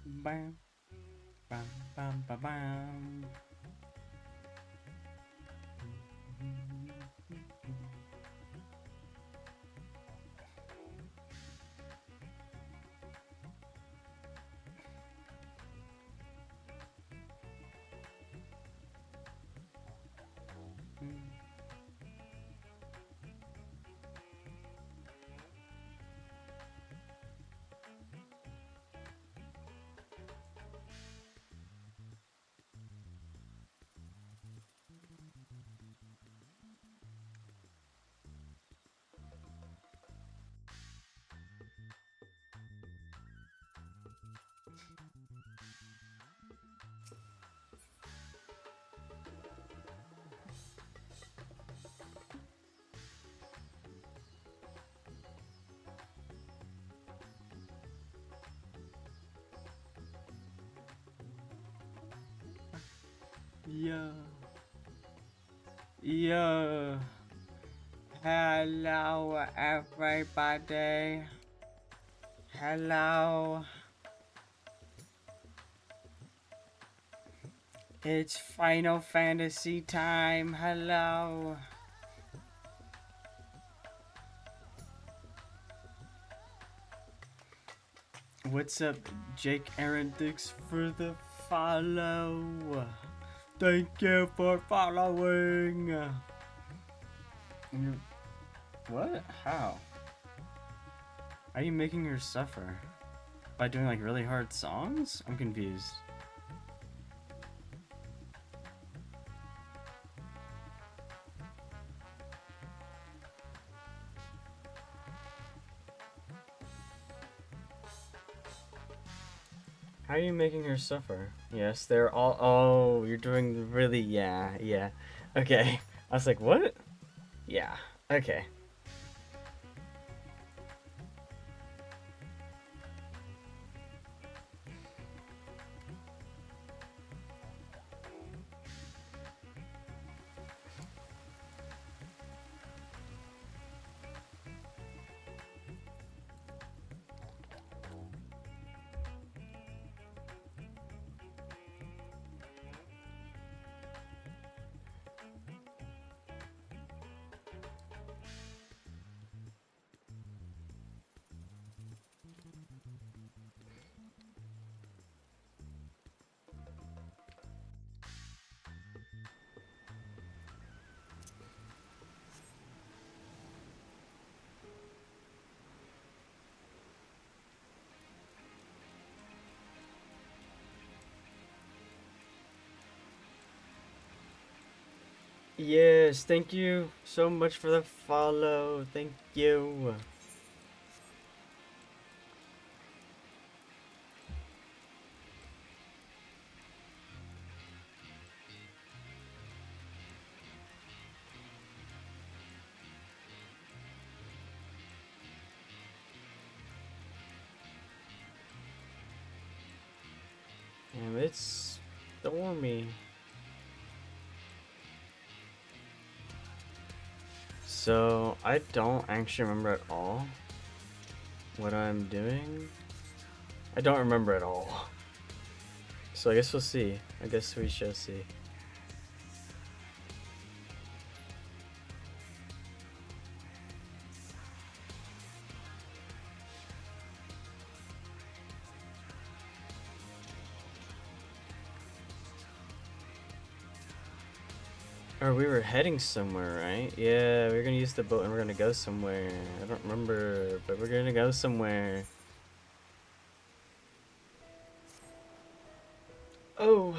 Bam, bam, bam, bam, bam. Yo, yo, hello everybody. Hello, it's Final Fantasy time. Hello. What's up, Jake Aaron? Thanks for the follow. Thank you for following. What? How? Are you making her suffer? By doing like really hard songs? I'm confused. How are you making her suffer? Yes, they're all. Oh, you're doing really. Yeah, yeah. Okay. I was like, what? Yeah. Okay. Yes, thank you so much for the follow. Thank you. Damn, it's stormy. So, I don't actually remember at all what I'm doing. I don't remember at all. So I guess we'll see. I guess we shall see. Or we were heading somewhere, right? Yeah, we were gonna use the boat and we're gonna go somewhere. I don't remember, but we're gonna go somewhere. Oh.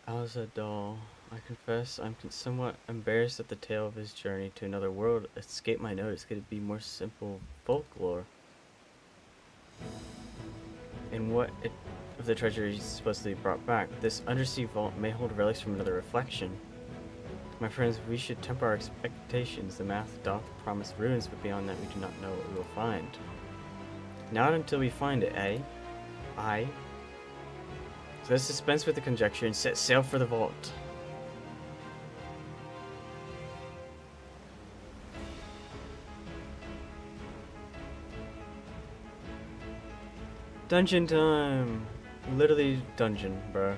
As a doll, I confess I'm somewhat embarrassed that the tale of his journey to another world escaped my notice. Could it be more simple folklore? And what if the treasure is supposed to be brought back? This undersea vault may hold relics from another reflection. My friends, we should temper our expectations. The math doth promise ruins, but beyond that we do not know what we will find. Not until we find it, eh? Aye. So let's dispense with the conjecture and set sail for the vault. Dungeon time! Literally dungeon, bro.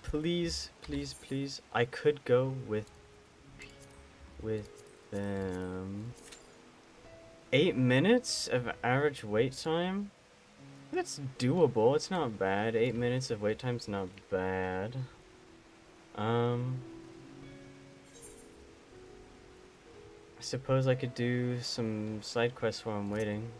Please, please, please. I could go with them. 8 minutes of average wait time? That's doable. It's not bad. 8 minutes of wait time's not bad. I suppose I could do some side quests while I'm waiting.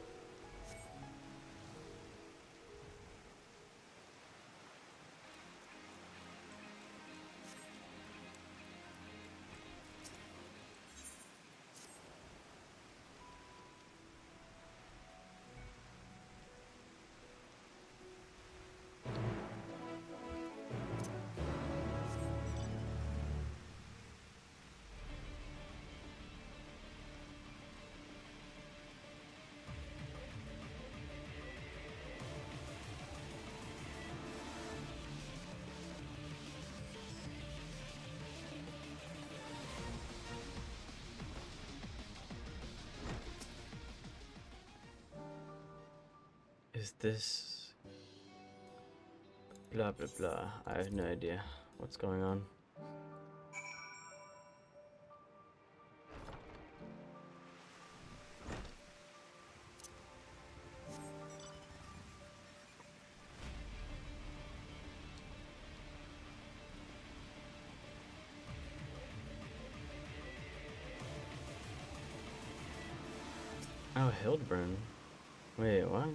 Is this... blah blah blah. I have no idea what's going on. Oh, Hildburn. Wait, what?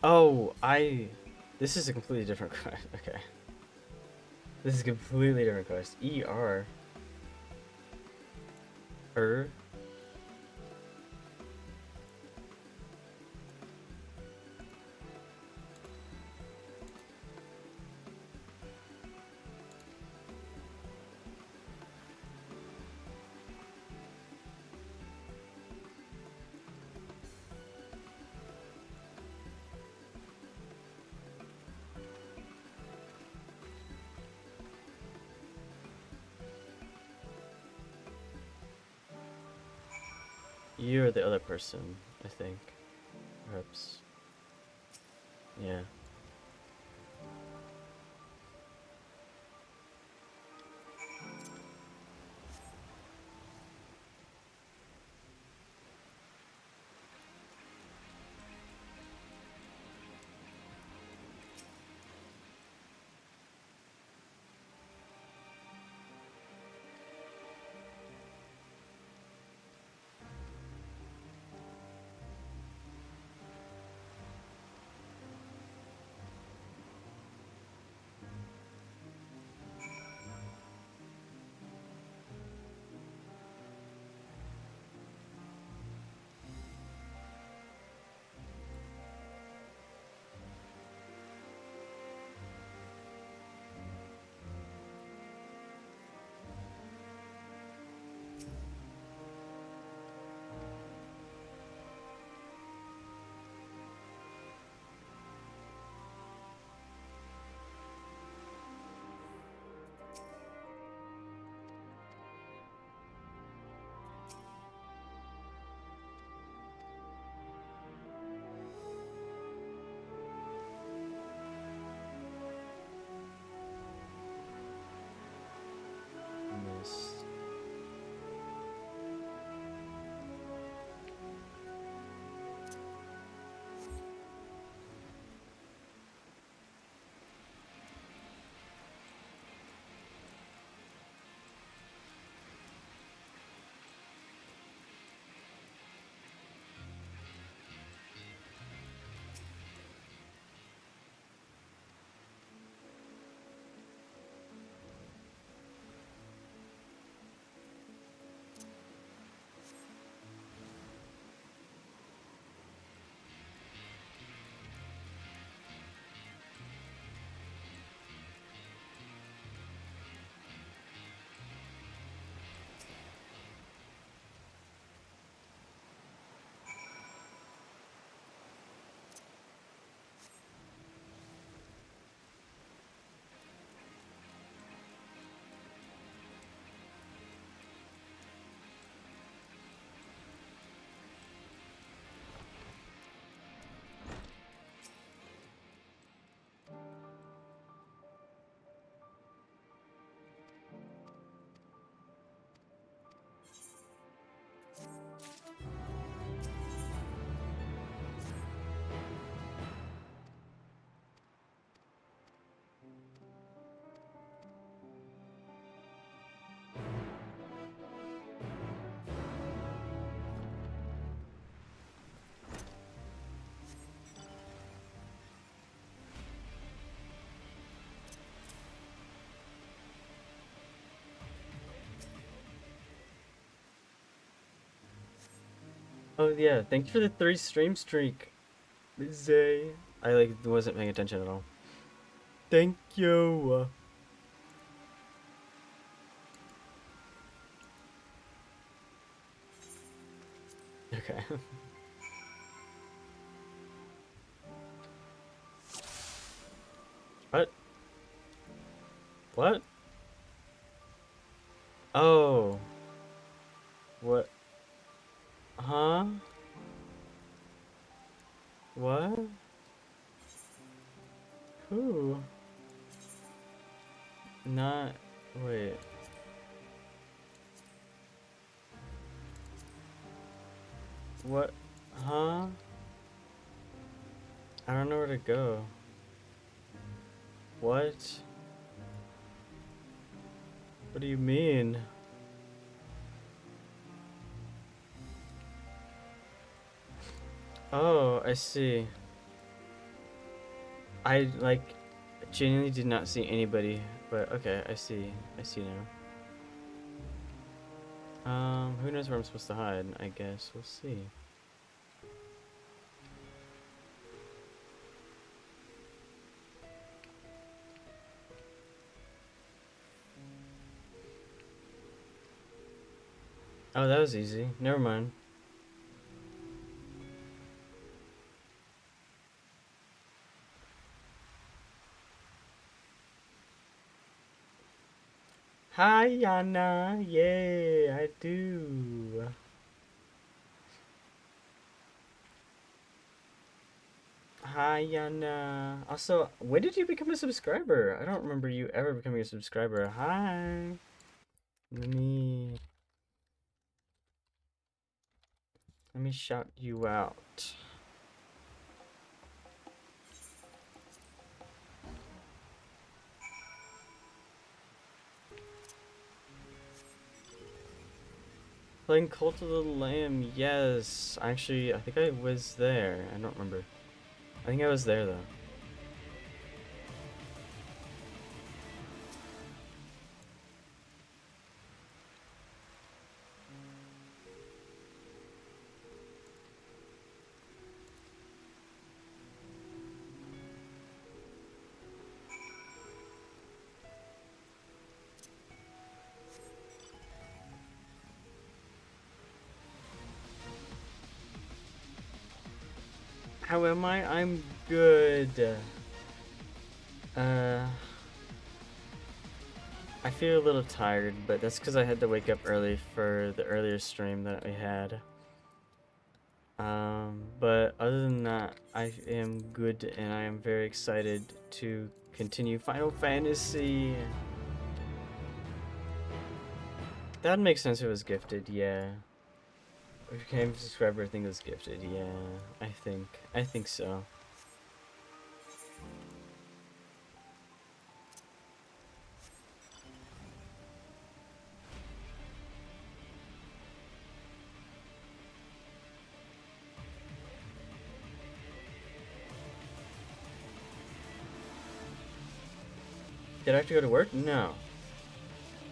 Oh, this is a completely different quest. Okay. This is a completely different quest. ER. You're the other person, I think. Perhaps. Yeah. Oh yeah, thanks for the 3 stream streak, Zay. I like wasn't paying attention at all. Thank you. Okay. What? What? Oh. What? Huh? What? Who? Not. Wait. What? Huh? I don't know where to go. What? What do you mean? Oh, I see. I like genuinely did not see anybody, but okay, I see. I see now. Who knows where I'm supposed to hide? I guess we'll see. Oh, that was easy. Never mind. Hi, Yana. Yay, I do. Hi, Yana. Also, when did you become a subscriber? I don't remember you ever becoming a subscriber. Hi. Let me let me shout you out. Playing Cult of the Lamb, yes. Actually, I think I was there. I don't remember. I think I was there though. How am I? I'm good. Uh, I feel a little tired, but that's because I had to wake up early for the earlier stream that we had. But other than that, I am good and I am very excited to continue Final Fantasy. That makes sense if it was gifted, yeah. If you became a subscriber, I think it was gifted, yeah. I think so. Did I have to go to work? No.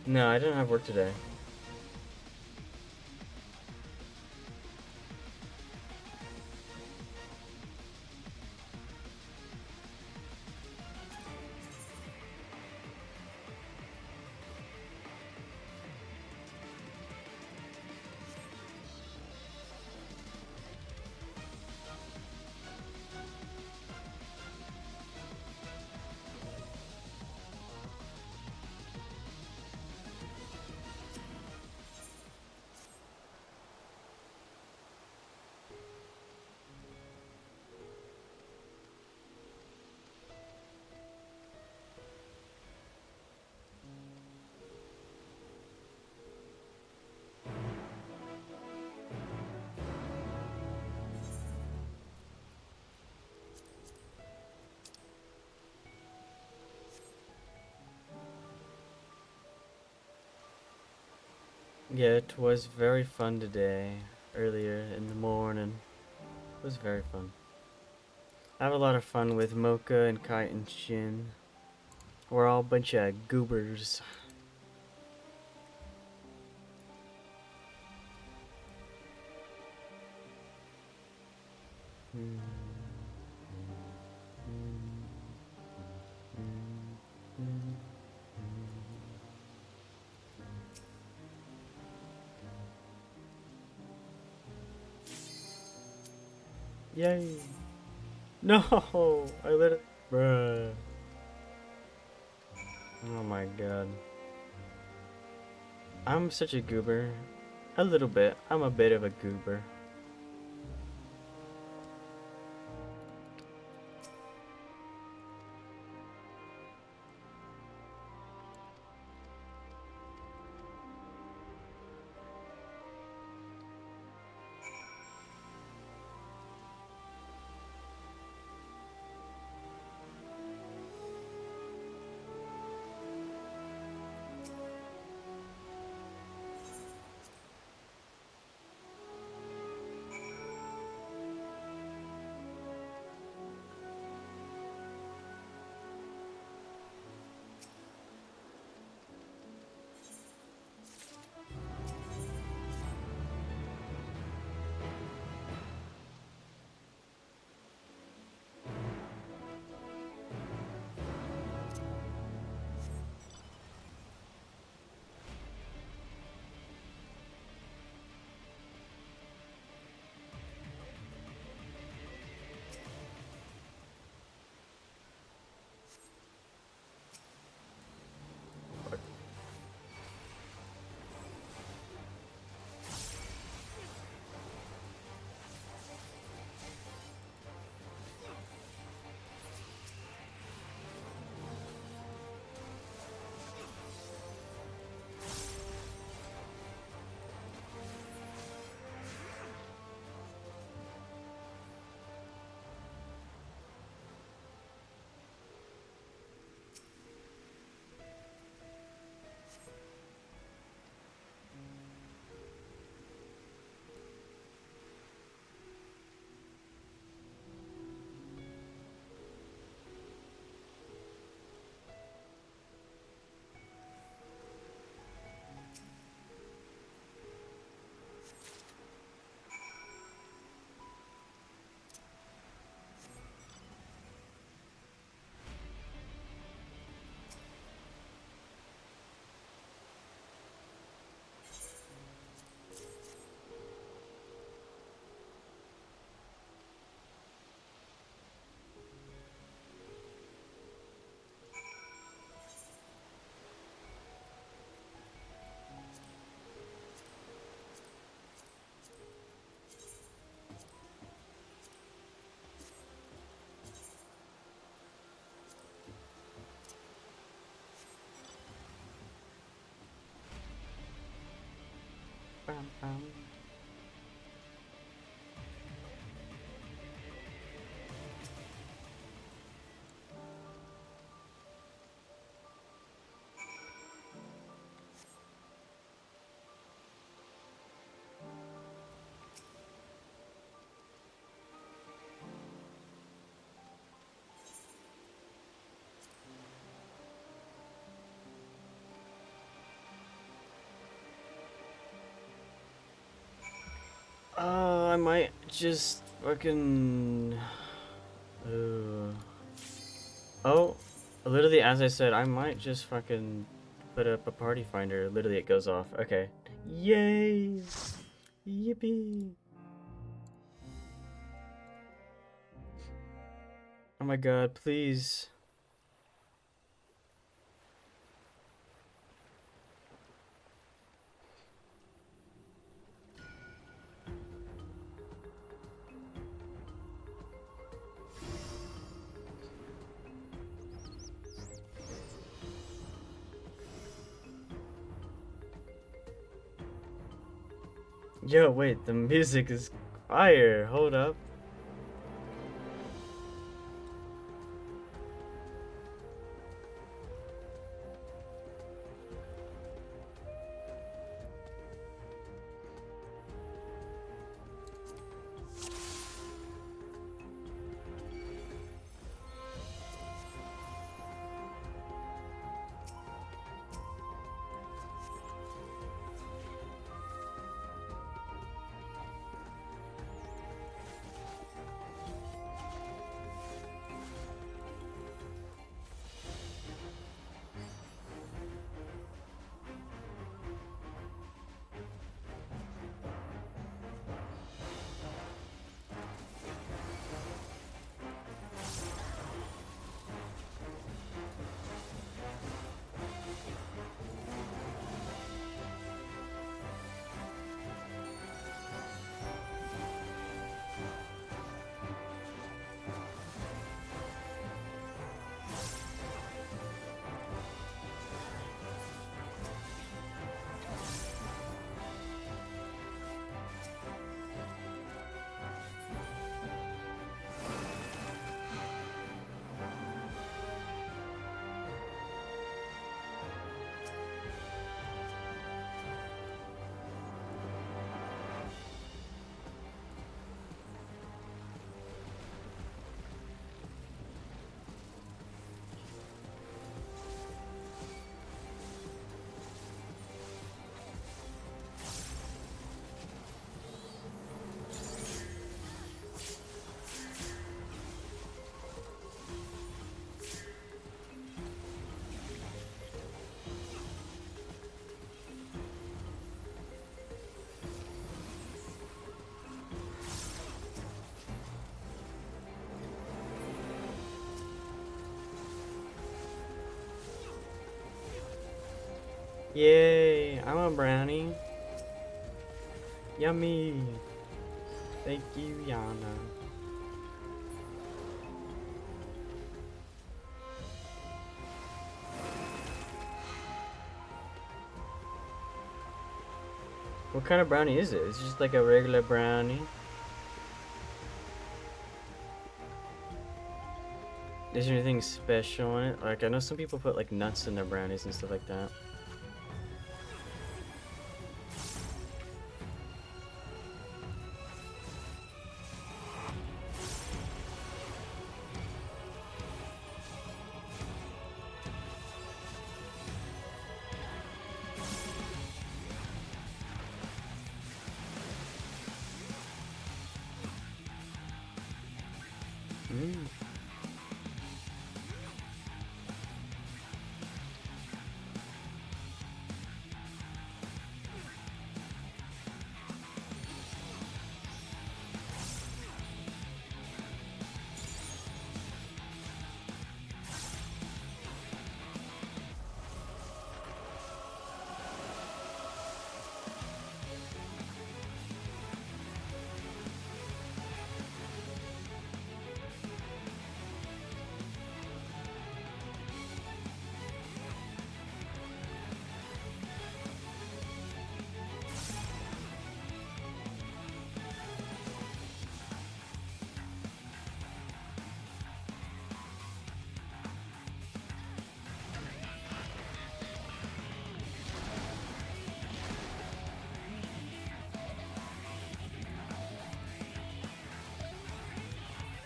No, I didn't have work today. Yeah, it was very fun today. Earlier in the morning. It was very fun. I have a lot of fun with Mocha and Kite and Shin. We're all a bunch of goobers. Yay! No! I literally. Bruh. Oh my god. I'm such a goober. A little bit. I'm a bit of a goober. Bam, bam. I might just fucking. Oh, literally, as I said, I might just fucking put up a party finder. Literally, it goes off. Okay. Yay! Yippee! Oh my god, please. Yo, wait, the music is fire. Hold up. Yay! I'm a brownie. Yummy! Thank you, Yana. What kind of brownie is it? It's just like a regular brownie. Is there anything special in it? Like, I know some people put like nuts in their brownies and stuff like that. Mm.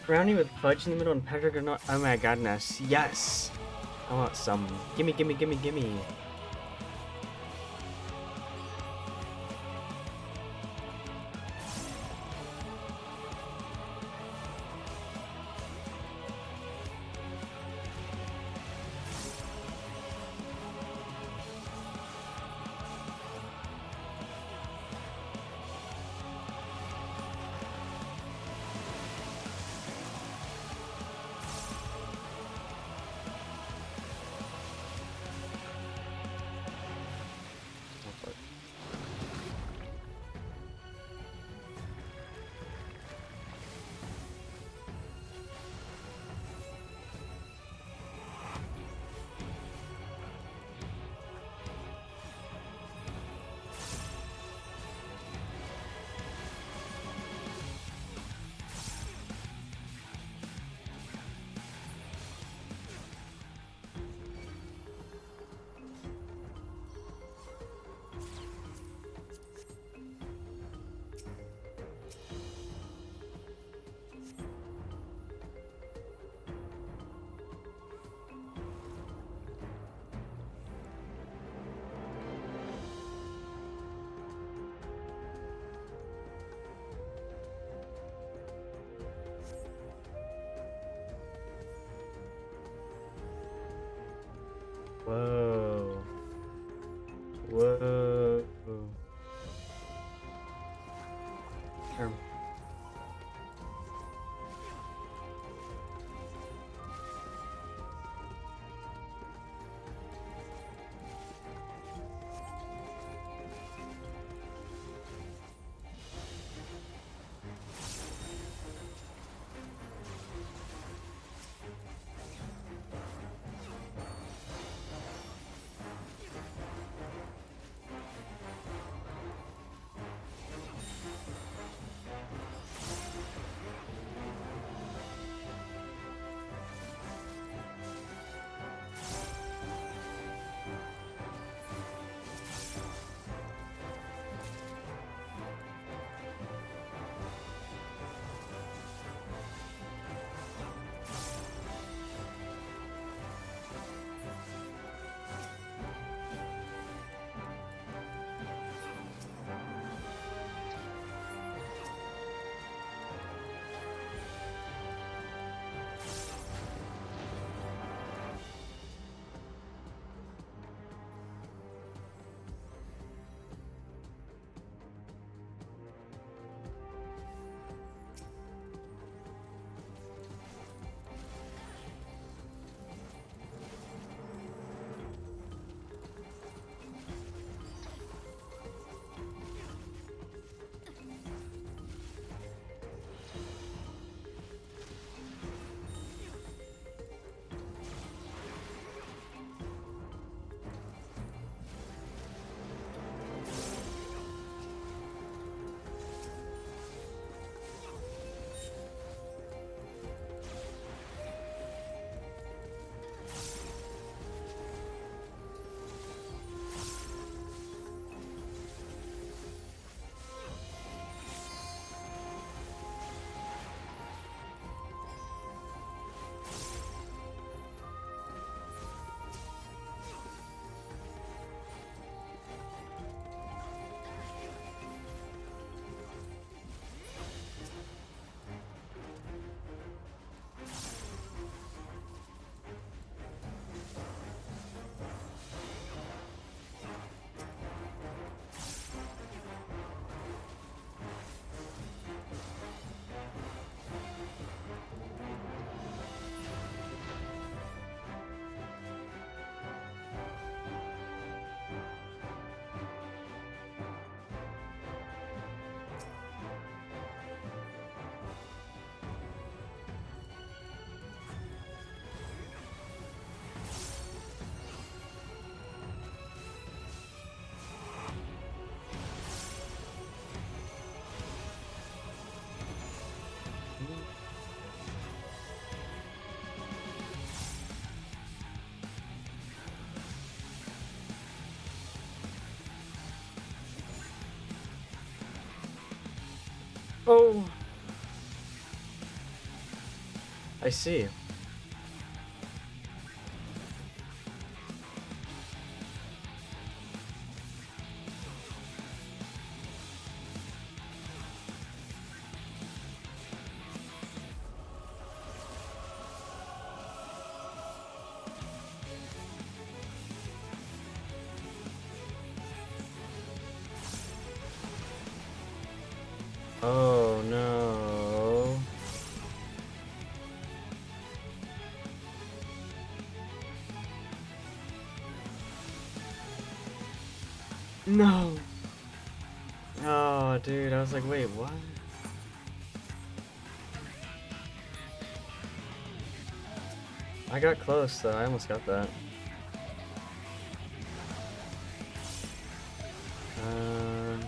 Brownie with fudge in the middle and powdered or not? Oh my goodness, yes! I want some. Gimme, gimme, gimme, gimme. Whoa. Whoa. Um, Oh! I see. Oh no. No! Oh, dude, I was like, wait, what? I got close, though. I almost got that. Um...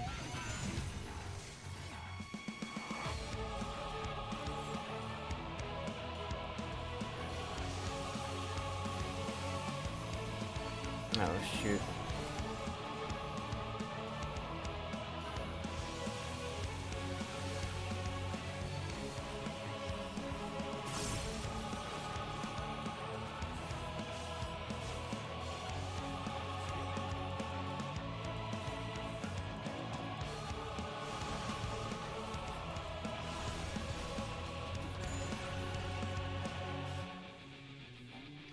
Oh, shoot.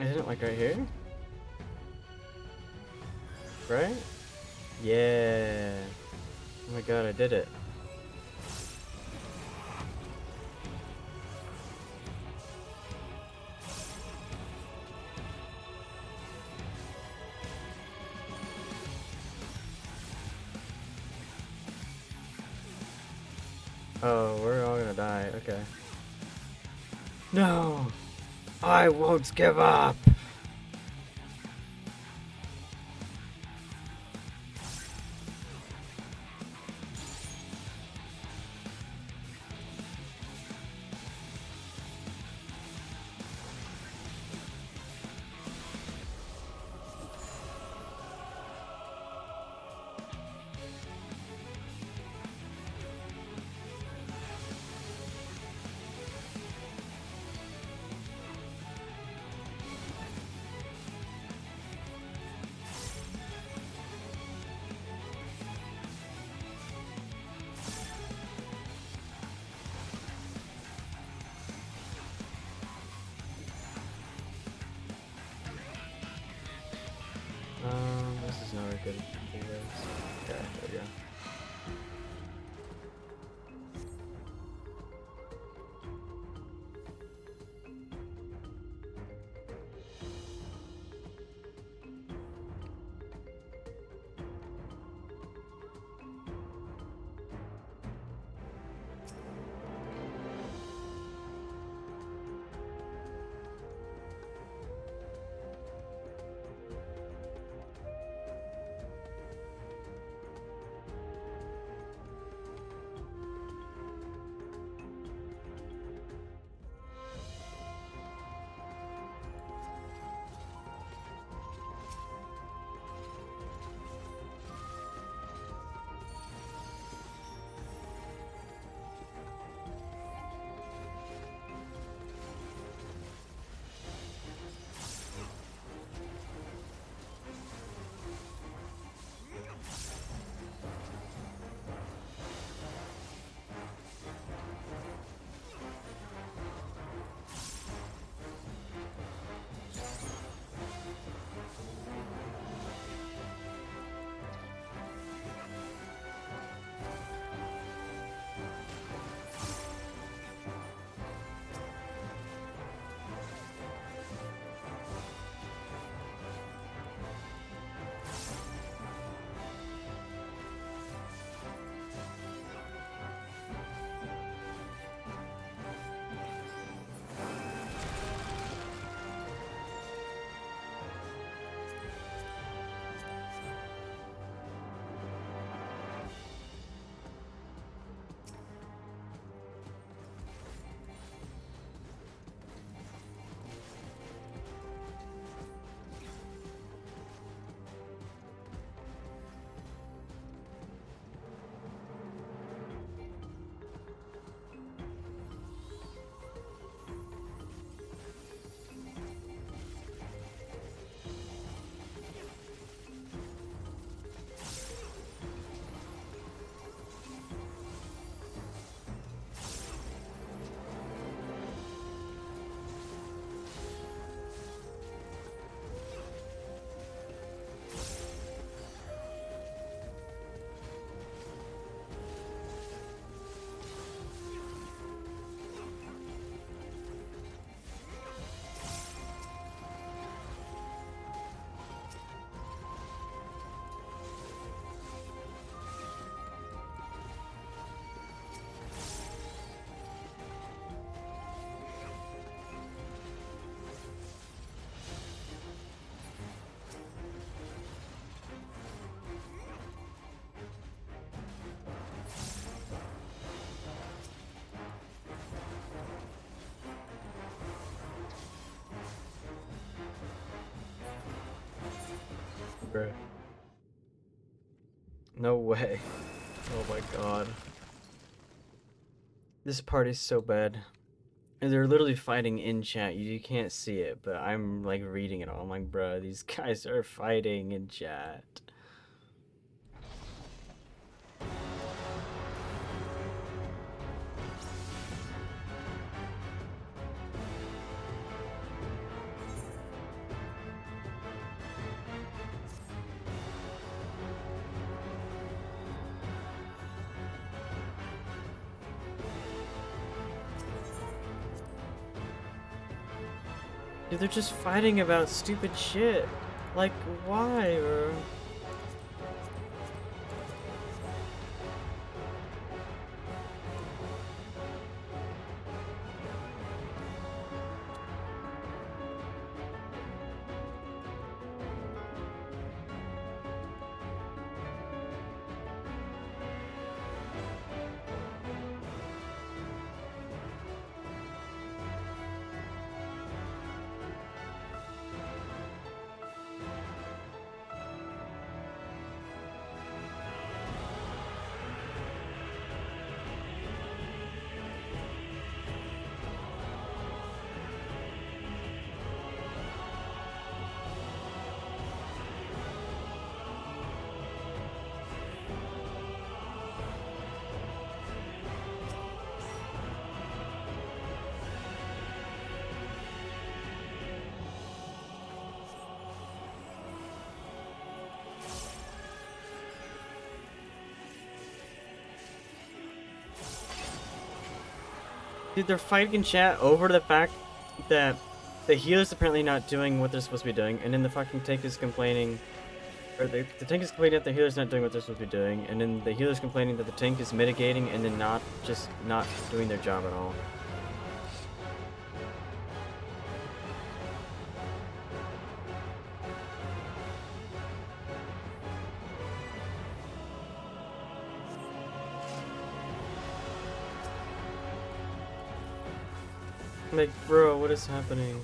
Isn't it like right here? Right? Yeah. Oh my god, I did it. Oh, we're all gonna die. Okay. No! I won't give up! Bruh. No way. Oh my god. This part is so bad. And they're literally fighting in chat. You can't see it, but I'm like reading it all. I'm like, bruh, these guys are fighting in chat. Dude, they're just fighting about stupid shit. Like, why, bro? Dude, they're fighting in chat over the fact that the healer's apparently not doing what they're supposed to be doing, and then the fucking tank is complaining, or the tank is complaining that the healer's not doing what they're supposed to be doing, and then the healer's complaining that the tank is mitigating and then not doing their job at all. Like, bro, what is happening?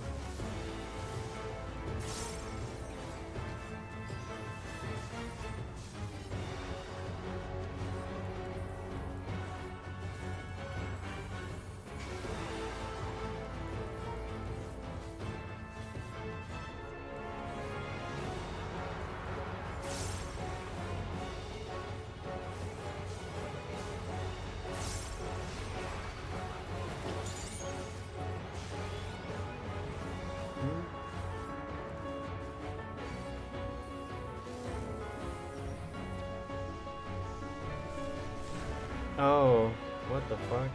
Oh, what the fuck?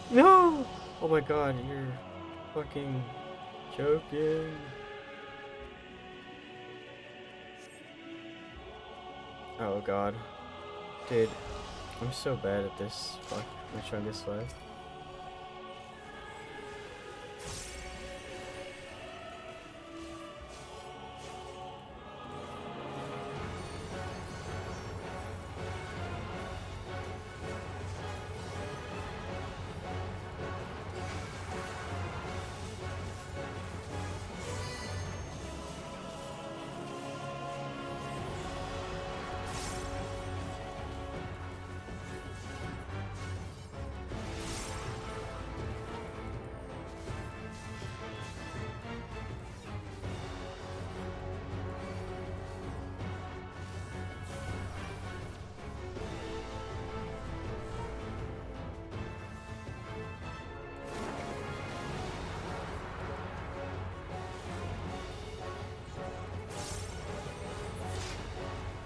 No! Oh my god, you're fucking joking. Oh god. Dude, I'm so bad at this. Fuck, am I trying this live?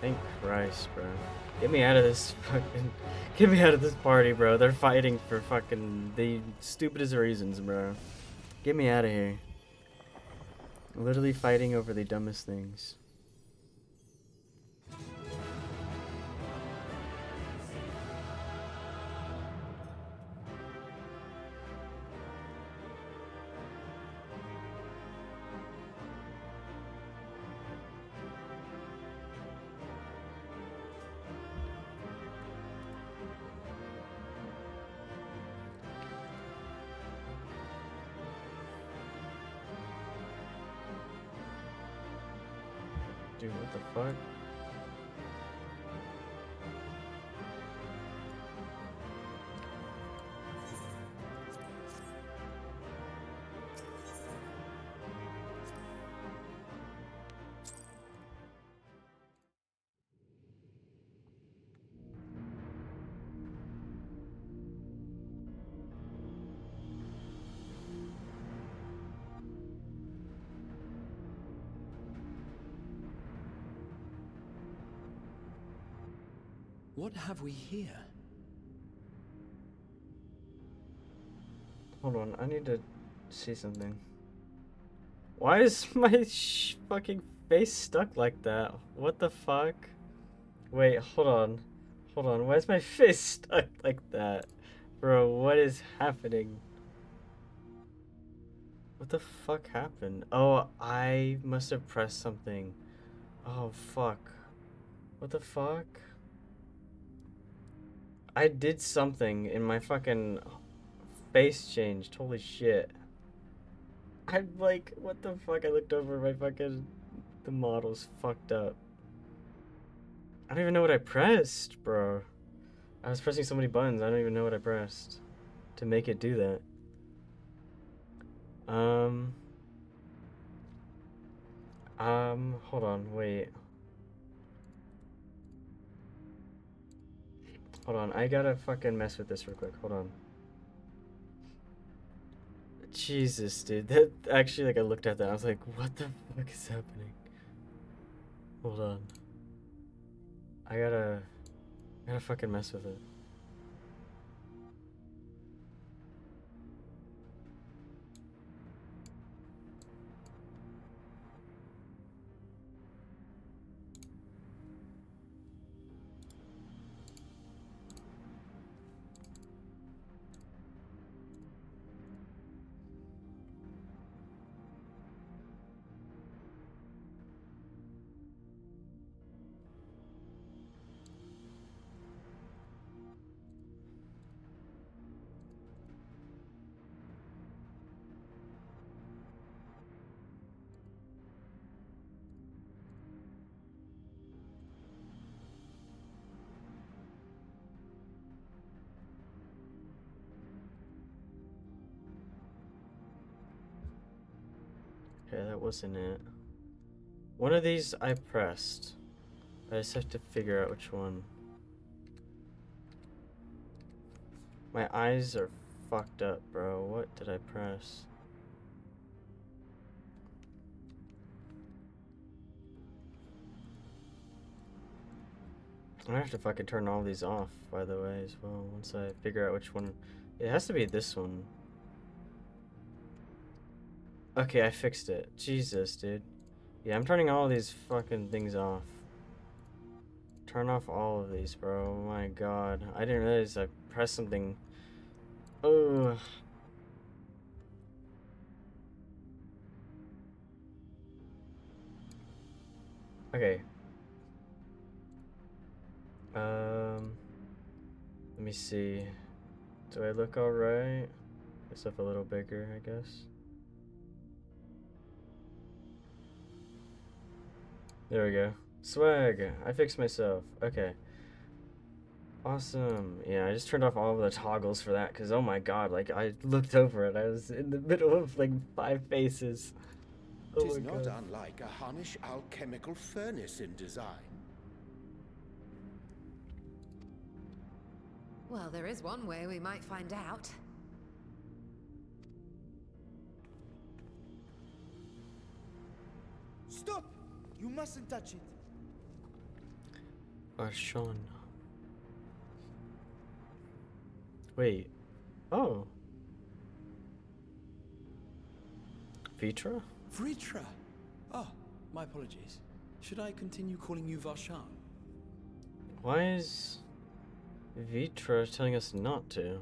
Thank Christ, bro. Get me out of this fucking... Get me out of this party, bro. They're fighting for fucking the stupidest reasons, bro. Get me out of here. Literally fighting over the dumbest things. Dude, what the fuck? What have we here? Hold on, I need to see something. Why is my fucking face stuck like that? What the fuck? Wait, hold on. Hold on, why is my face stuck like that? Bro, what is happening? What the fuck happened? Oh, I must have pressed something. Oh, fuck. What the fuck? I did something and my fucking face changed. Holy shit. I'm like, what the fuck? I looked over my fucking... The model's fucked up. I don't even know what I pressed, bro. I was pressing so many buttons, I don't even know what I pressed to make it do that. Hold on, wait. Hold on, I gotta fucking mess with this real quick. Hold on. Jesus, dude. That actually, like, I looked at that. I was like, what the fuck is happening? Hold on. I gotta fucking mess with it. Okay, that wasn't it. One of these I pressed. I just have to figure out which one. My eyes are fucked up, bro. What did I press? I'm gonna have to fucking turn all these off, by the way, as well, once I figure out which one. It has to be this one. Okay, I fixed it. Jesus, dude. Yeah, I'm turning all of these fucking things off. Turn off all of these, bro. Oh my god. I didn't realize I pressed something. Ugh. Okay. Let me see. Do I look alright? Myself a little bigger, I guess. There we go. Swag! I fixed myself. Okay. Awesome. Yeah, I just turned off all of the toggles for that because, oh my god, like, I looked over it. I was in the middle of, like, 5 faces. Oh Tis my not god. unlike a Hunnish alchemical furnace in design. Well, there is one way we might find out. Stop! You mustn't touch it. Arshon. Wait. Oh. Vitra? Vritra! Oh, my apologies. Should I continue calling you Varshan? Why is Vitra telling us not to?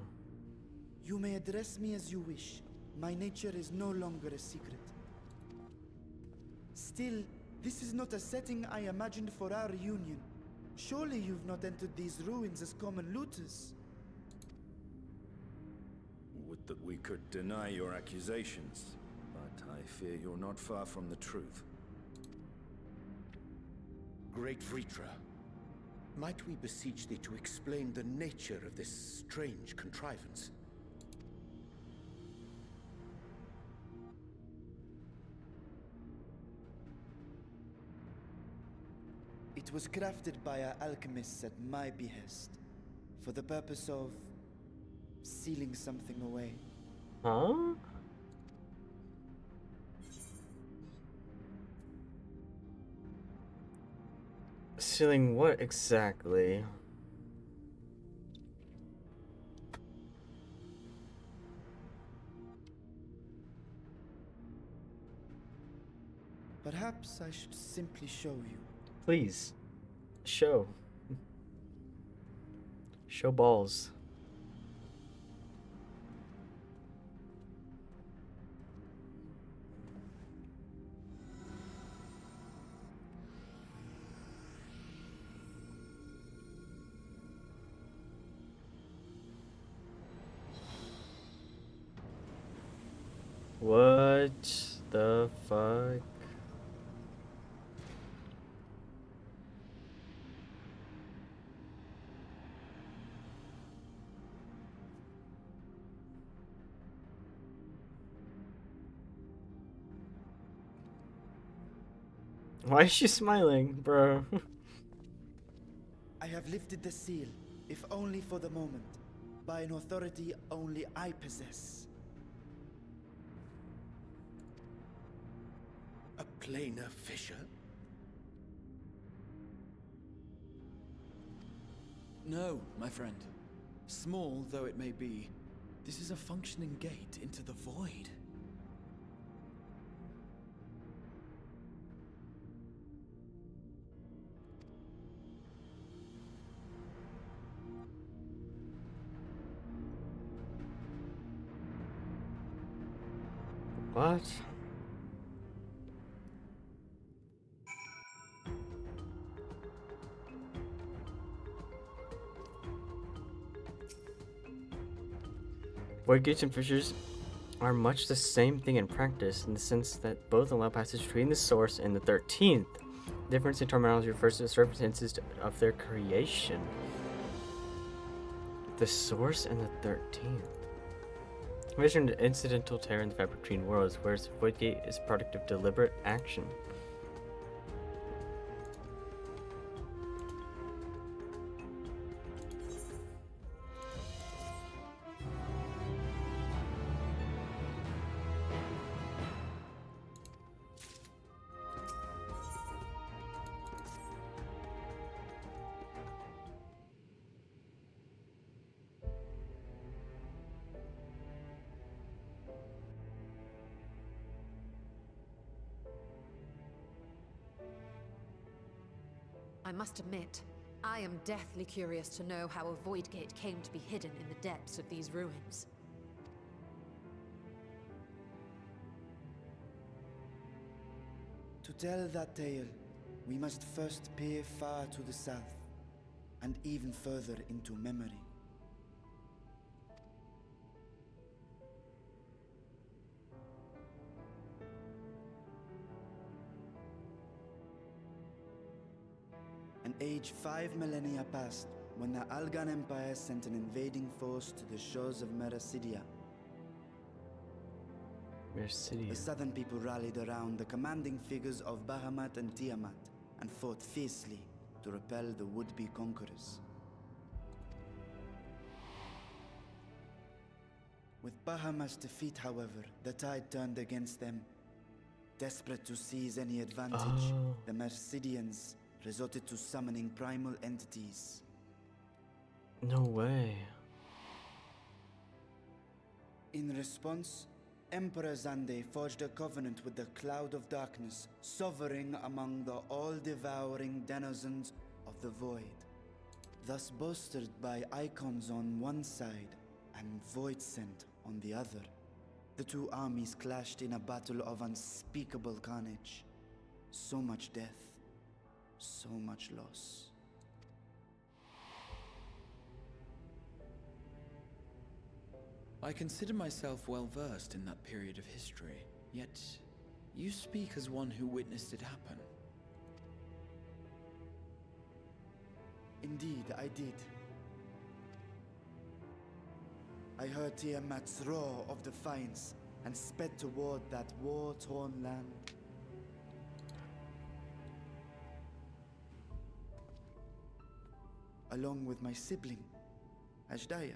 You may address me as you wish. My nature is no longer a secret. Still, this is not a setting I imagined for our reunion. Surely you've not entered these ruins as common looters. Would that we could deny your accusations, but I fear you're not far from the truth. Great Vritra, might we beseech thee to explain the nature of this strange contrivance? It was crafted by our alchemists at my behest, for the purpose of sealing something away. Huh? Sealing what exactly? Perhaps I should simply show you. Please. Show. Show balls. What the fuck? Why is she smiling, bro? I have lifted the seal, if only for the moment, by an authority only I possess. A planar fissure? No, my friend. Small though it may be, this is a functioning gate into the void. What? Void gates and fissures are much the same thing in practice, in the sense that both allow passage between the source and the 13th. The difference in terminology refers to the circumstances of their creation. The source and the 13th. Mentioned incidental tear in the fabric between worlds, whereas the void gate is a product of deliberate action. I must admit, I am deathly curious to know how a void gate came to be hidden in the depths of these ruins. To tell that tale, we must first peer far to the south, and even further into memory. An age 5 millennia passed when the Algan Empire sent an invading force to the shores of Mericidia. The southern people rallied around the commanding figures of Bahamut and Tiamat and fought fiercely to repel the would-be conquerors. With Bahamut's defeat, however, the tide turned against them. Desperate to seize any advantage, the Mercidians resorted to summoning primal entities. No way. In response, Emperor Zande forged a covenant with the Cloud of Darkness, sovereign among the all-devouring denizens of the Void. Thus bolstered by icons on one side and Void Scent on the other, the two armies clashed in a battle of unspeakable carnage. So much death, so much loss. I consider myself well versed in that period of history, yet you speak as one who witnessed it happen. Indeed, I did. I heard Tiamat's roar of defiance and sped toward that war-torn land. Along with my sibling, Ashdaya.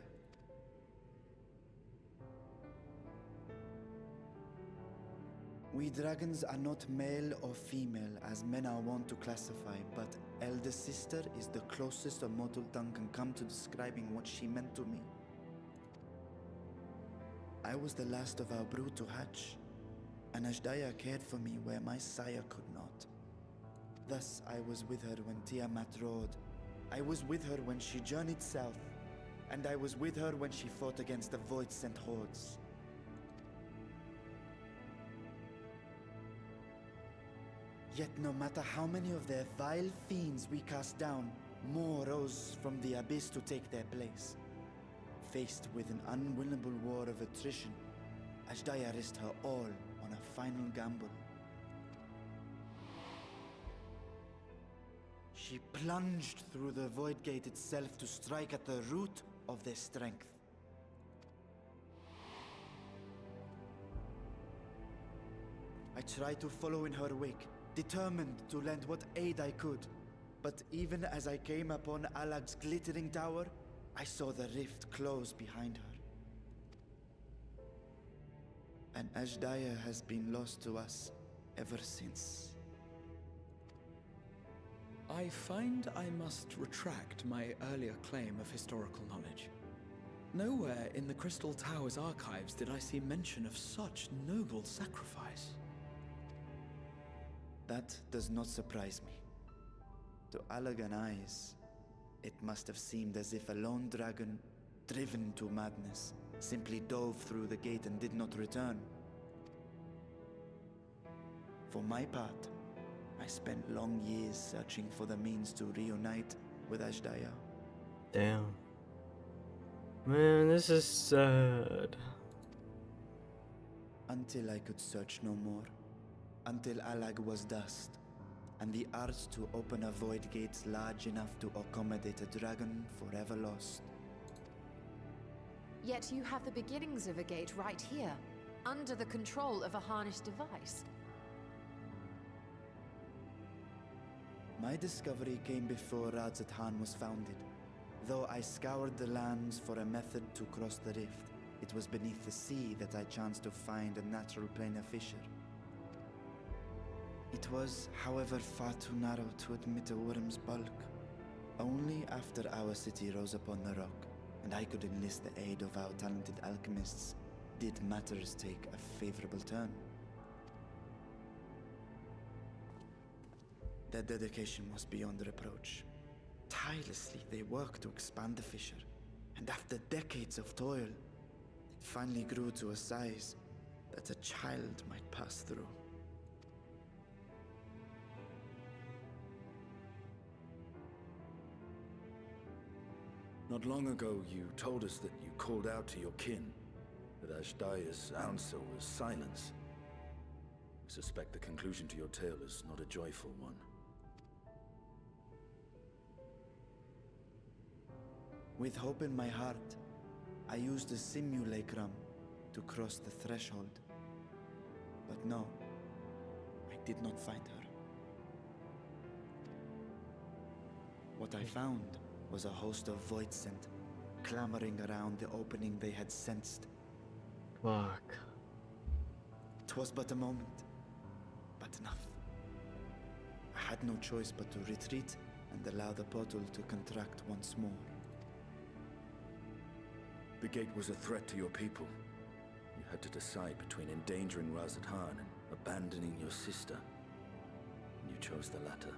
We dragons are not male or female as men are wont to classify, but elder sister is the closest a mortal tongue can come to describing what she meant to me. I was the last of our brood to hatch, and Ashdaya cared for me where my sire could not. Thus I was with her when Tiamat roared. I was with her when she journeyed south, and I was with her when she fought against the Void-sent hordes. Yet no matter how many of their vile fiends we cast down, more rose from the abyss to take their place. Faced with an unwinnable war of attrition, Ashdaya risked her all on a final gamble. She plunged through the Void Gate itself to strike at the root of their strength. I tried to follow in her wake, determined to lend what aid I could. But even as I came upon Alag's glittering tower, I saw the rift close behind her. And Ashdaya has been lost to us ever since. I find I must retract my earlier claim of historical knowledge. Nowhere in the Crystal Tower's archives did I see mention of such noble sacrifice. That does not surprise me. To Allagan eyes, it must have seemed as if a lone dragon, driven to madness, simply dove through the gate and did not return. For my part, I spent long years searching for the means to reunite with Ashdaya. Damn. Man, this is sad. Until I could search no more. Until Alag was dust, and the art to open a void gate large enough to accommodate a dragon forever lost. Yet you have the beginnings of a gate right here, under the control of a harnessed device. My discovery came before Radzat Han was founded. Though I scoured the lands for a method to cross the rift, it was beneath the sea that I chanced to find a natural planar fissure. It was, however, far too narrow to admit a worm's bulk. Only after our city rose upon the rock, and I could enlist the aid of our talented alchemists, did matters take a favorable turn. Their dedication was beyond reproach. Tirelessly they worked to expand the fissure, and after decades of toil, it finally grew to a size that a child might pass through. Not long ago, you told us that you called out to your kin, that Ashdaya's answer was silence. I suspect the conclusion to your tale is not a joyful one. With hope in my heart, I used a simulacrum to cross the threshold. But no, I did not find her. What I found was a host of void scent, clamoring around the opening they had sensed. Fuck. 'Twas but a moment, but enough. I had no choice but to retreat and allow the portal to contract once more. The gate was a threat to your people. You had to decide between endangering Raz-At-Han and abandoning your sister. And you chose the latter.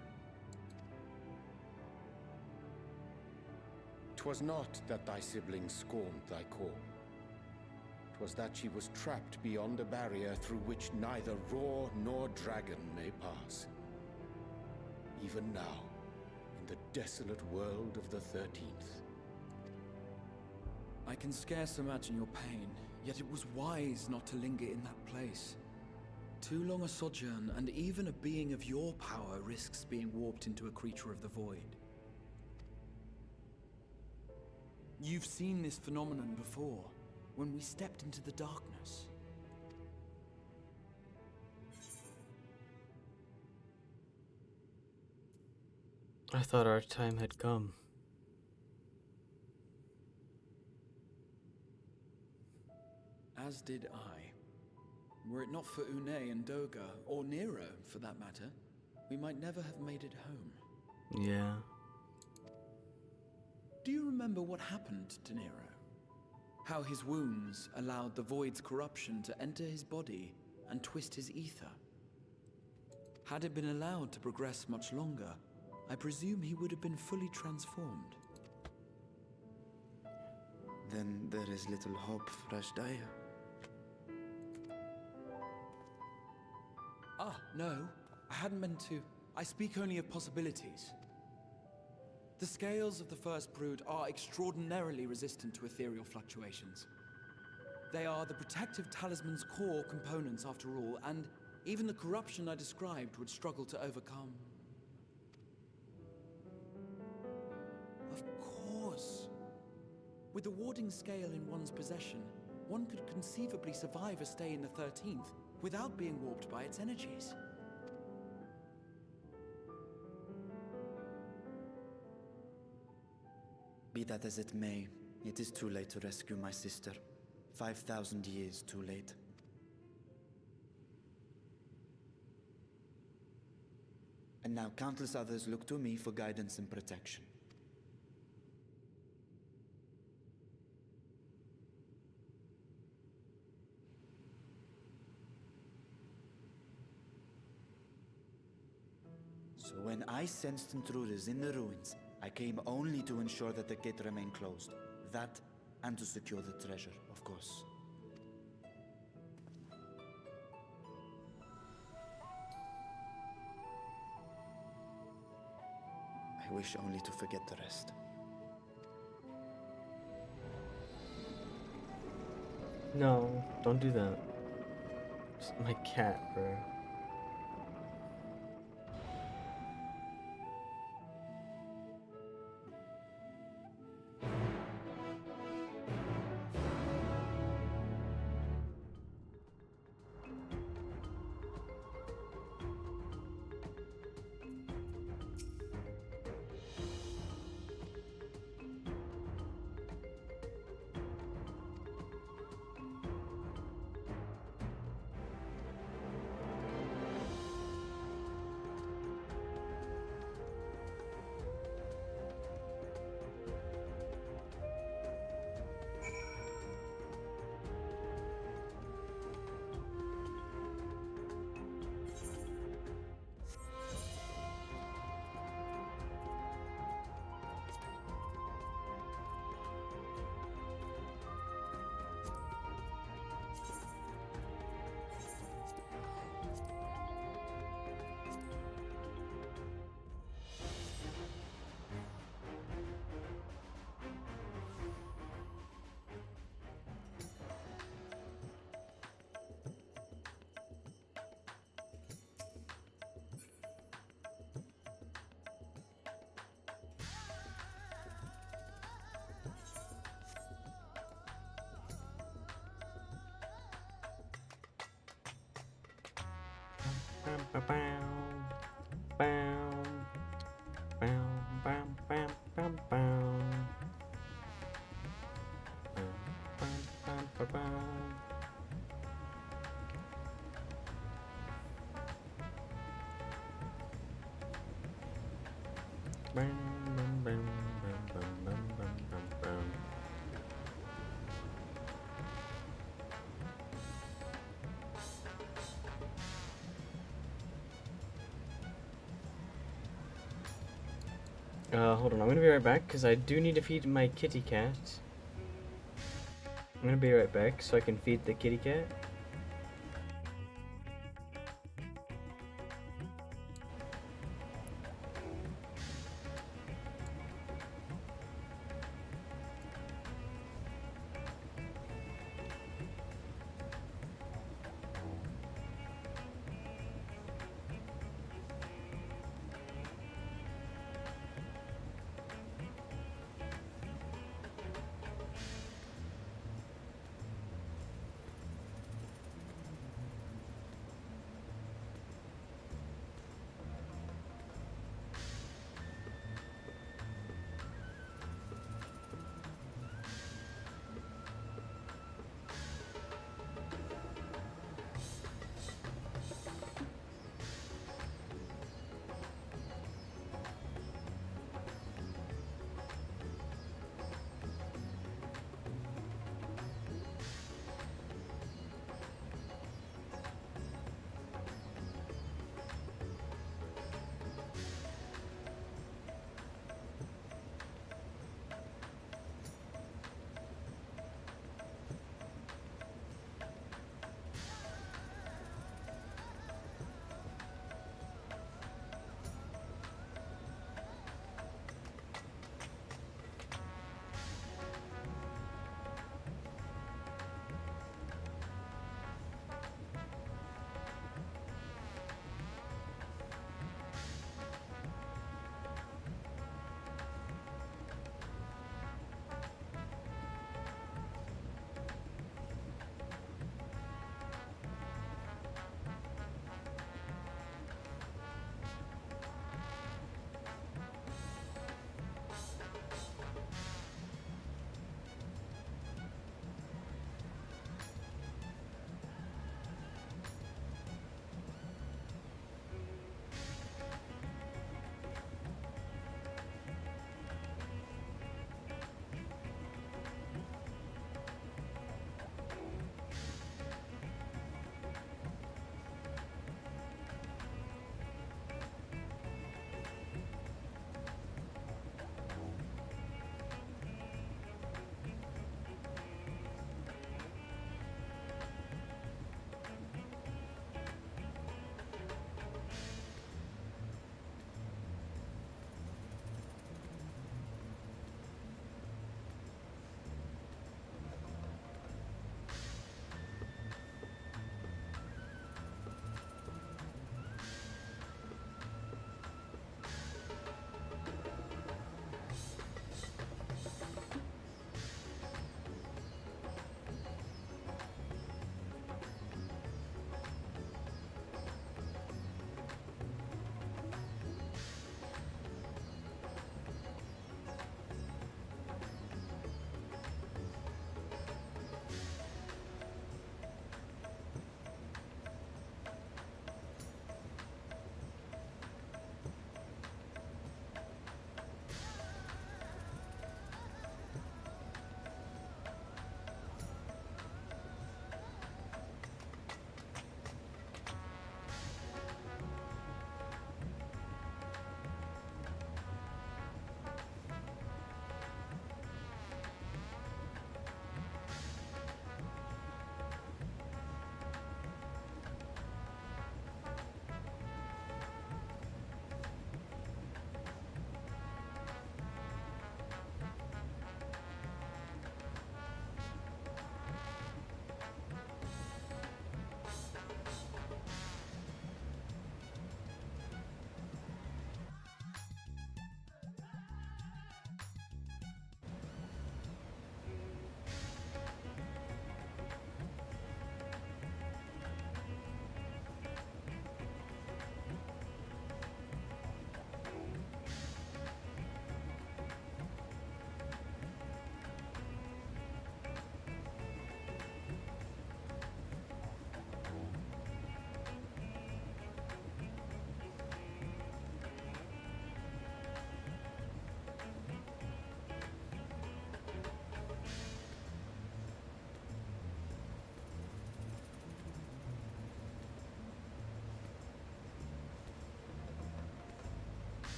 'Twas not that thy siblings scorned thy call. 'Twas that she was trapped beyond a barrier through which neither roar nor dragon may pass. Even now, in the desolate world of the 13th. I can scarce imagine your pain, yet it was wise not to linger in that place. Too long a sojourn, and even a being of your power risks being warped into a creature of the void. You've seen this phenomenon before, when we stepped into the darkness. I thought our time had come. As did I. Were it not for Une and Doga, or Nero for that matter, we might never have made it home. Yeah. Do you remember what happened to Nero? How his wounds allowed the Void's corruption to enter his body and twist his ether? Had it been allowed to progress much longer, I presume he would have been fully transformed. Then there is little hope for Ashdaya. Ah, no. I hadn't meant to. I speak only of possibilities. The scales of the First Brood are extraordinarily resistant to ethereal fluctuations. They are the protective talisman's core components after all, and even the corruption I described would struggle to overcome. Of course. With the warding scale in one's possession, one could conceivably survive a stay in the 13th without being warped by its energies. Be that as it may, it is too late to rescue my sister. 5,000 years too late. And now countless others look to me for guidance and protection. So when I sensed intruders in the ruins, I came only to ensure that the gate remained closed. That, and to secure the treasure, of course. I wish only to forget the rest. No, don't do that. It's my cat, bro. Hold on, I'm gonna be right back because I do need to feed my kitty cat. I'm gonna be right back so I can feed the kitty cat.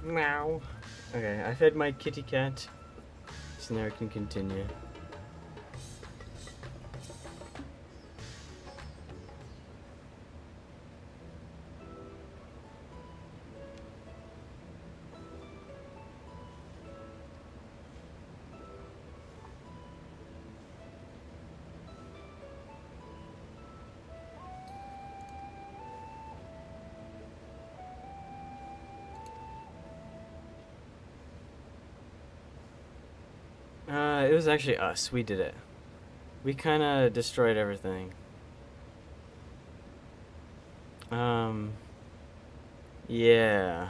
Meow. Okay, I fed my kitty cat, so now I can continue. It was actually us. We did it. We kind of destroyed everything. Yeah.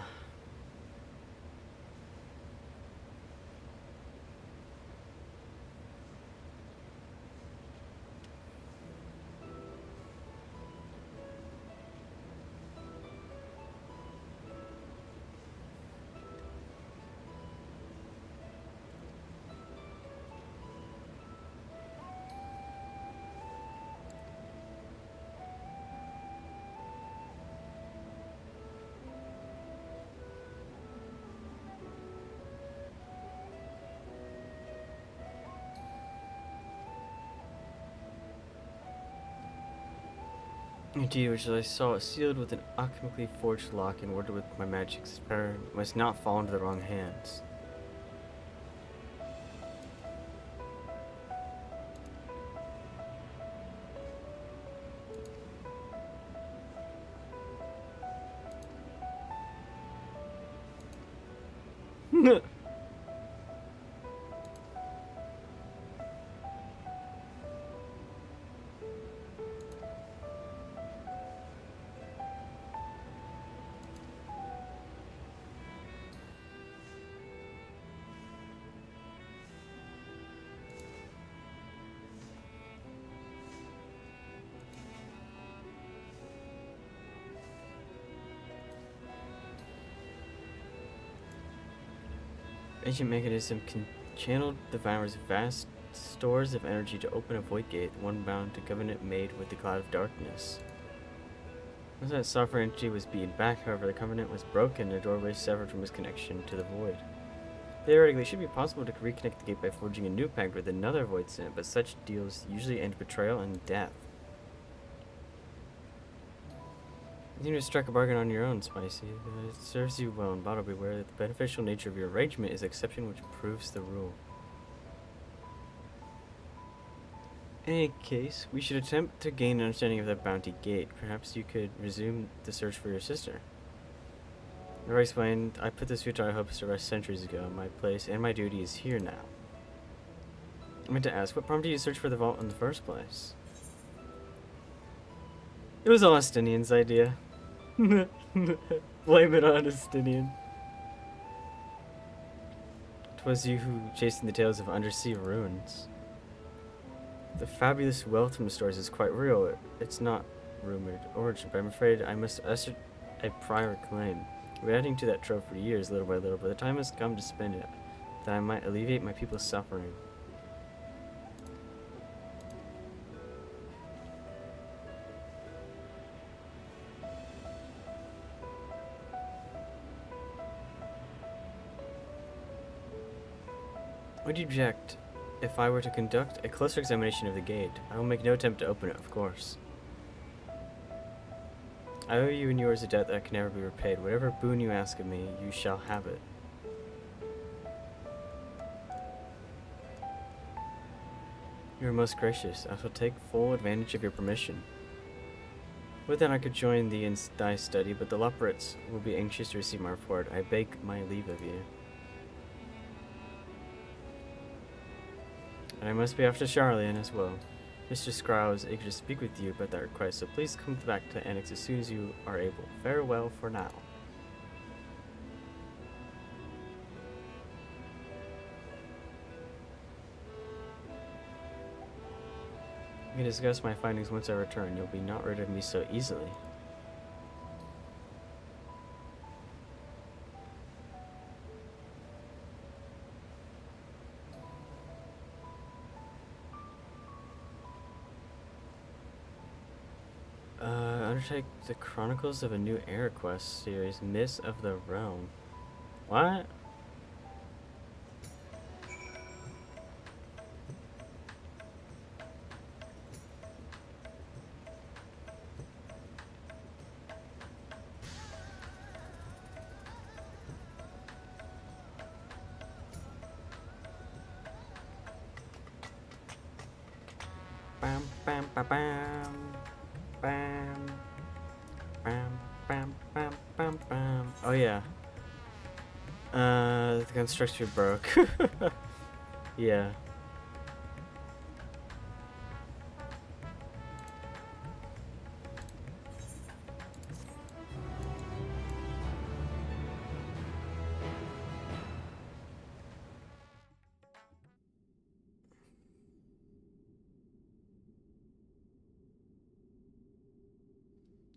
Indeed, which I saw sealed with an alchemically forged lock and warded with my magic spell must not fall into the wrong hands. Ancient mechanism channeled the Vimer's vast stores of energy to open a void gate, one bound to covenant made with the cloud of darkness. Once that sovereign entity was beaten back, however, the covenant was broken and a doorway severed from its connection to the void. Theoretically, it should be possible to reconnect the gate by forging a new pact with another void synth, but such deals usually end betrayal and death. You need to strike a bargain on your own, Spicy. It serves you well, and but beware that the beneficial nature of your arrangement is the exception which proves the rule. In any case, we should attempt to gain an understanding of that bounty gate. Perhaps you could resume the search for your sister. As I explained, I put this futile hopes to rest centuries ago. My place and my duty is here now. I meant to ask, what prompted you to search for the vault in the first place? It was all Estinian's idea. Blame it on Estinian. 'Twas you who chased the tales of undersea ruins. The fabulous wealth from the stores is quite real. It's not rumored origin, but I'm afraid I must assert a prior claim. We've been adding to that trove for years, little by little, but the time has come to spend it, that I might alleviate my people's suffering. Would you object if I were to conduct a closer examination of the gate? I will make no attempt to open it, of course. I owe you and yours a debt that can never be repaid. Whatever boon you ask of me, you shall have it. You are most gracious. I shall take full advantage of your permission. Would that I could join thee in thy study, but the Loporrits will be anxious to receive my report. I beg my leave of you. And I must be off to Charlian as well. Mr. Scrow is eager to speak with you about that request, so please come back to Annex as soon as you are able. Farewell for now. We can discuss my findings once I return. You'll be not rid of me so easily. Undertake the Chronicles of a New Era quest series, Miss of the Realm. What? Bam, bam, ba, bam, bam, bam, bam, bam, bam, bam. Oh yeah. The construction broke. Yeah.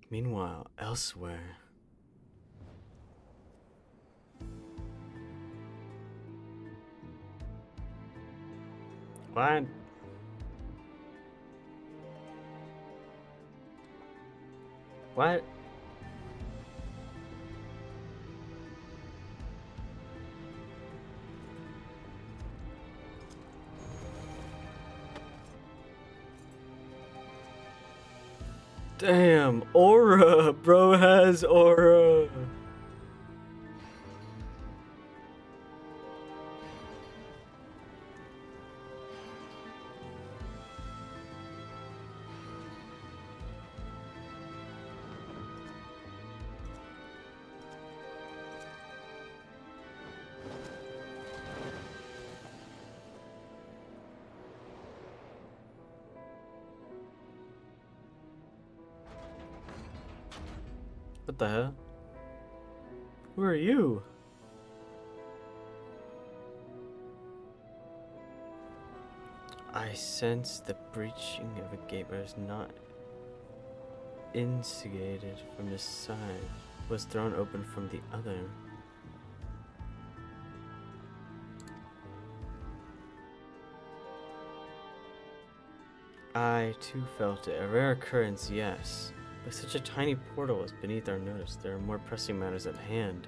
Meanwhile, elsewhere. What? What? Damn, aura! Bro has aura! What the hell? Who are you? I sense the breaching of a gate was not instigated from this side, was thrown open from the other. I too felt it. A rare occurrence, yes. But such a tiny portal is beneath our notice. There are more pressing matters at hand.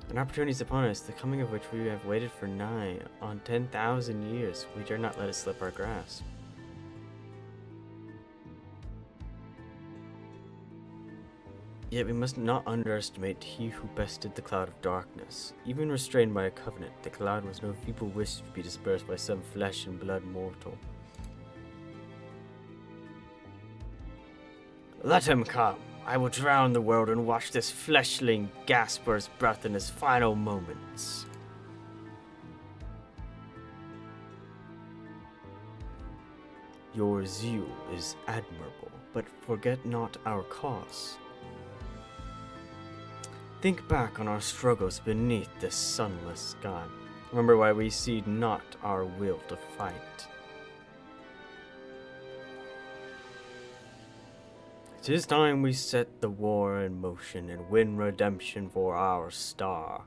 An opportunity is upon us, the coming of which we have waited for nigh on 10,000 years. We dare not let it slip our grasp. Yet we must not underestimate he who bested the cloud of darkness. Even restrained by a covenant, the cloud was no feeble wisp to be dispersed by some flesh and blood mortal. Let him come. I will drown the world and watch this fleshling gasp for his breath in his final moments. Your zeal is admirable, but forget not our cause. Think back on our struggles beneath this sunless sky. Remember why we cede not our will to fight. It is time we set the war in motion and win redemption for our star.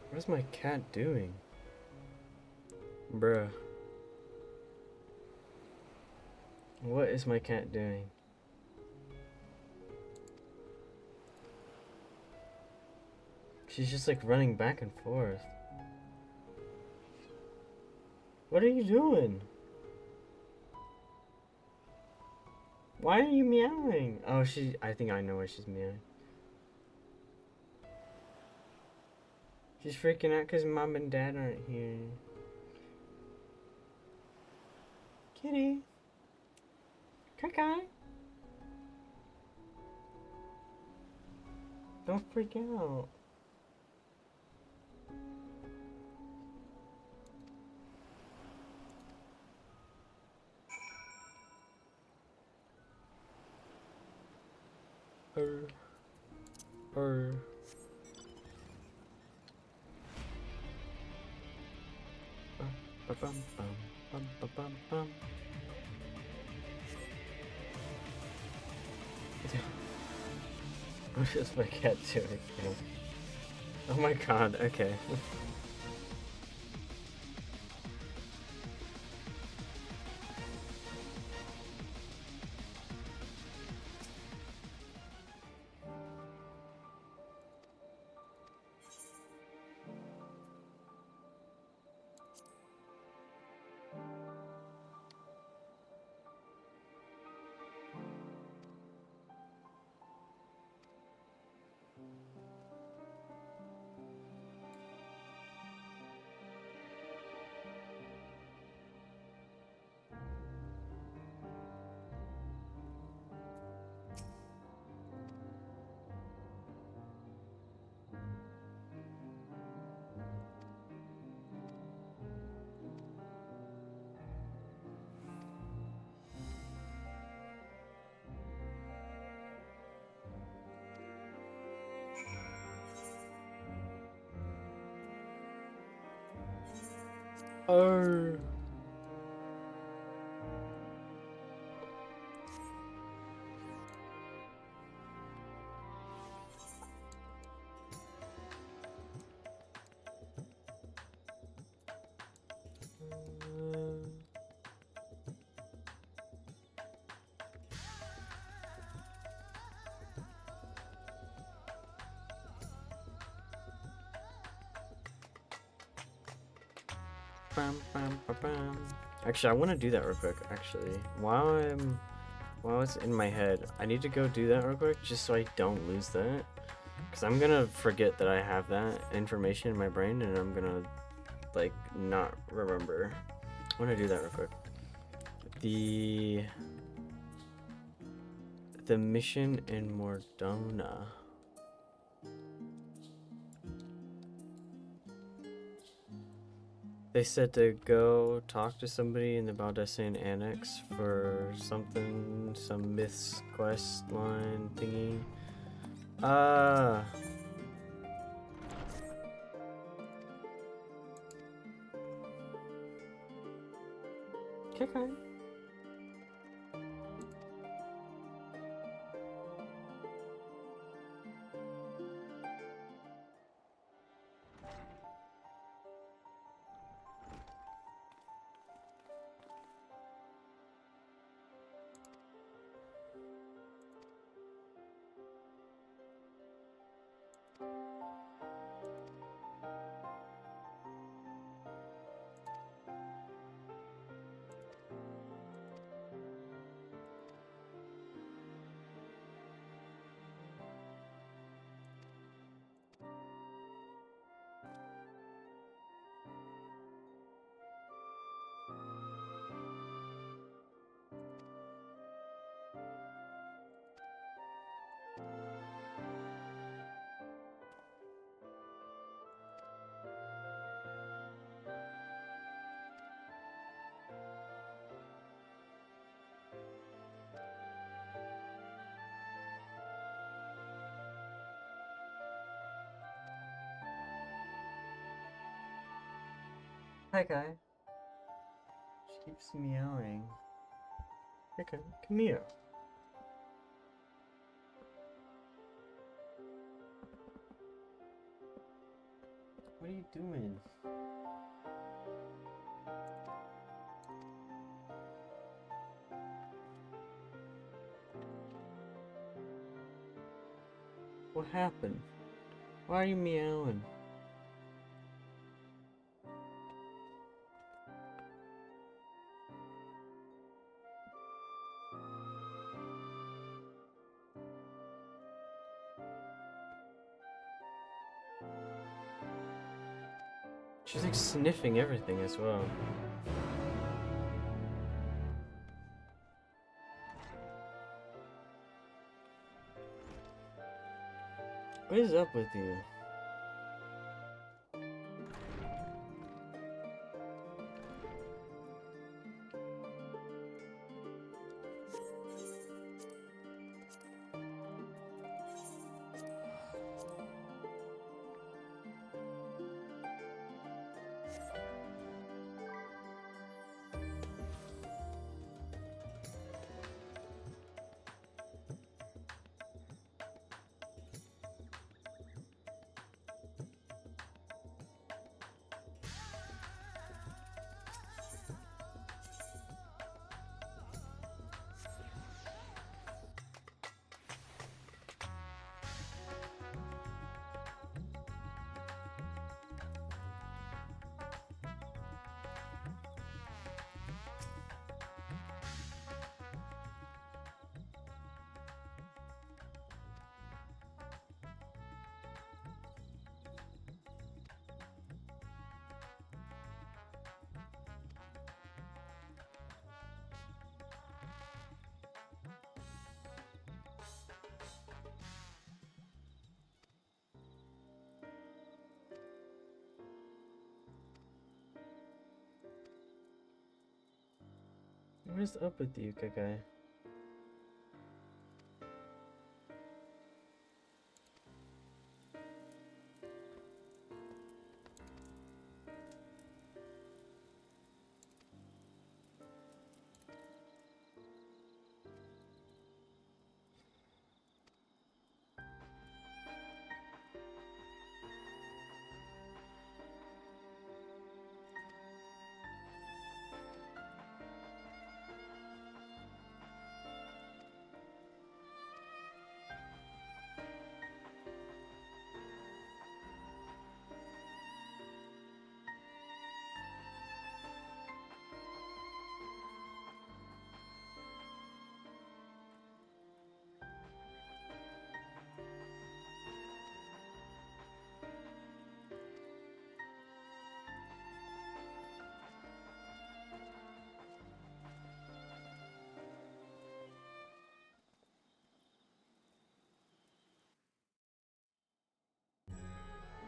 What is my cat doing? Bruh. What is my cat doing? She's just like running back and forth. What are you doing? Why are you meowing? Oh, I think I know why she's meowing. She's freaking out because mom and dad aren't here. Kitty. Kai. Don't freak out. Or. What is my cat doing? Oh my god, okay. Oh. Actually, I want to do that real quick. Actually, while it's in my head, I need to go do that real quick just so I don't lose that. Because I'm gonna forget that I have that information in my brain, and I'm gonna like not remember. I want to do that real quick. The mission in Mordona. They said to go talk to somebody in the Baldessian Annex for something, some myths quest line thingy. Okay. Hi, guy. She keeps meowing. Okay, come here. What are you doing? What happened? Why are you meowing? She's like sniffing everything as well. What is up with you? What is up with you, Kakai?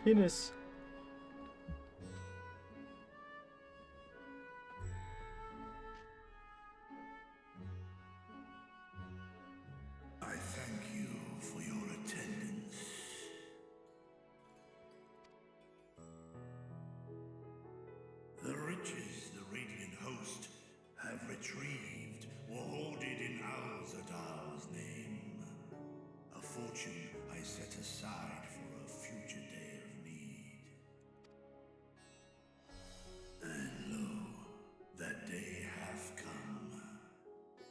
Penis. I thank you for your attendance. The riches the Radiant Host have retrieved were hoarded in Al-Zadar's name. A fortune I set aside for a future day of need. And lo, that day hath come.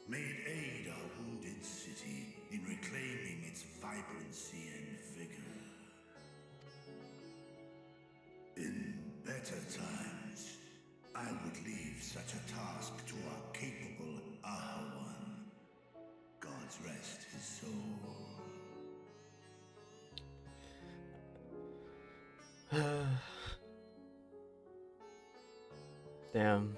May it aid our wounded city in reclaiming its vibrancy and vigor. In better times, I would leave such a task to our capable Ahawan. God's rest his soul. Damn.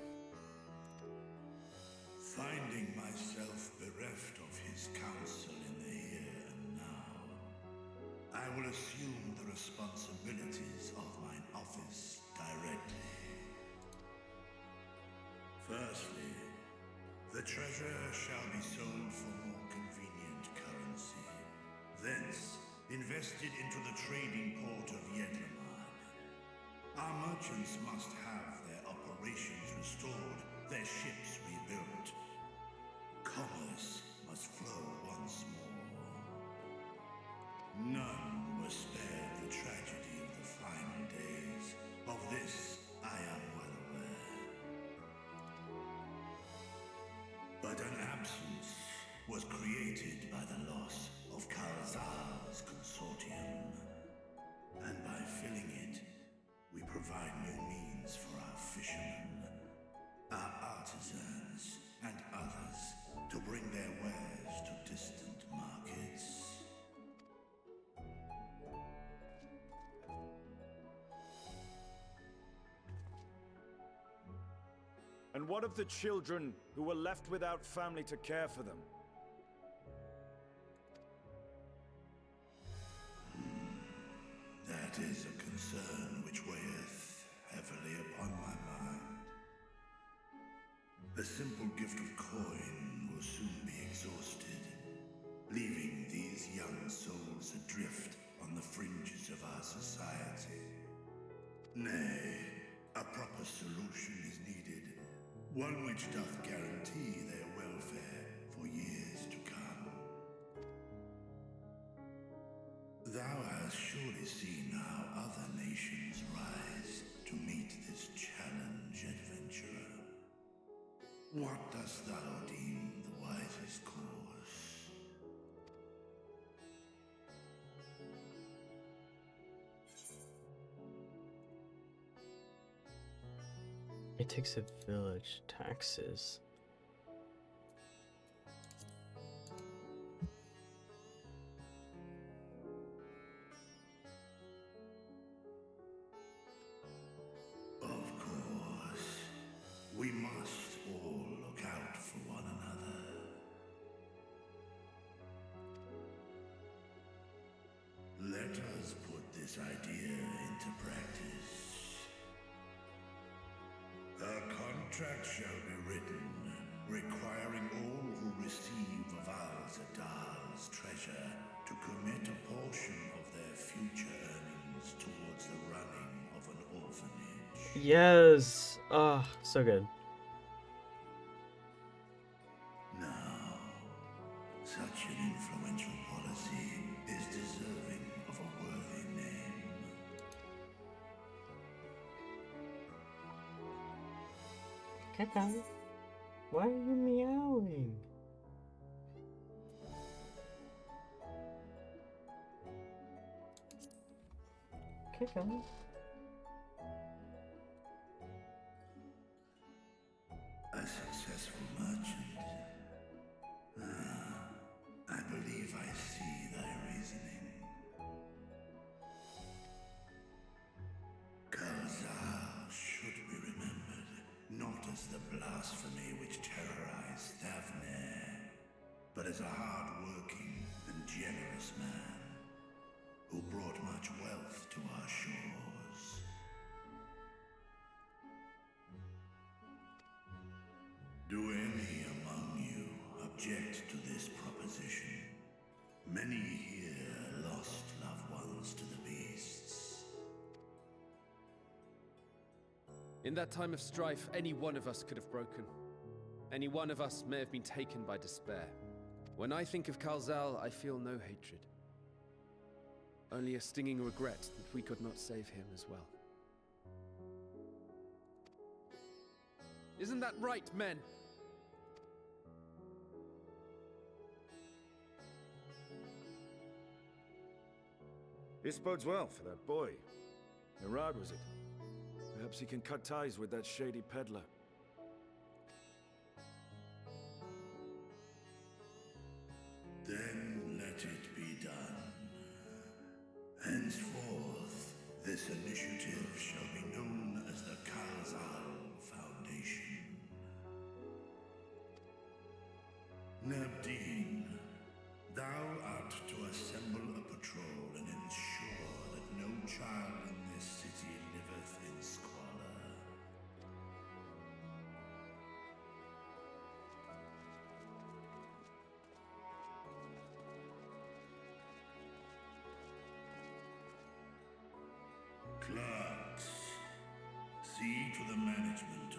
Finding myself bereft of his counsel in the here and now, I will assume the responsibilities of mine office directly. Firstly, the treasure shall be sold for more convenient currency. Thence, invested into the trading port of Yedlamar. Our merchants must have their operations operations restored, their ships rebuilt. Commerce must flow once more. None were spared the tragedy of the final days. Of this, I am well aware. But an absence was created by the loss of Kalzar's consortium. And by filling it, we provide new means for our fishermen, our artisans, and others to bring their wares to distant markets. And what of the children who were left without family to care for them? That is a concern which weigheth heavily upon my mind. The simple gift of coin will soon be exhausted, leaving these young souls adrift on the fringes of our society. Nay, a proper solution is needed, one which doth guarantee their welfare for years to come. Thou hast surely seen how other nations rise to meet this challenge, adventurer. What dost thou deem the wisest course? It takes a village. Taxes. Of course, we must all look out for one another. Let us put this idea into practice. A contract shall be written, requiring all who receive of Al-Zadal's treasure to commit a portion of their future earnings towards the running of an orphanage. Yes! Ah, so good. Now, such an influential policy is deserving of a worthy name. Kaka, why are you meowing? Kaka. A successful merchant. I believe I see thy reasoning. Kalzar should be remembered, not as the blasphemy which terrorized Thavne, but as a hard-working and generous man who brought much wealth to our shores. Do any among you object to this proposition? Many here lost loved ones to the beasts. In that time of strife, any one of us could have broken. Any one of us may have been taken by despair. When I think of Kalzal, I feel no hatred. Only a stinging regret that we could not save him as well. Isn't that right, men? This bodes well for that boy. Irad, was it? Perhaps he can cut ties with that shady peddler. Then let it be done. Henceforth, this initiative shall be known as the Kalzal Foundation. Nabdeen, thou art to assemble a patrol and ensure that no child in this city liveth in squalor. Clerks, see to the management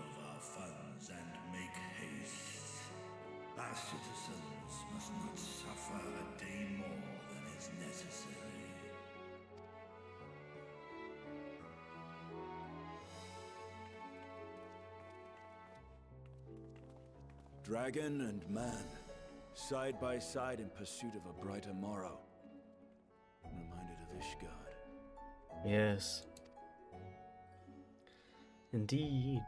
citizens must not suffer a day more than is necessary. Dragon and man, side by side in pursuit of a brighter morrow. I'm reminded of Ishgard. Yes. Indeed.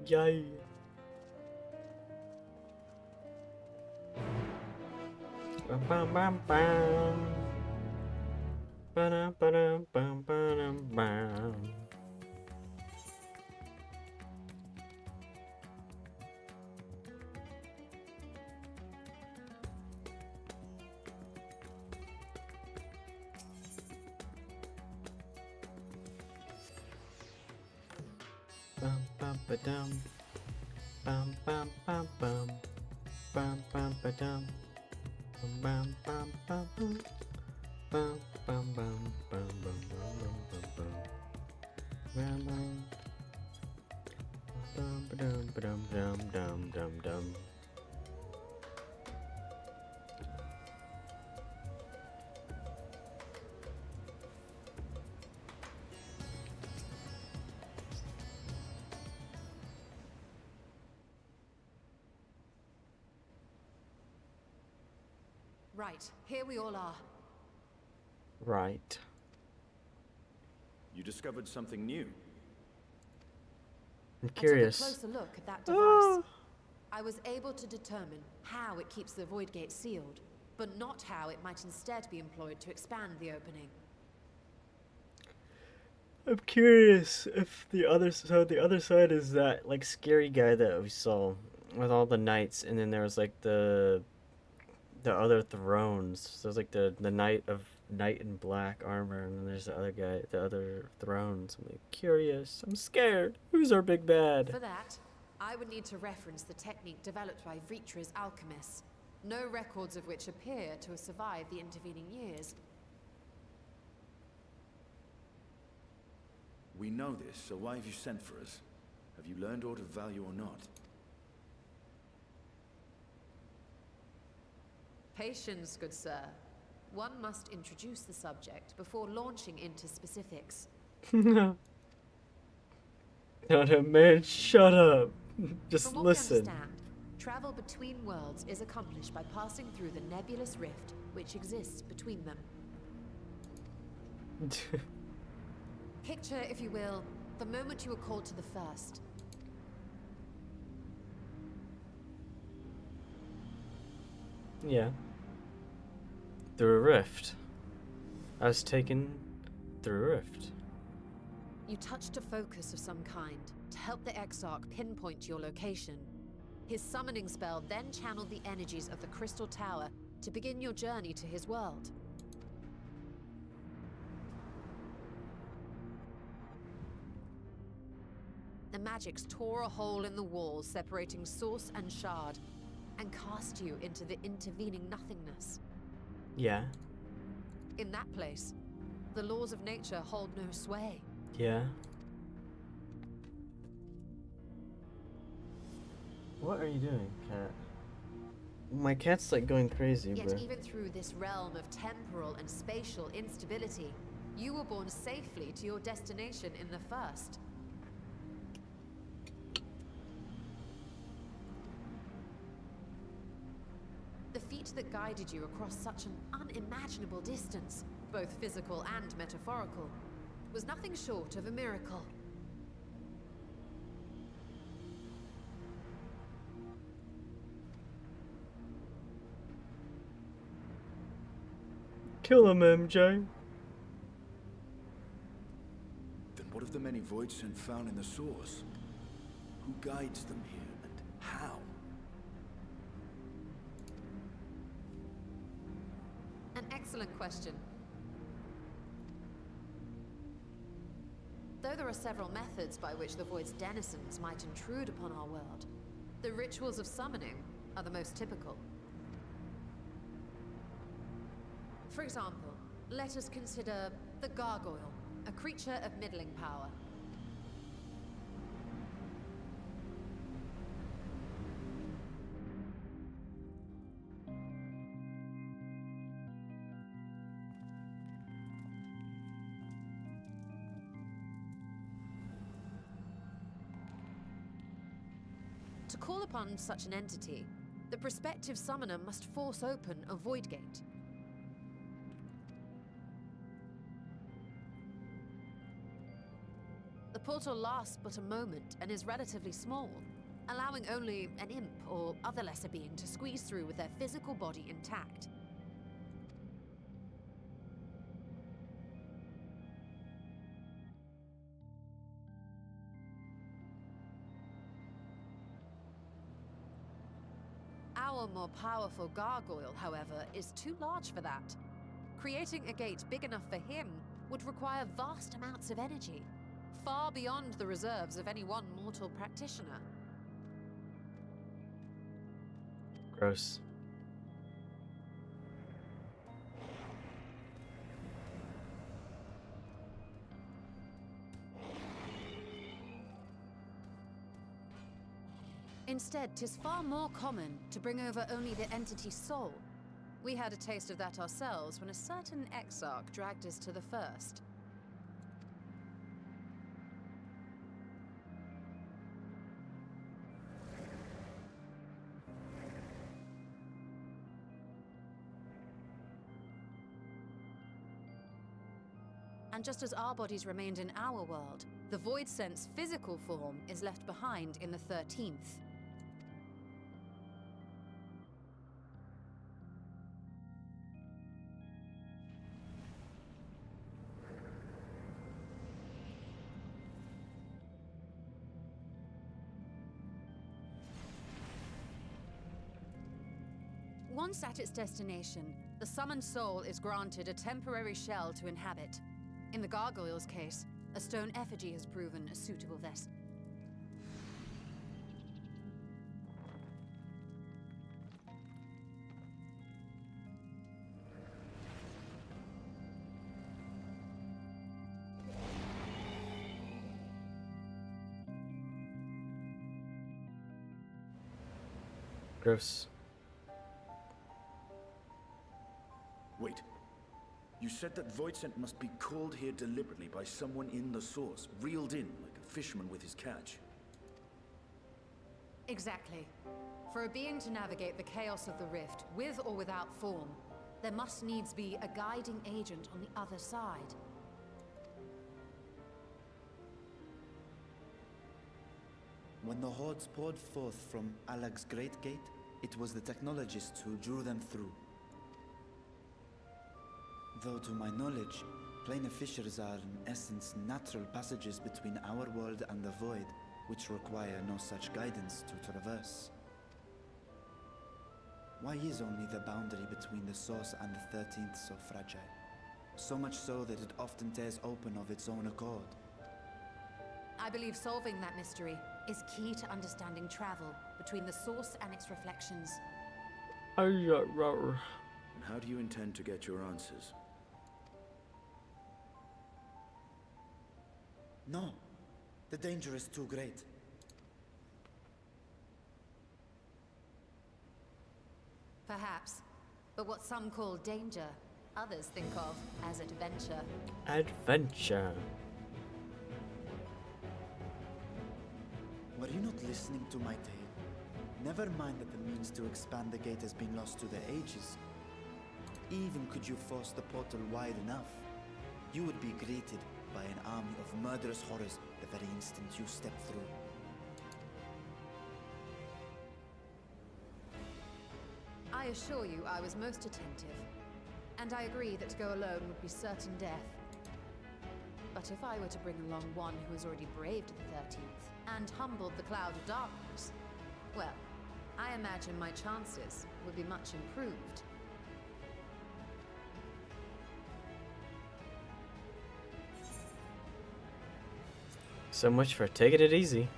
Yay. Bam bam bam bam. Ba-dum, ba-dum, bam, ba-dum, bam. Bum bum ba-dum. Bum bum bum bum. Bum bum ba-dum. Bum bum bum bum bum. Bum bum bum bum bum bum bum bum. Bum bum. Bum ba-dum ba-dum dum dum dum dum. Right, here we all are. Right. You discovered something new. I'm I curious. took a closer look at that device. Ah. I was able to determine how it keeps the void gate sealed, but not how it might instead be employed to expand the opening. I'm curious if the other side is that like scary guy that we saw with all the knights, and then there was like the other thrones. So there's like the knight in black armor, and then there's the other guy, the other thrones. I'm like curious. I'm scared. Who's our big bad? For that, I would need to reference the technique developed by Vritra's alchemists, no records of which appear to have survived the intervening years. We know this, so why have you sent for us? Have you learned aught of value or not? Patience, good sir. One must introduce the subject before launching into specifics. Not a man. Shut up. Just From what listen. we understand, travel between worlds is accomplished by passing through the nebulous rift which exists between them. Picture, if you will, the moment you were called to the first. Yeah. Through a rift. I was taken through a rift. You touched a focus of some kind to help the Exarch pinpoint your location. His summoning spell then channeled the energies of the Crystal Tower to begin your journey to his world. The magics tore a hole in the walls separating source and shard, and cast you into the intervening nothingness. Yeah. In that place, the laws of nature hold no sway. Yeah. What are you doing, cat? My cat's like going crazy, Yet bro. even through this realm of temporal and spatial instability, You were born safely to your destination in the first. The feat that guided you across such an unimaginable distance, both physical and metaphorical, was nothing short of a miracle. Kill him, MJ. Then what of the many void scent found in the source? Who guides them here, and how? An excellent question. Though there are several methods by which the Void's denizens might intrude upon our world, the rituals of summoning are the most typical. For example, let us consider the Gargoyle, a creature of middling power. To call upon such an entity, the prospective summoner must force open a void gate. The portal lasts but a moment and is relatively small, allowing only an imp or other lesser being to squeeze through with their physical body intact. Our more powerful gargoyle, however, is too large for that. Creating a gate big enough for him would require vast amounts of energy, far beyond the reserves of any one mortal practitioner. Gross. Instead, 'tis far more common to bring over only the entity's soul. We had a taste of that ourselves when a certain exarch dragged us to the first. And just as our bodies remained in our world, the Void Sense physical form is left behind in the 13th. Once at its destination, the summoned soul is granted a temporary shell to inhabit. In the Gargoyle's case, a stone effigy has proven a suitable vessel. Gross. Wait. You said that void scent must be called here deliberately by someone in the source, reeled in like a fisherman with his catch. Exactly. For a being to navigate the chaos of the rift, with or without form, there must needs be a guiding agent on the other side. When the hordes poured forth from Alag's Great Gate, it was the technologists who drew them through. Though to my knowledge, planar fissures are in essence natural passages between our world and the void, which require no such guidance to traverse. Why is only the boundary between the source and the 13th so fragile? So much so that it often tears open of its own accord. I believe solving that mystery is key to understanding travel between the source and its reflections. And how do you intend to get your answers? No, the danger is too great. Perhaps. But what some call danger others think of as adventure. Adventure. Were you not listening to my tale? Never mind that the means to expand the gate has been lost to the ages. Even could you force the portal wide enough, you would be greeted by an army of murderous horrors the very instant you step through. I assure you I was most attentive, and I agree that to go alone would be certain death. But if I were to bring along one who has already braved the 13th and humbled the cloud of darkness, well, I imagine my chances would be much improved. So much for taking it easy.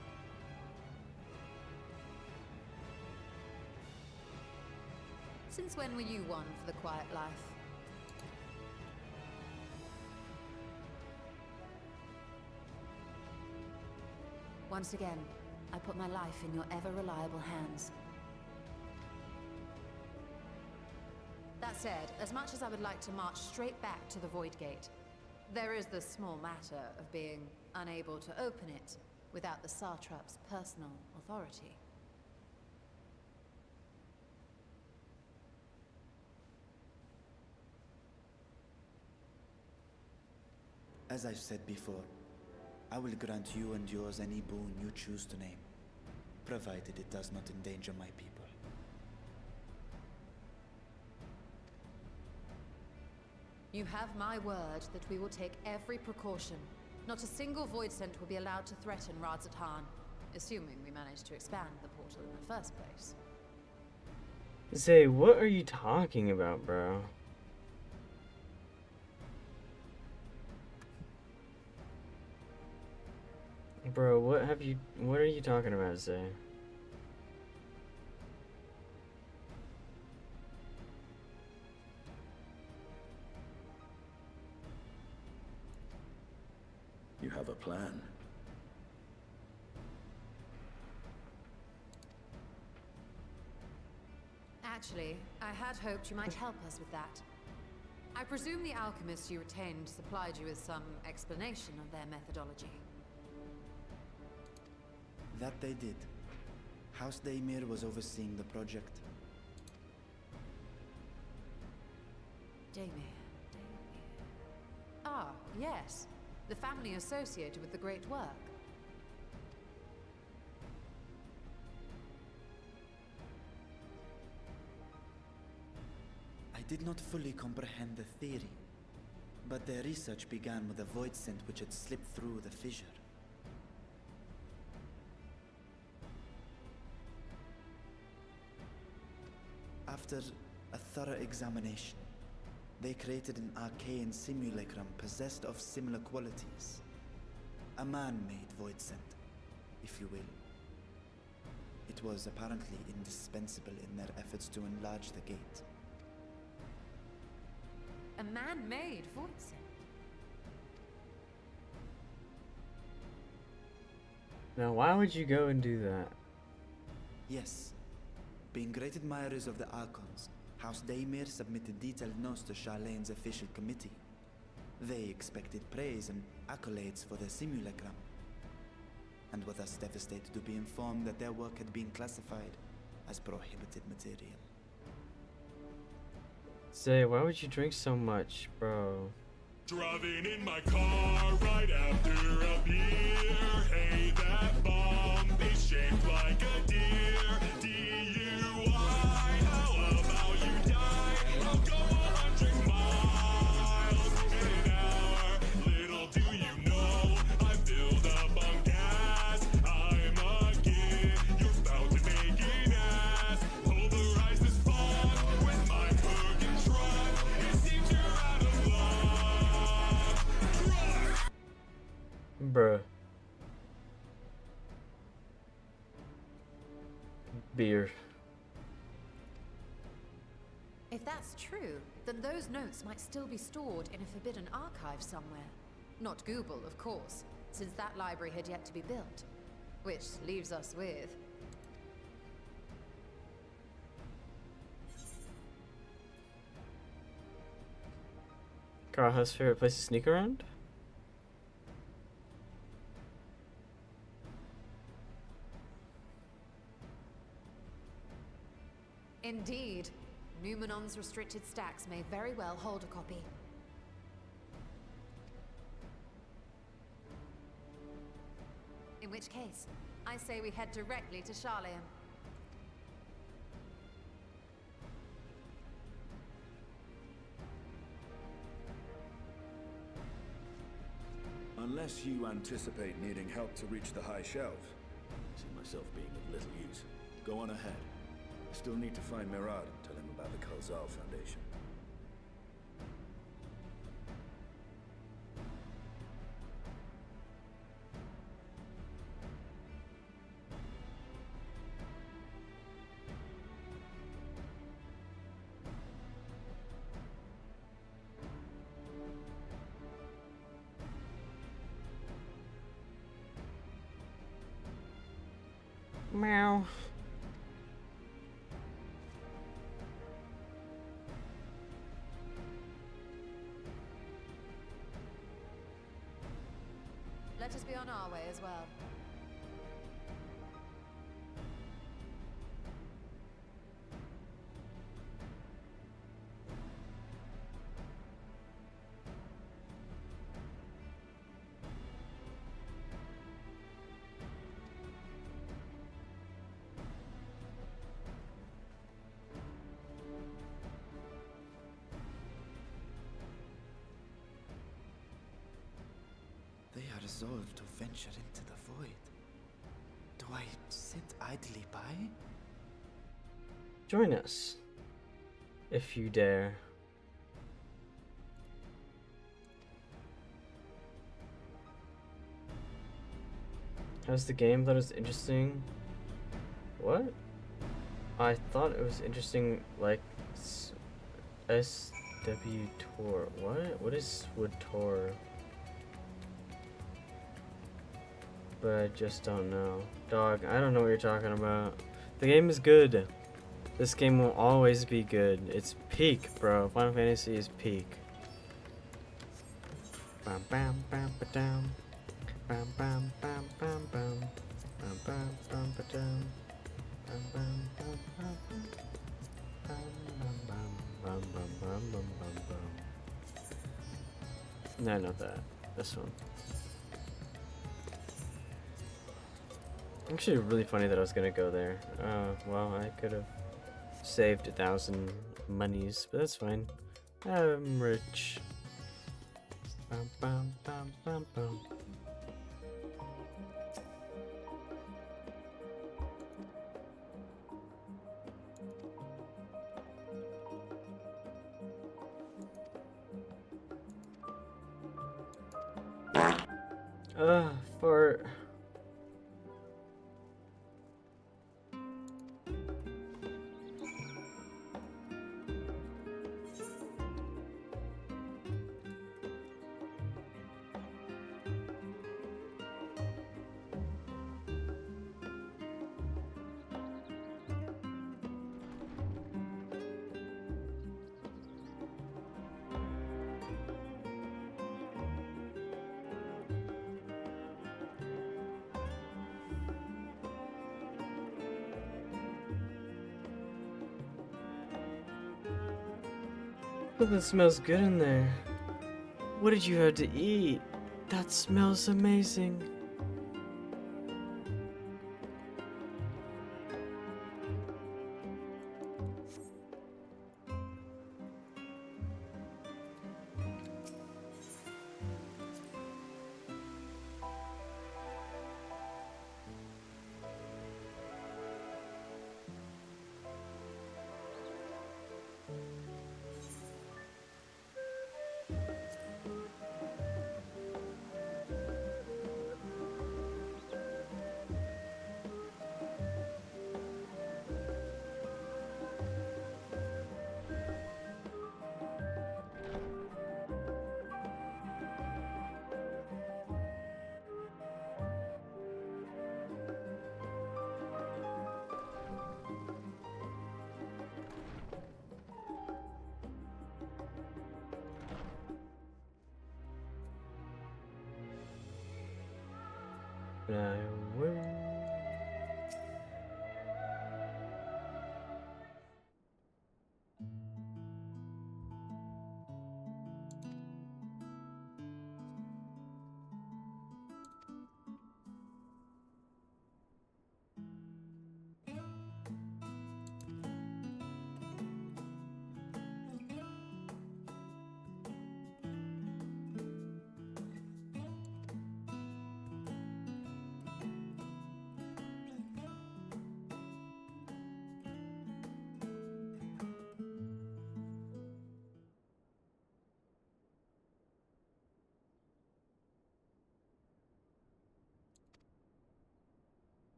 Since when were you one for the quiet life? Once again, I put my life in your ever-reliable hands. That said, as much as I would like to march straight back to the Void Gate, there is the small matter of being unable to open it without the Satrap's personal authority. As I've said before, I will grant you and yours any boon you choose to name, provided it does not endanger my people. You have my word that we will take every precaution. Not a single void scent will be allowed to threaten Radzatan, assuming we manage to expand the portal in the first place. Zay, what are you talking about, bro? Bro, what are you talking about, Zay? You have a plan. Actually, I had hoped you might help us with that. I presume the alchemists you retained supplied you with some explanation of their methodology. That they did. House Daimir was overseeing the project. Daimir. Ah, yes. The family associated with the great work. I did not fully comprehend the theory, but their research began with a void scent which had slipped through the fissure. After a thorough examination, they created an arcane simulacrum possessed of similar qualities. A man-made void scent, if you will. It was apparently indispensable in their efforts to enlarge the gate. A man-made void scent? Now, why would you go and do that? Yes. Being great admirers of the Archons, House Daimir submitted detailed notes to Charlene's official committee. They expected praise and accolades for their simulacrum, and were thus devastated to be informed that their work had been classified as prohibited material. Zay, why would you drink so much, bro? Driving in my car right after a beer. Hey, that bomb is shaped like a deer. DUI, how about you die? I'll go 100 miles in an hour. Little do you know, I filled up on gas. I'm a kid, you're about to make an ass. Pulverize this fog with my cooking truck. It seems you're out of luck. Bruh. Beer. If that's true, then those notes might still be stored in a forbidden archive somewhere. Not Google, of course, since that library had yet to be built. Which leaves us with... Karaha's favorite place to sneak around? Indeed. Numenon's restricted stacks may very well hold a copy. In which case, I say we head directly to Charlium. Unless you anticipate needing help to reach the high shelf, I see myself being of little use. Go on ahead. I still need to find Mirad and tell him about the Kalzal Foundation. Meow. Let us be on our way as well. They are resolved to venture into the void. Do I sit idly by? Join us, if you dare. How's the game? Thought it was interesting. What? I thought it was interesting, like SW Tor. What? What is Wood Tor? But I just don't know. Dog, I don't know what you're talking about. The game is good. This game will always be good. It's peak, bro. Final Fantasy is peak. Bam bam bam ba dam. Bam bam bam bam bam. Bam bam bam ba dam. Bam bam bam bam bam. Bam bam bam bam bam bam bam bam. No, not that. This one. Actually, really funny that I was gonna go there. Well, I could have saved 1,000 monies, but that's fine. I'm rich. Bam, bam, bam, bam, bam. Fart. Oh, that smells good in there. What did you have to eat? That smells amazing. I will.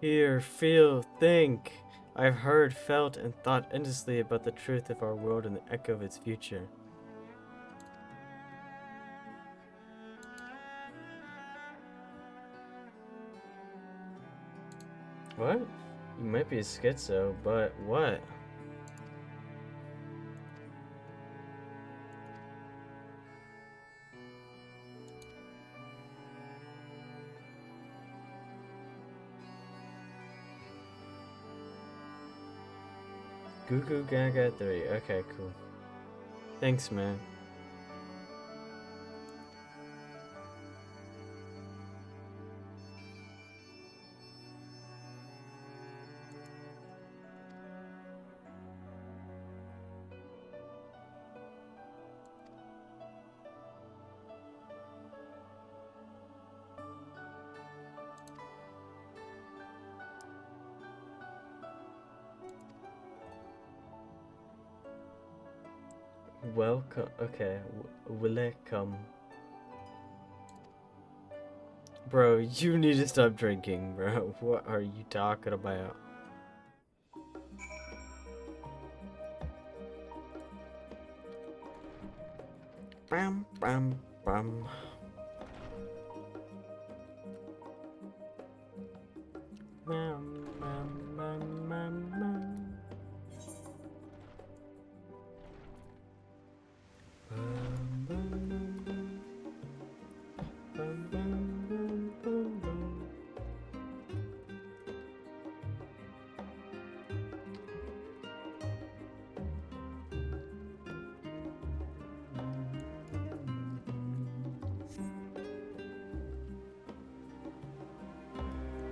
Hear, feel, think. I've heard, felt, and thought endlessly about the truth of our world and the echo of its future. What? You might be a schizo, but what? Goo Goo Gaga 3. Okay, cool. Thanks, man. Welcome. Okay, welcome. Bro, you need to stop drinking, bro. What are you talking about? Bam, bam, bam. Bam, bam, bam, bam, bam. Bam, bam, bam, bam, bam, bam, bam.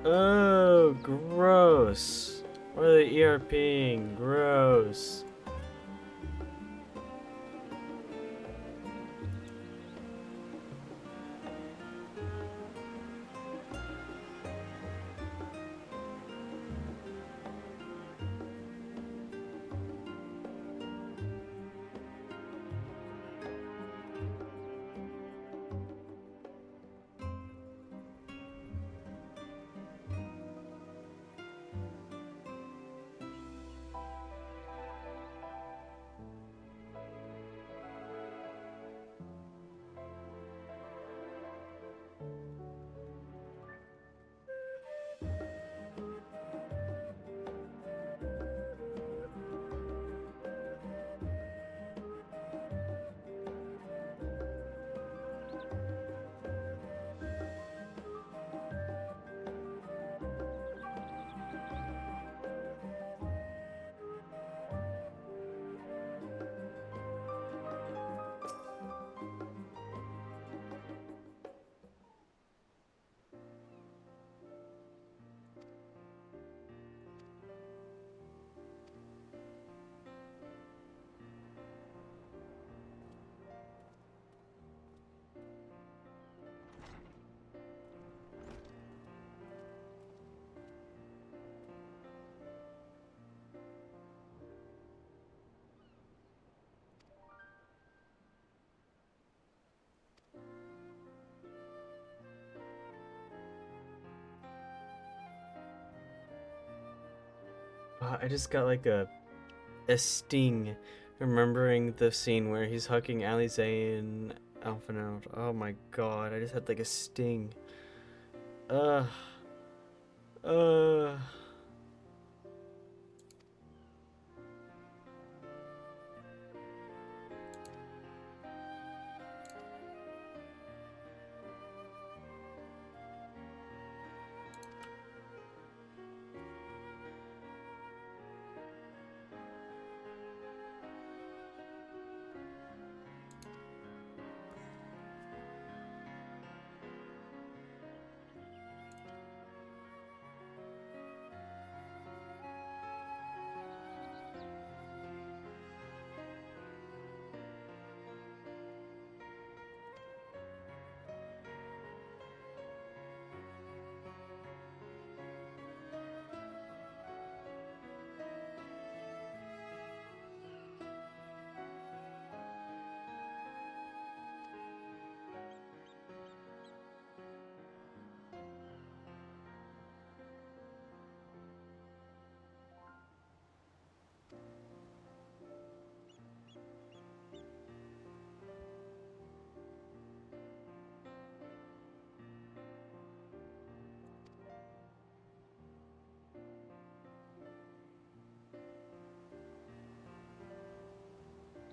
Oh, gross. What are they ERPing? Gross. I just got like a sting remembering the scene where he's hugging Alize and Alphinaud. Oh my god, I just had like a sting. Uh.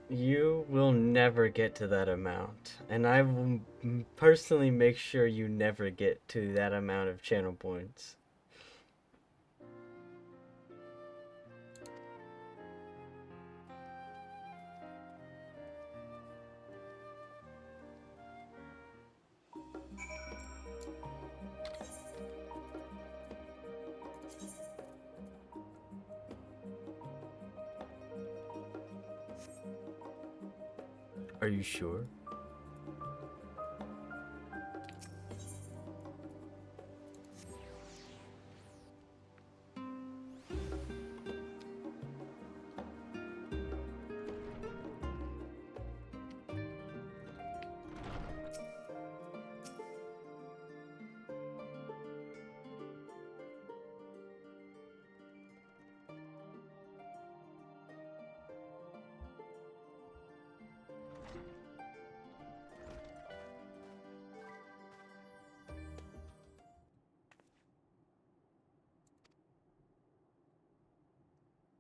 You will never get to that amount, and I will personally make sure you never get to that amount of channel points. Are you sure?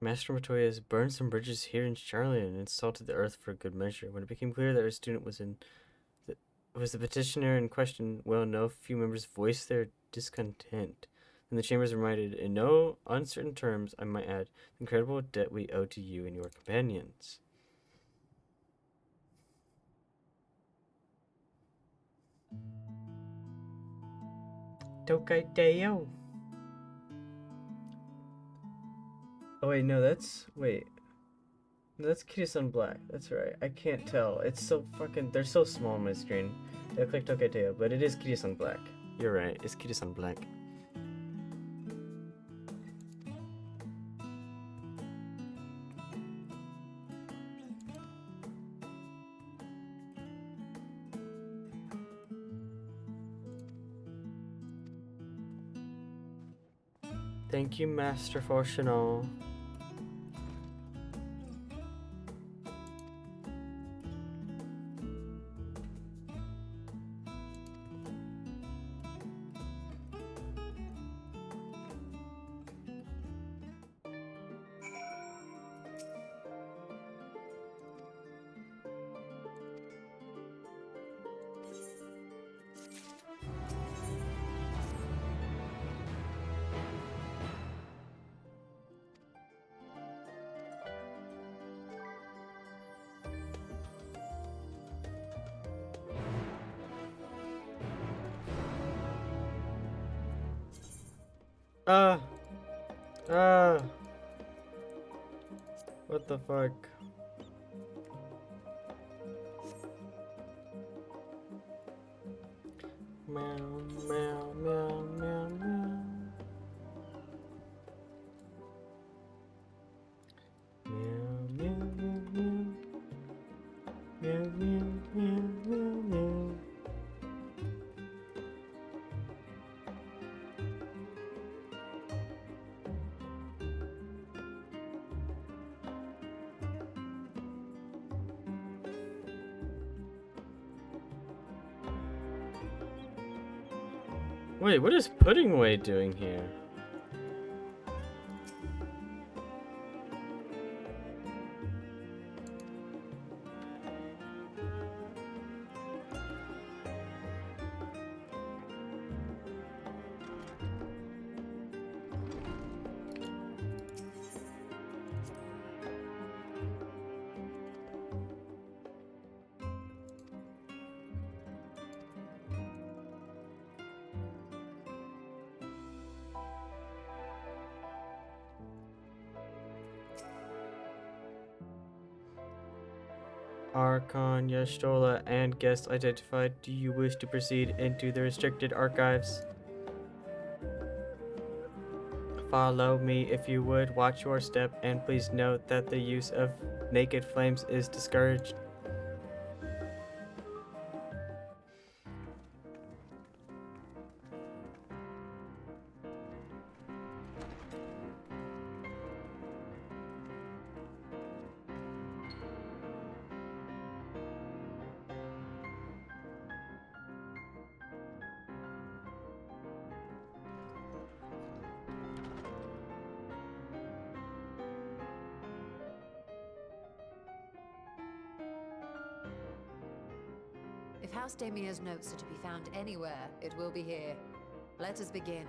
Master Matoya has burned some bridges here in Charlotte and salted the earth for good measure. When it became clear that our student was the petitioner in question, well, no few members voiced their discontent. Then the chambers reminded, in no uncertain terms, I might add, the incredible debt we owe to you and your companions. Tokaiteo. Oh wait, no, that's Kirisan Black. That's right. I can't tell. It's so fucking. They're so small on my screen. They look like Toketeo, but it is Kirisan Black. You're right. It's Kirisan Black. Thank you, Master Fortunal. What the fuck? Meow, meow, meow, meow, meow. Meow, meow, meow, meow. Meow, meow, meow, meow, meow. Wait, what is Puddingway doing here? Archon, Yashtola, and guest identified. Do you wish to proceed into the restricted archives? Follow me if you would. Watch your step, and please note that the use of naked flames is discouraged. If House Damia's notes are to be found anywhere, it will be here. Let us begin.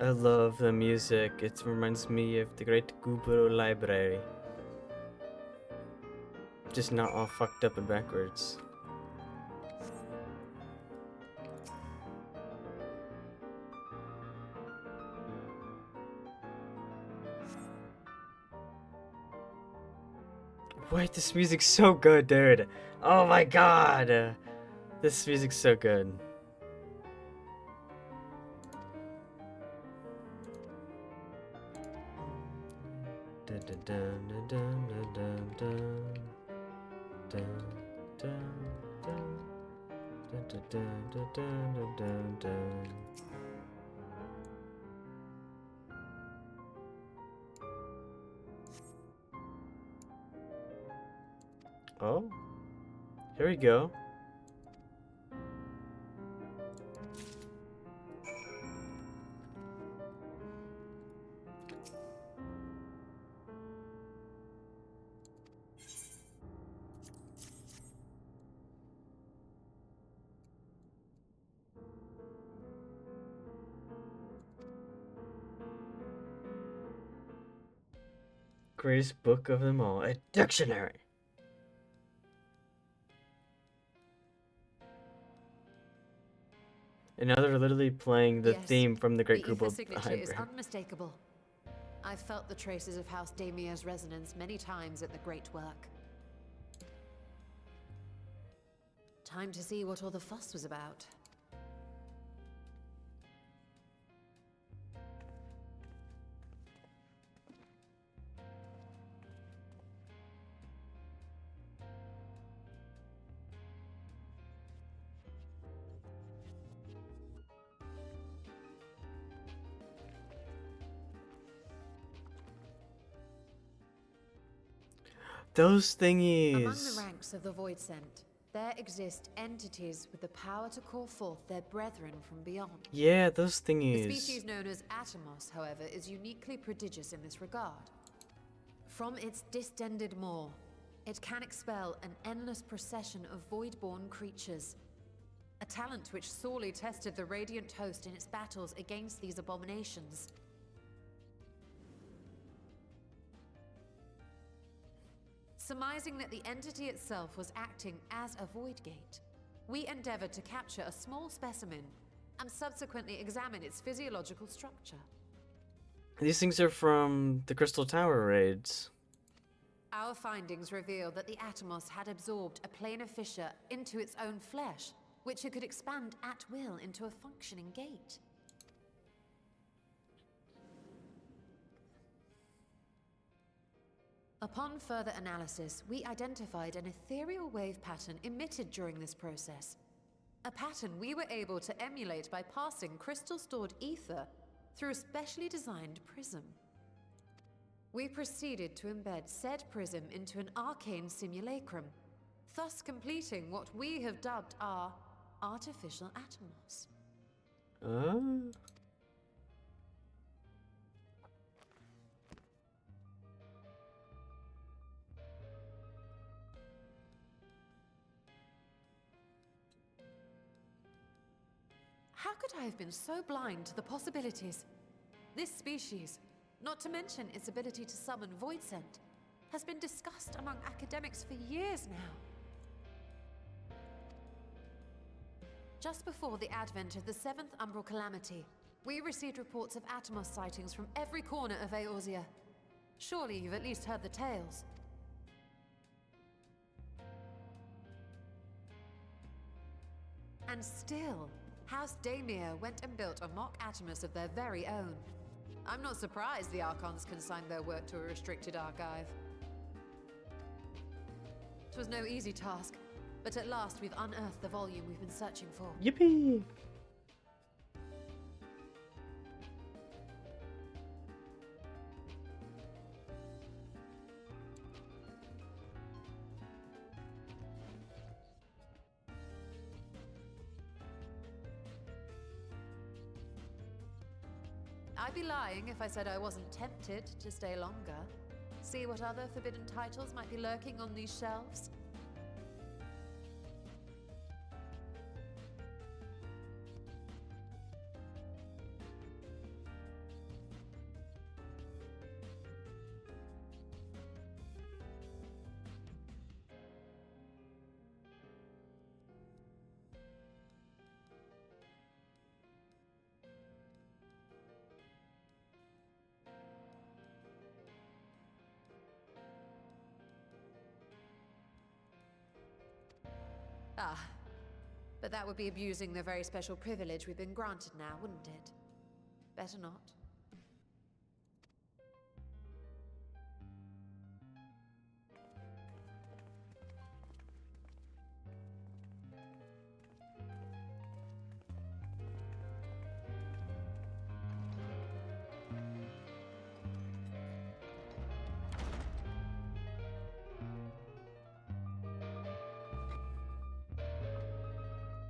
I love the music. It reminds me of the Great Gubro Library. Just not all fucked up and backwards. Wait, this music's so good, dude. Oh my god. This music's so good. Dun, dun, dun, dun, dun, dun, dun. Dun, dun, dun. Dun, dun, dun, dun, dun, dun, dun. Oh, here we go. Greatest book of them all, a dictionary. And now they're literally playing the Yes, theme from the Great the Gubro ether signature is Library. unmistakable. I've felt the traces of House Damia's resonance many times at the Great Work. Time to see what all the fuss was about. Those Among thingies. the ranks of the Void Sent, there exist entities with the power to call forth their brethren from beyond. Yeah, those The thingies. species known as Atomos, however, is uniquely prodigious in this regard. From its distended maw, it can expel an endless procession of void-born creatures. A talent which sorely tested the Radiant Host in its battles against these abominations. Surmising that the entity itself was acting as a void gate, we endeavored to capture a small specimen and subsequently examine its physiological structure. These things are from the Crystal Tower raids. Our findings reveal that the Atomos had absorbed a planar fissure into its own flesh, which it could expand at will into a functioning gate. Upon further analysis, we identified an ethereal wave pattern emitted during this process. A pattern we were able to emulate by passing crystal-stored ether through a specially designed prism. We proceeded to embed said prism into an arcane simulacrum, thus completing what we have dubbed our artificial Atomos. How could I have been so blind to the possibilities? This species, not to mention its ability to summon void scent, has been discussed among academics for years now. Just before the advent of the 7th Umbral Calamity, we received reports of Atomos sightings from every corner of Eorzea. Surely you've at least heard the tales. And still, House Daemir went and built a mock Atomos of their very own. I'm not surprised the Archons consigned their work to a restricted archive. It was no easy task, but at last we've unearthed the volume we've been searching for. Yippee! I'd be lying if I said I wasn't tempted to stay longer. See what other forbidden titles might be lurking on these shelves. Ah, but that would be abusing the very special privilege we've been granted now, wouldn't it? Better not.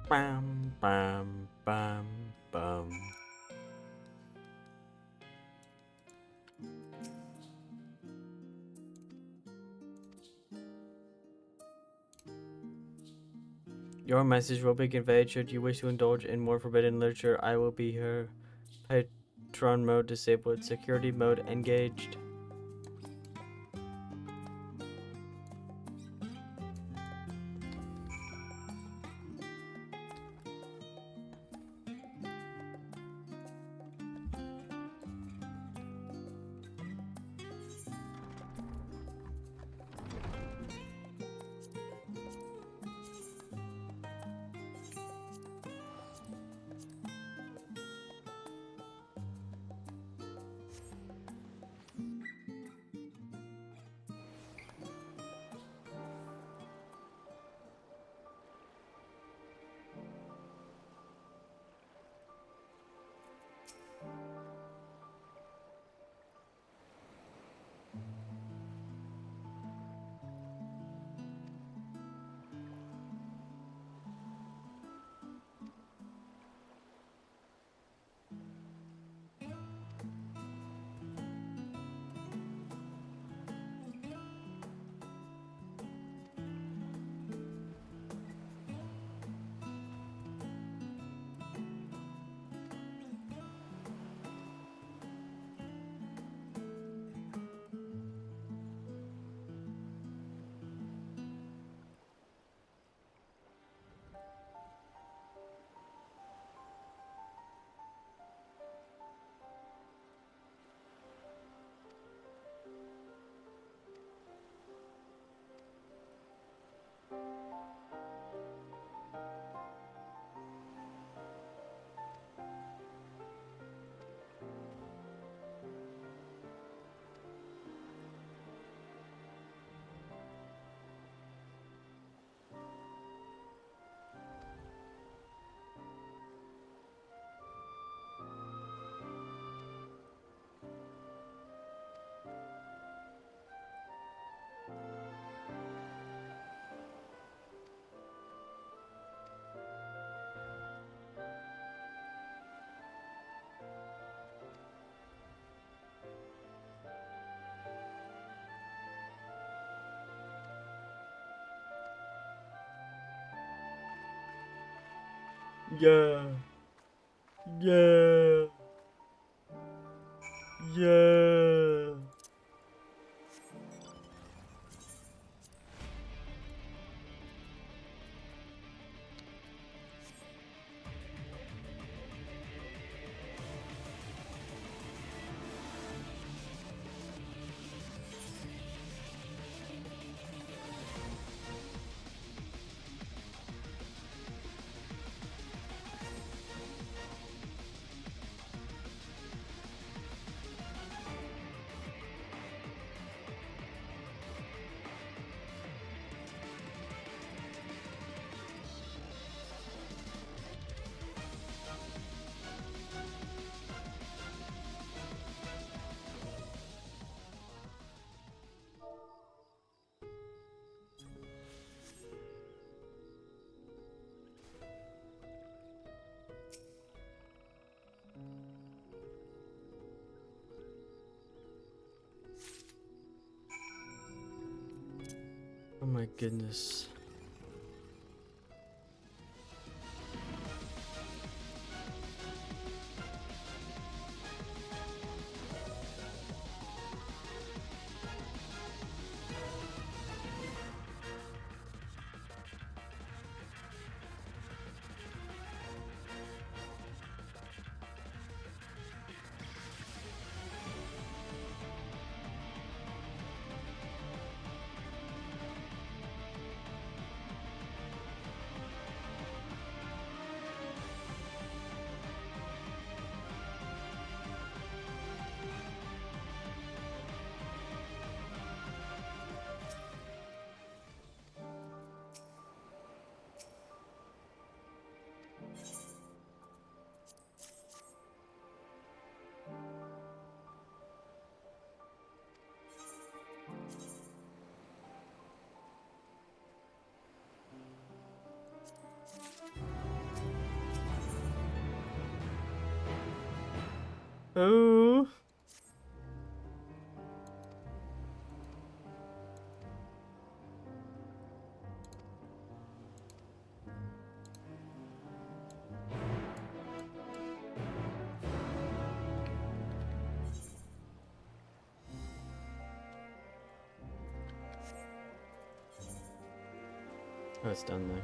Bam, bam, bam, bam. Your message will be conveyed should you wish to indulge in more forbidden literature. I will be here. Patron mode disabled. Security mode engaged. Yeah. Yeah. Yeah. Oh my goodness. Oh. Oh, it's done there.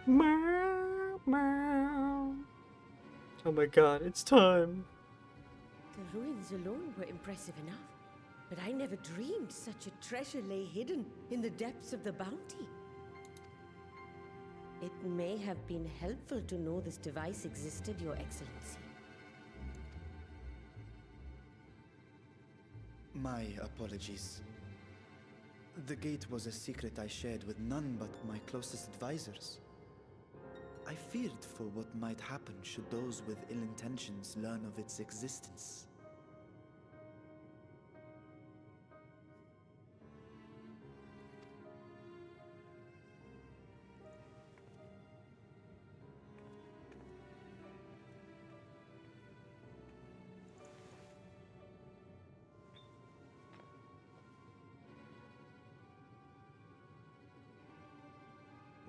Meow, meow. Oh my god, it's time. The ruins alone were impressive enough, but I never dreamed such a treasure lay hidden in the depths of the bounty. It may have been helpful to know this device existed, Your Excellency. My apologies. The gate was a secret I shared with none but my closest advisors. I feared for what might happen should those with ill intentions learn of its existence.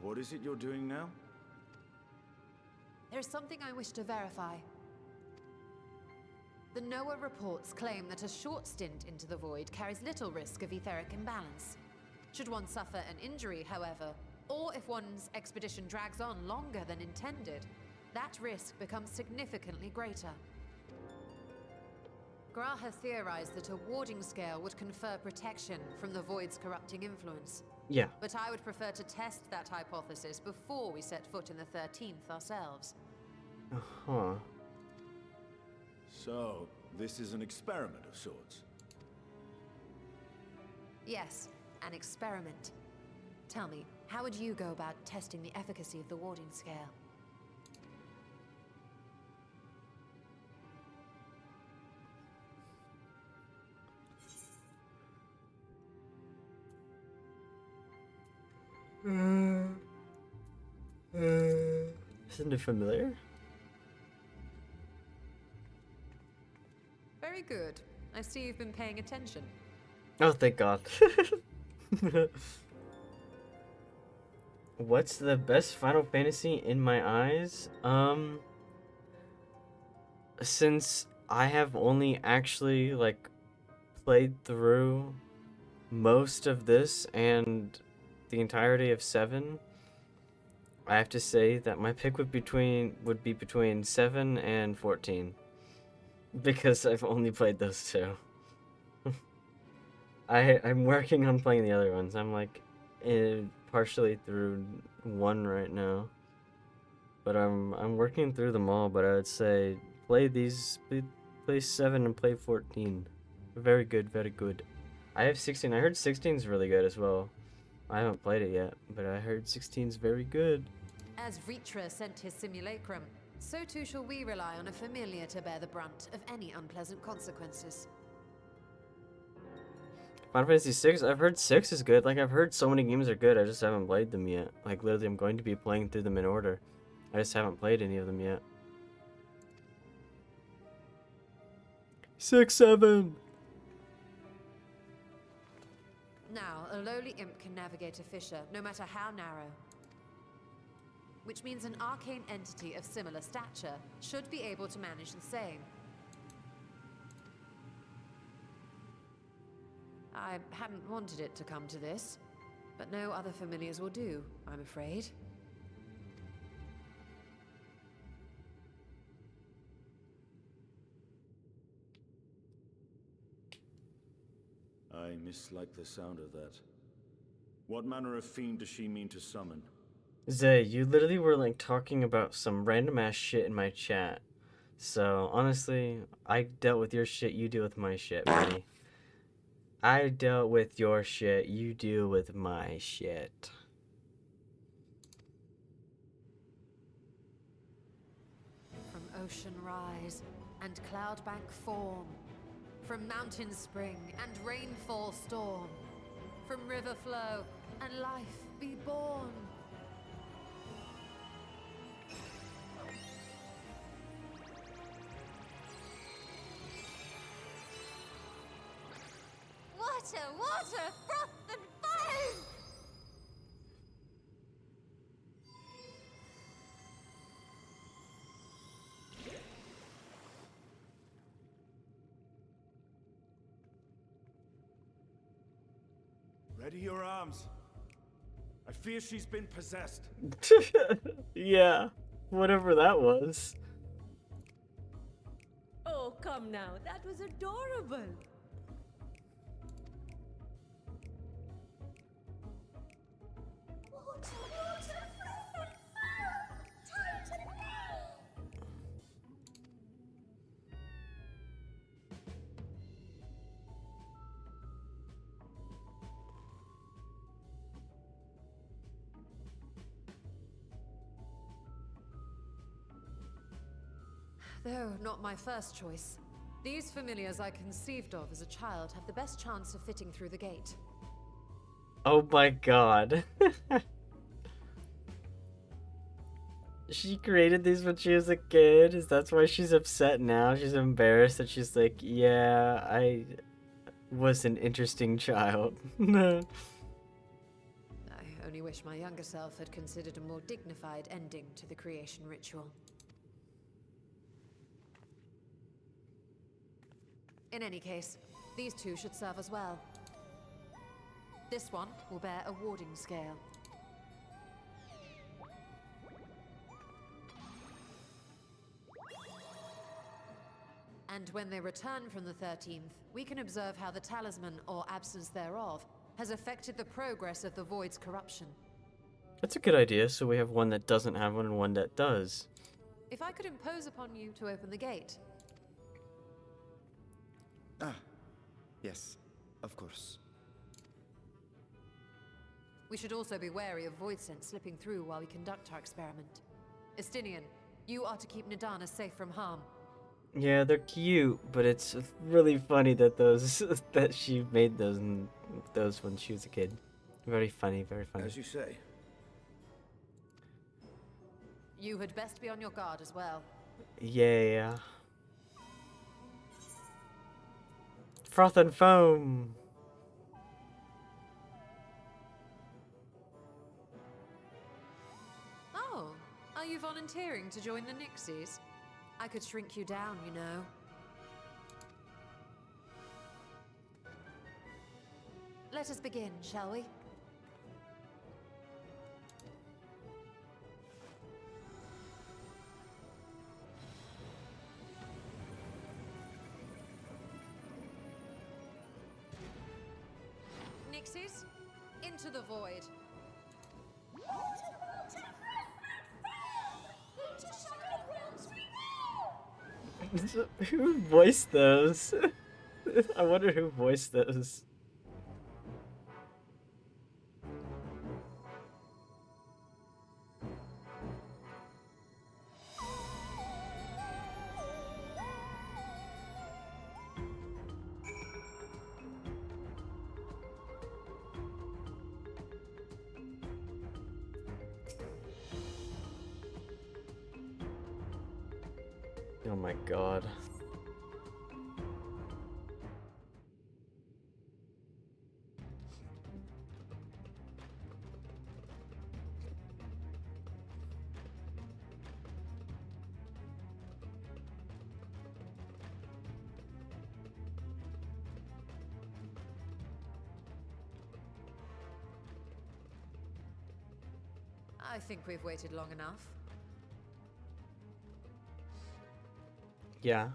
What is it you're doing now? There's something I wish to verify. The NOAA reports claim that a short stint into the void carries little risk of etheric imbalance. Should one suffer an injury, however, or if one's expedition drags on longer than intended, that risk becomes significantly greater. Gra has theorized that a warding scale would confer protection from the void's corrupting influence. Yeah. But I would prefer to test that hypothesis before we set foot in the 13th ourselves. Uh-huh. So, this is an experiment of sorts. Yes, an experiment. Tell me, how would you go about testing the efficacy of the warding scale? Isn't it familiar? Very good. I see you've been paying attention. Oh, thank God. What's the best Final Fantasy in my eyes? Since I have only actually, like, played through most of this and the entirety of 7, I have to say that my pick would be between 7 and 14. Because I've only played those 2. I'm working on playing the other ones. I'm like partially through 1 right now. But I'm working through them all, but I would say play 7 and play 14. Very good, very good. I have 16. I heard 16 is really good as well. I haven't played it yet, but I heard 16 is very good. As Vritra sent his simulacrum, so too shall we rely on a familiar to bear the brunt of any unpleasant consequences. Final Fantasy 6, I've heard 6 is good. Like, I've heard so many games are good, I just haven't played them yet. Like, literally, I'm going to be playing through them in order. I just haven't played any of them yet. 6, 7! Now, a lowly imp can navigate a fissure, no matter how narrow. Which means an arcane entity of similar stature should be able to manage the same. I hadn't wanted it to come to this, but no other familiars will do, I'm afraid. I mislike the sound of that. What manner of fiend does she mean to summon? Zay, you literally were like talking about some random ass shit in my chat. So honestly, I dealt with your shit, you deal with my shit, buddy. I dealt with your shit, you deal with my shit. From ocean rise and cloudbank form, from mountain spring and rainfall storm, from river flow and life be born. Water, water, froth and foam! Ready your arms. I fear she's been possessed. Yeah, whatever that was. Oh, come now. That was adorable. Though not my first choice. These familiars I conceived of as a child have the best chance of fitting through the gate. Oh my god. She created these when she was a kid. Is that why she's upset now? She's embarrassed that she's like, yeah, I was an interesting child. I only wish my younger self had considered a more dignified ending to the creation ritual. In any case, these two should serve as well. This one will bear a warding scale. And when they return from the 13th, we can observe how the talisman, or absence thereof, has affected the progress of the Void's corruption. That's a good idea, so we have one that doesn't have one and one that does. If I could impose upon you to open the gate. Ah, yes, of course. We should also be wary of void scent slipping through while we conduct our experiment. Estinian, you are to keep Nadana safe from harm. Yeah, they're cute, but it's really funny that that she made those when she was a kid. Very funny, very funny. As you say. You had best be on your guard as well. Yeah. Froth and foam. Oh, are you volunteering to join the Nixies? I could shrink you down, you know. Let us begin, shall we? Nixies, into the void. Who voiced those? I wonder who voiced those. Oh my god. I think we've waited long enough. Yeah.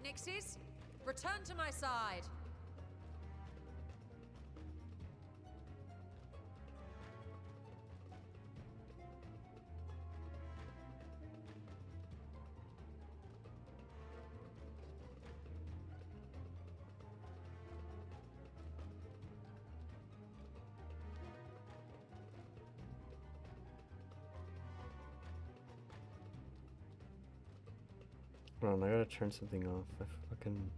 Nixies, return to my side. Hold on, I gotta turn something off. I fucking...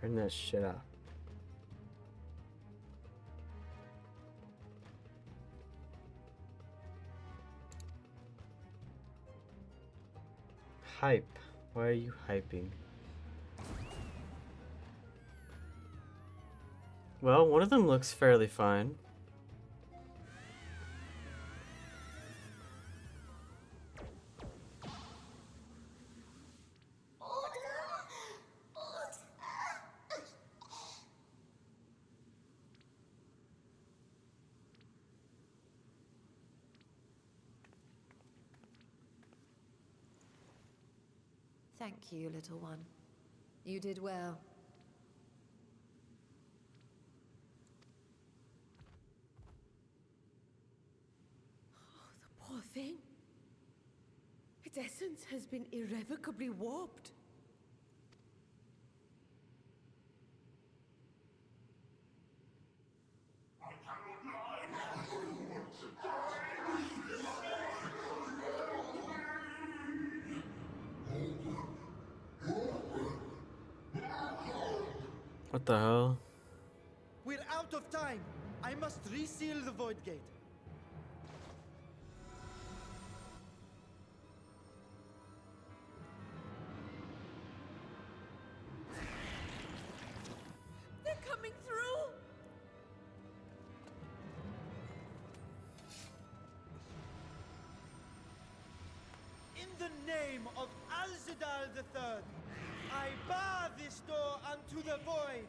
Turn that shit off. Hype. Why are you hyping? Well, one of them looks fairly fine. Thank you, little one. You did well. Poor thing. Its essence has been irrevocably warped. What the hell? We're out of time. I must reseal the void gate. They're coming through! In the name of Alzadal III, I bar this door unto the void.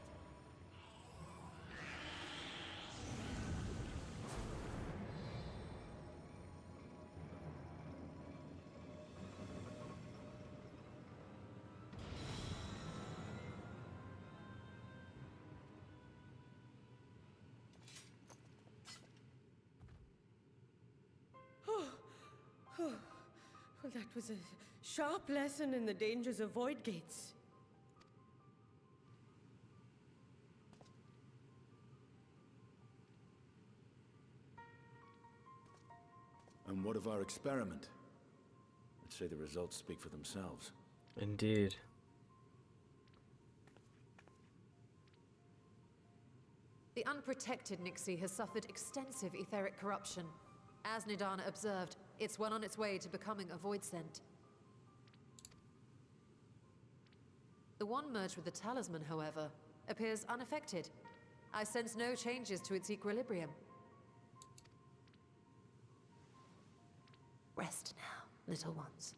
Well, that was a sharp lesson in the dangers of void gates. And what of our experiment? I'd say the results speak for themselves. Indeed. The unprotected Nixie has suffered extensive etheric corruption. As Nidana observed, it's well on its way to becoming a void scent. The one merged with the talisman, however, appears unaffected. I sense no changes to its equilibrium. Rest now, little ones.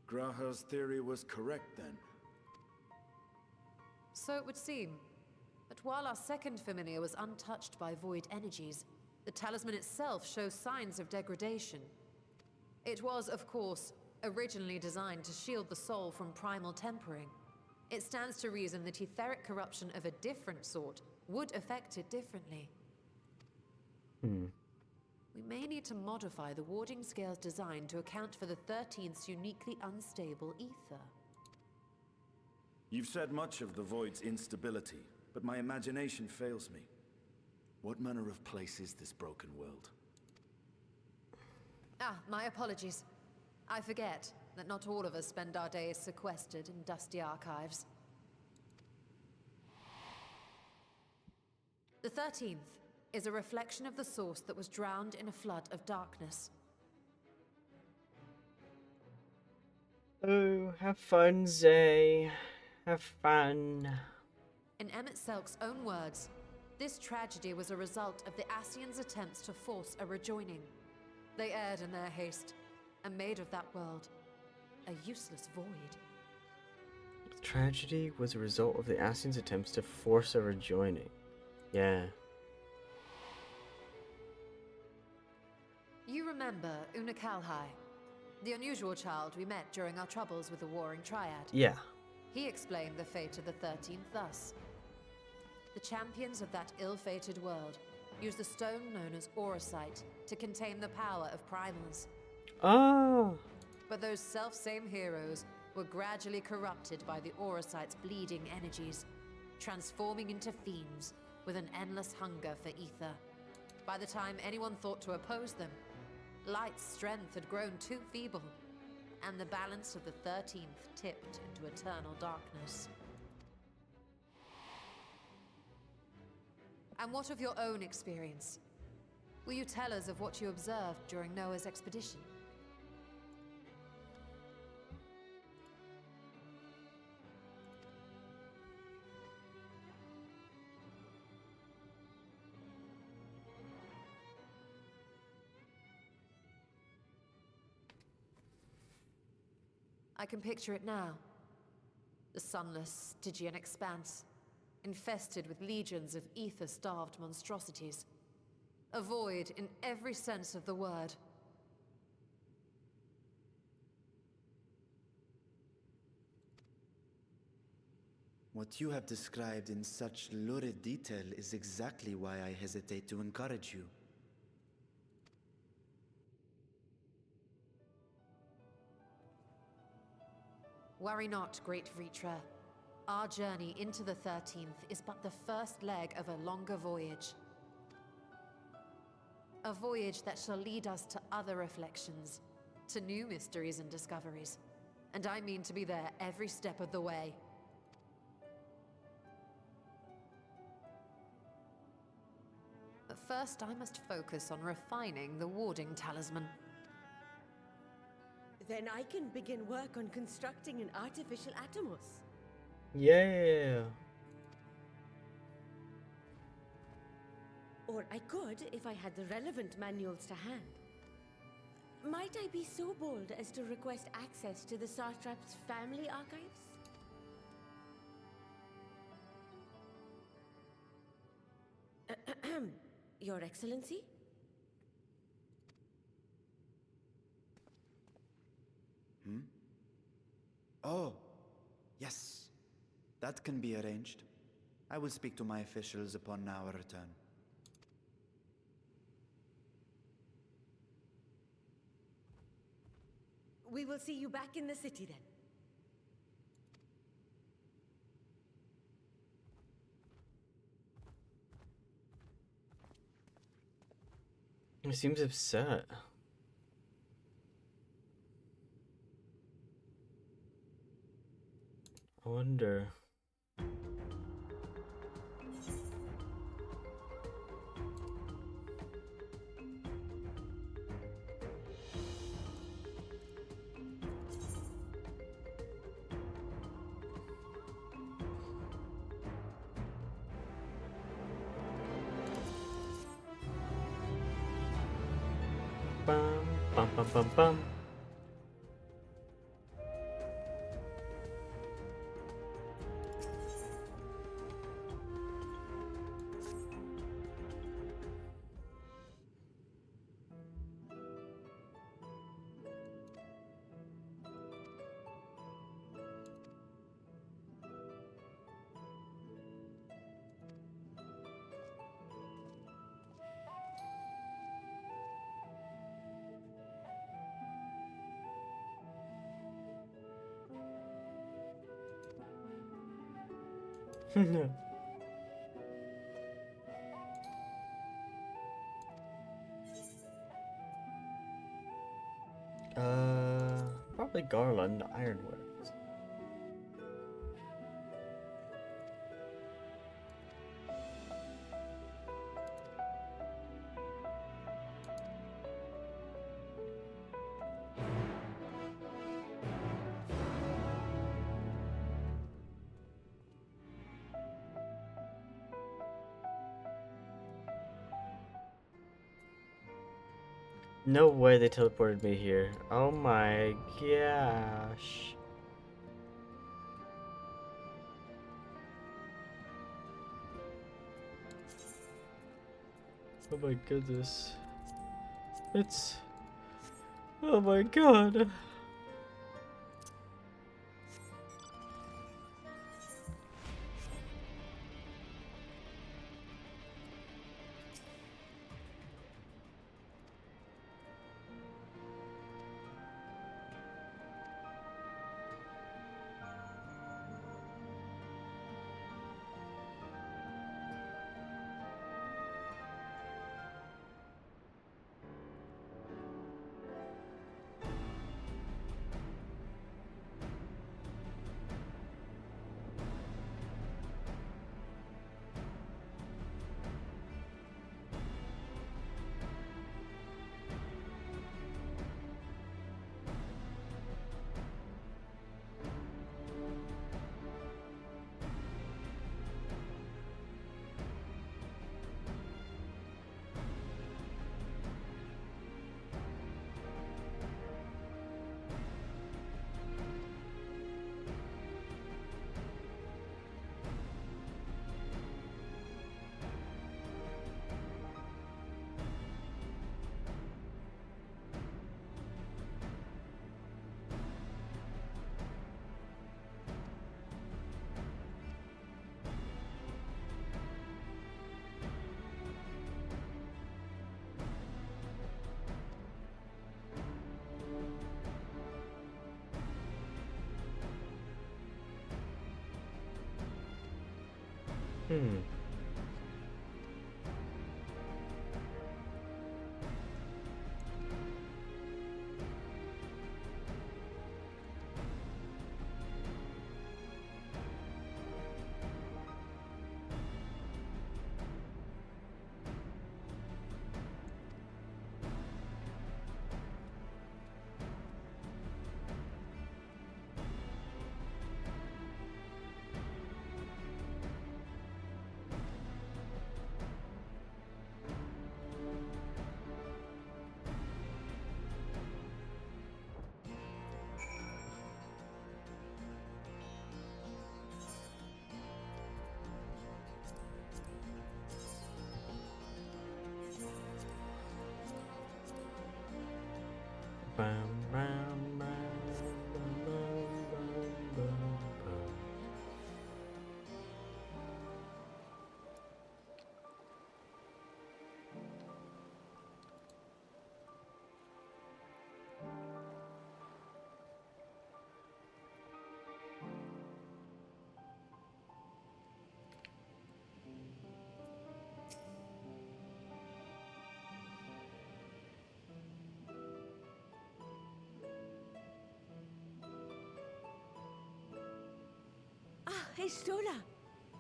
Graha's theory was correct then. So it would seem. But while our second familiar was untouched by void energies, the talisman itself shows signs of degradation. It was, of course, originally designed to shield the soul from primal tempering. It stands to reason that etheric corruption of a different sort would affect it differently. We may need to modify the warding scale's design to account for the 13th's uniquely unstable ether. You've said much of the Void's instability, but my imagination fails me. What manner of place is this broken world? Ah, my apologies. I forget that not all of us spend our days sequestered in dusty archives. The 13th is a reflection of the source that was drowned in a flood of darkness. Oh, have fun, Zay. Have fun. In Emmett Selk's own words, this tragedy was a result of the Ascians' attempts to force a rejoining. They erred in their haste, and made of that world a useless void. The tragedy was a result of the Ascians' attempts to force a rejoining. Yeah. You remember Una Kalhai, the unusual child we met during our troubles with the Warring Triad? Yeah. He explained the fate of the 13th thus. The champions of that ill-fated world used the stone known as Auracite to contain the power of primals. Oh. But those self-same heroes were gradually corrupted by the Auracite's bleeding energies, transforming into fiends with an endless hunger for ether. By the time anyone thought to oppose them, Light's strength had grown too feeble, and the balance of the 13th tipped into eternal darkness. And what of your own experience? Will you tell us of what you observed during Noah's expedition? I can picture it now. The sunless, Stygian expanse, infested with legions of ether-starved monstrosities. A void in every sense of the word. What you have described in such lurid detail is exactly why I hesitate to encourage you. Worry not, great Vritra. Our journey into the 13th is but the first leg of a longer voyage. A voyage that shall lead us to other reflections, to new mysteries and discoveries. And I mean to be there every step of the way. But first I must focus on refining the warding talisman. Then I can begin work on constructing an artificial Atomos. Yeah. Or I could if I had the relevant manuals to hand. Might I be so bold as to request access to the Satrap's family archives? Your Excellency? Oh, yes. That can be arranged. I will speak to my officials upon our return. We will see you back in the city then. He seems upset. I wonder. Bum, bum, bum, bum, bum. Probably Garland Ironworks. No way they teleported me here. Oh my gosh. Oh my goodness. It's... Oh my god. Hmm. Bam, bam, bam, bam, bam, bam, bam. Ah, Estola!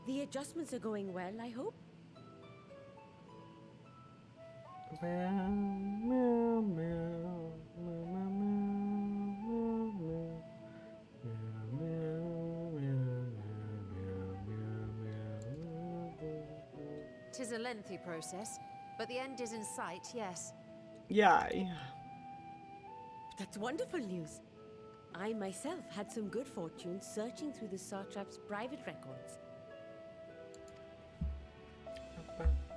The adjustments are going well, I hope? Meow, meow, meow, meow, meow, meow, meow, meow, meow, meow, meow, meow, meow. Tis a lengthy process, but the end is in sight, yes. Yeah. That's wonderful news. I myself had some good fortune searching through the Satrap's private records.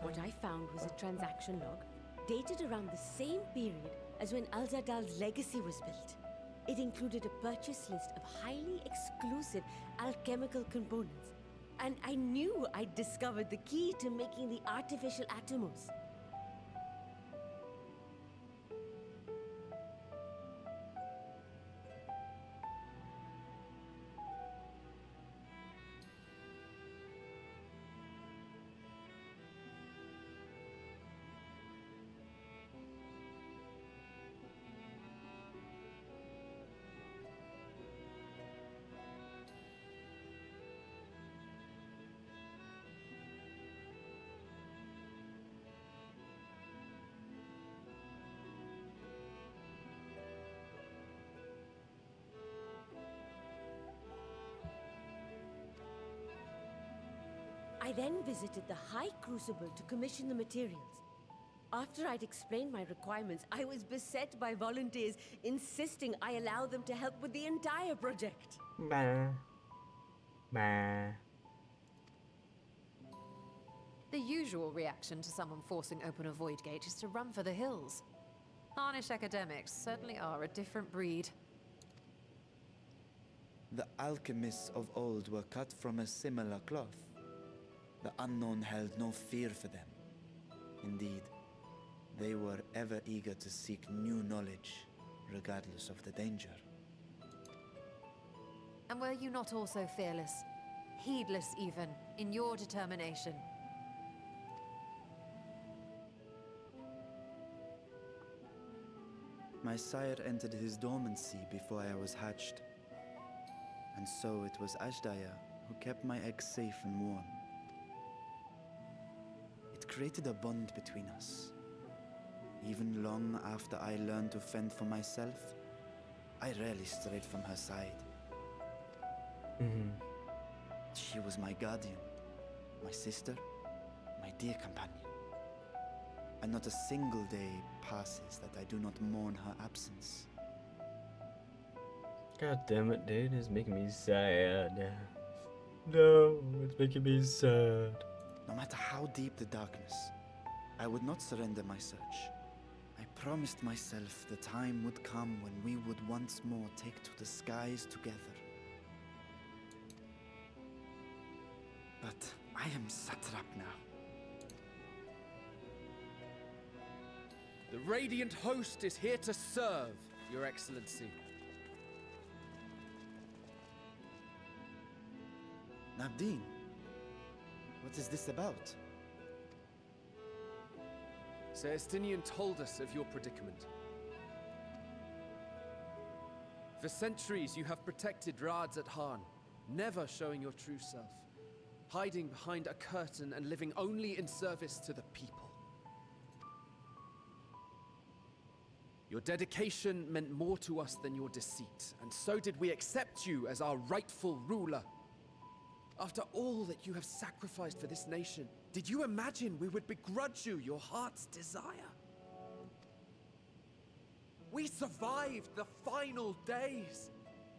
What I found was a transaction log dated around the same period as when Alzadal's legacy was built. It included a purchase list of highly exclusive alchemical components, and I knew I'd discovered the key to making the artificial atomos. I then visited the High Crucible to commission the materials. After I'd explained my requirements, I was beset by volunteers insisting I allow them to help with the entire project. Bah. Bah. The usual reaction to someone forcing open a void gate is to run for the hills. Harnish academics certainly are a different breed. The alchemists of old were cut from a similar cloth. The unknown held no fear for them. Indeed, they were ever eager to seek new knowledge, regardless of the danger. And were you not also fearless, heedless even, in your determination? My sire entered his dormancy before I was hatched. And so it was Ashdaya who kept my eggs safe and warm. It created a bond between us. Even long after I learned to fend for myself, I rarely strayed from her side. She was my guardian, my sister, my dear companion. And not a single day passes that I do not mourn her absence. God damn it, dude, it's making me sad. No, it's making me sad. No matter how deep the darkness, I would not surrender my search. I promised myself the time would come when we would once more take to the skies together. But I am satrap now. The Radiant Host is here to serve, Your Excellency. Nabdeen, What is this about? Celestinian told us of your predicament. For centuries you have protected Rads at Han, never showing your true self, hiding behind a curtain and living only in service to the people. Your dedication meant more to us than your deceit, and so did we accept you as our rightful ruler. After all that you have sacrificed for this nation, did you imagine we would begrudge you your heart's desire? We survived the final days.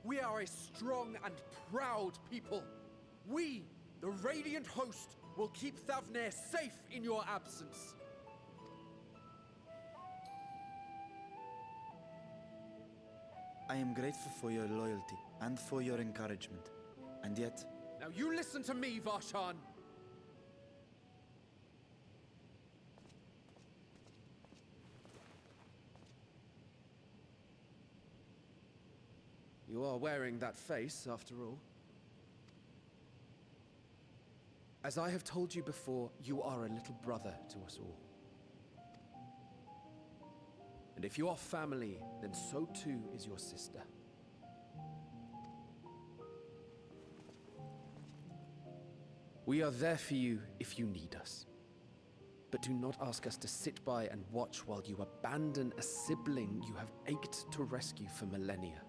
We are a strong and proud people. We, the Radiant Host, will keep Thavnair safe in your absence. I am grateful for your loyalty and for your encouragement. And yet, Now you listen to me, Varshan. You are wearing that face, after all. As I have told you before, you are a little brother to us all. And if you are family, then so too is your sister. We are there for you if you need us. But do not ask us to sit by and watch while you abandon a sibling you have ached to rescue for millennia.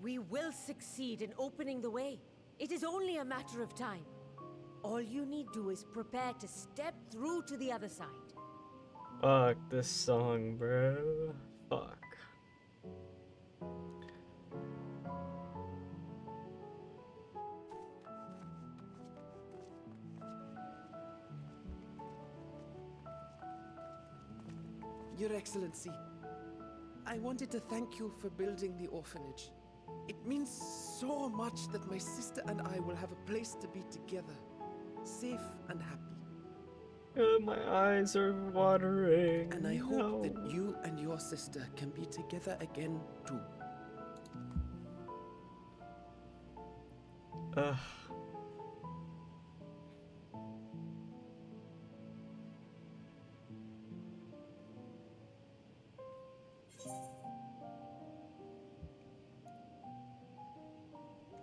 We will succeed in opening the way. It is only a matter of time. All you need do is prepare to step through to the other side. Fuck this song, bro. Fuck. Your Excellency, I wanted to thank you for building the orphanage. It means so much that my sister and I will have a place to be together, safe and happy. My eyes are watering. And I hope that you and your sister can be together again too. Ugh.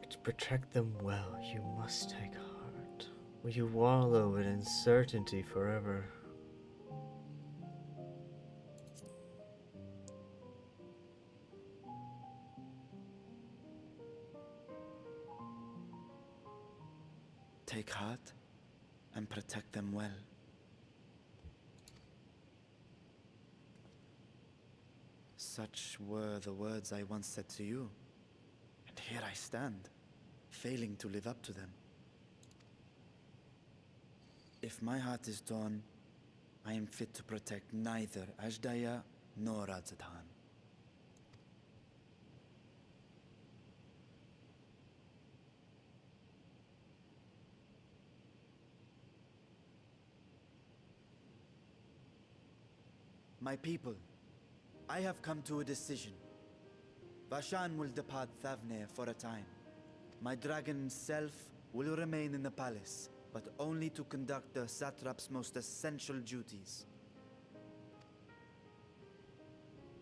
To protect them well, you must take heart. Will you wallow in uncertainty forever? take heart and protect them well. Such were the words I once said to you, and here I stand, failing to live up to them. If my heart is torn, I am fit to protect neither Ajdaya nor Radzatan. My people, I have come to a decision. Vashan will depart Thavnair for a time. My dragon self will remain in the palace, but only to conduct the satrap's most essential duties.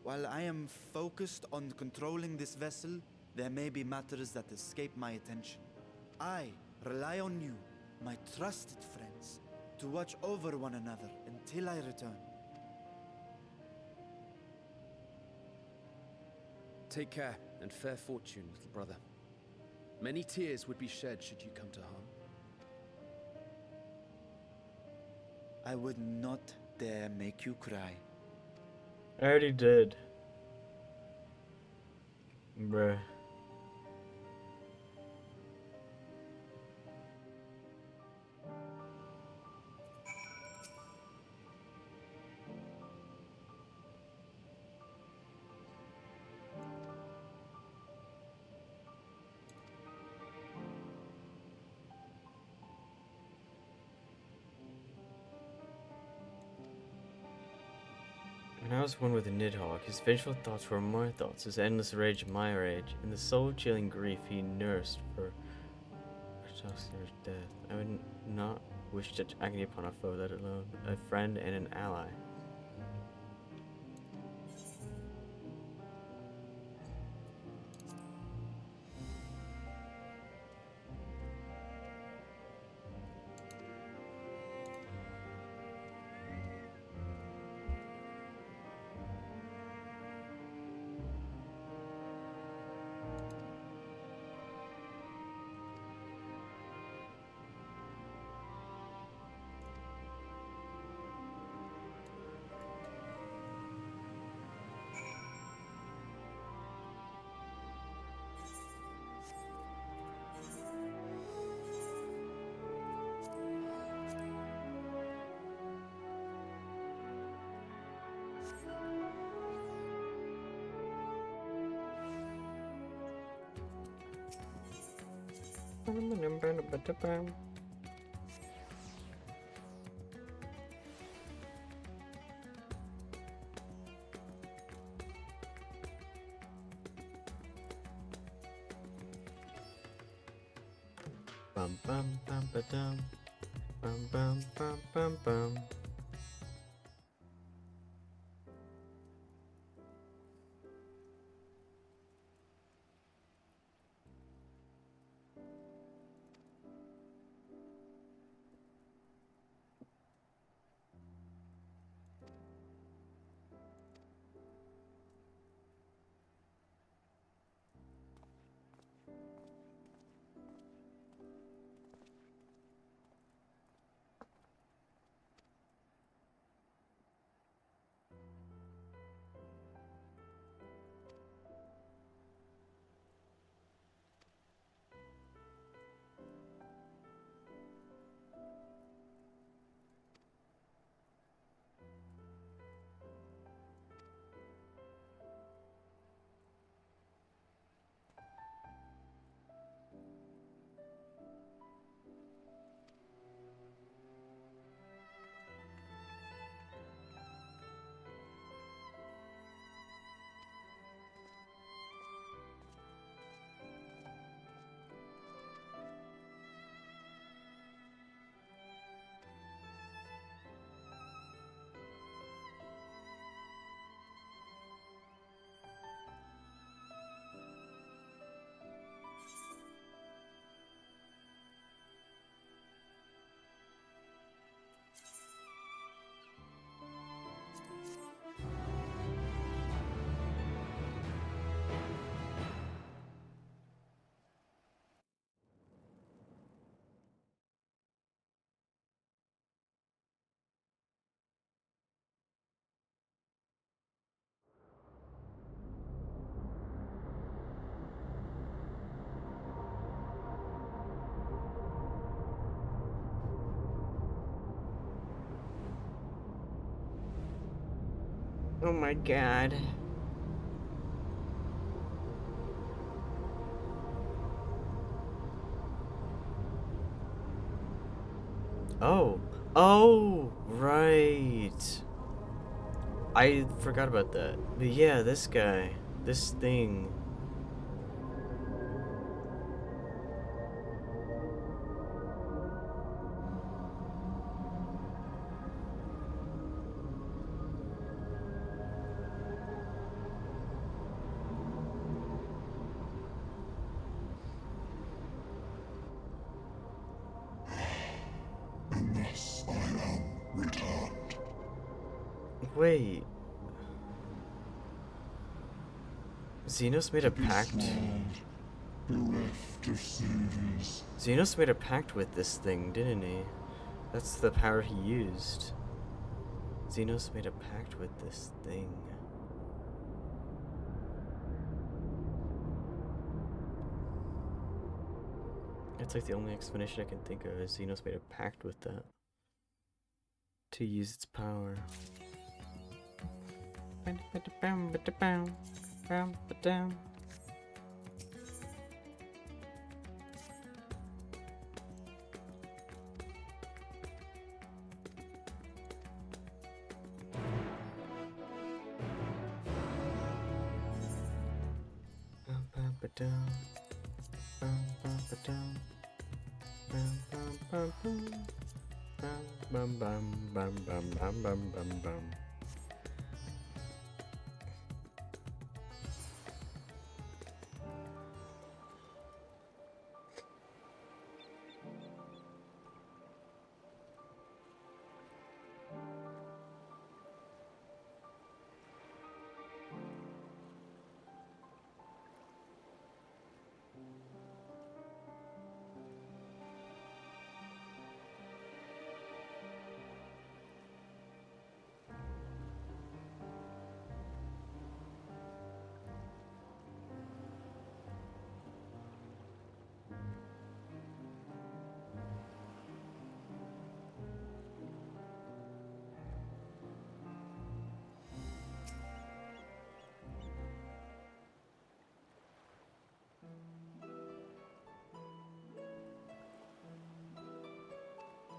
While I am focused on controlling this vessel, there may be matters that escape my attention. I rely on you, my trusted friends, to watch over one another until I return. Take care and fair fortune, little brother. Many tears would be shed should you come to harm. I would not dare make you cry. I already did. Bruh. was one with Nidhogg. His vengeful thoughts were my thoughts, his endless rage my rage, and the soul-chilling grief he nursed for Artoxer's death. I would not wish such agony upon a foe, let alone a friend and an ally. Bum bum bum ba dum. Bum bum bum bum bum. Oh my god. Oh. Oh, right. I forgot about that. But yeah, this guy. This thing. And thus I am returned. Wait. Xenos made a pact. Bereft of saviors. Xenos made a pact with this thing, didn't he? That's the power he used. Xenos made a pact with this thing. That's like the only explanation I can think of is Xenos made a pact with that to use its power.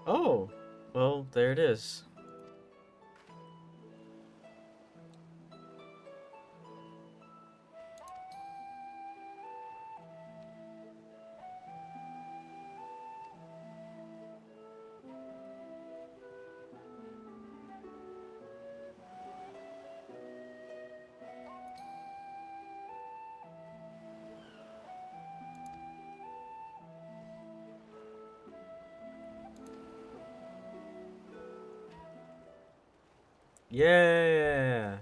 Oh, well, there it is. Yeah.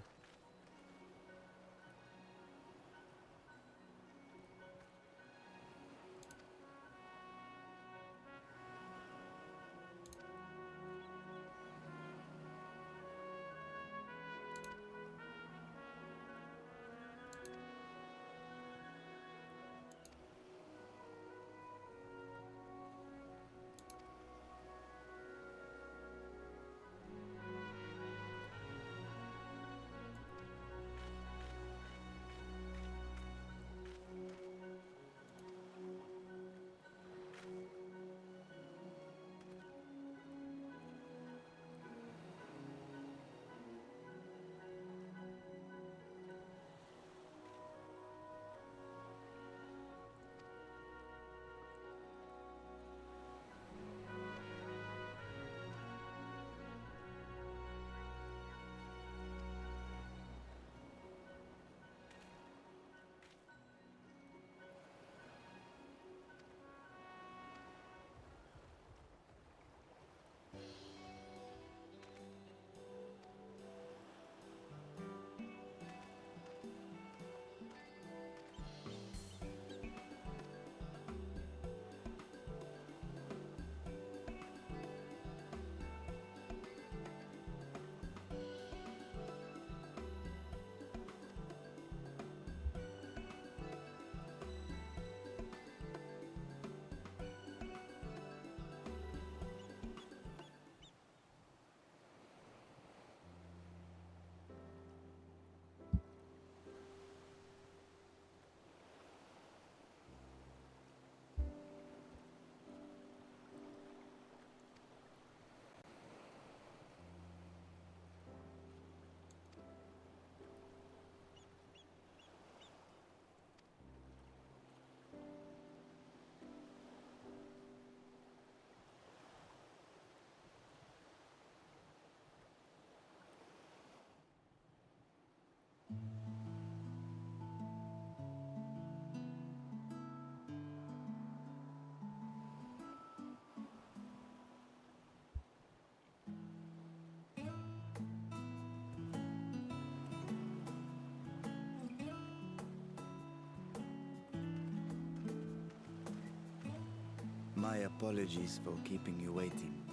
My apologies for keeping you waiting.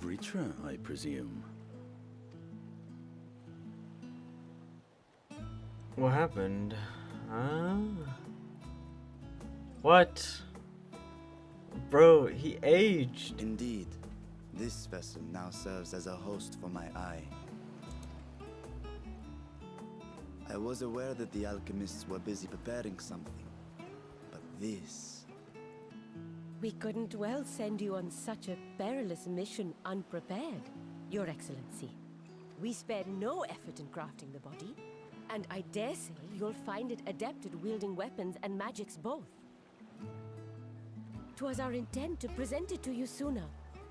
Vritra, I presume. What happened? What? Bro, he aged. Indeed, this vessel now serves as a host for my eye. I was aware that the alchemists were busy preparing something, but this... We couldn't well send you on such a perilous mission unprepared, Your Excellency. We spared no effort in crafting the body, and I dare say you'll find it adept at wielding weapons and magics both. 'Twas our intent to present it to you sooner,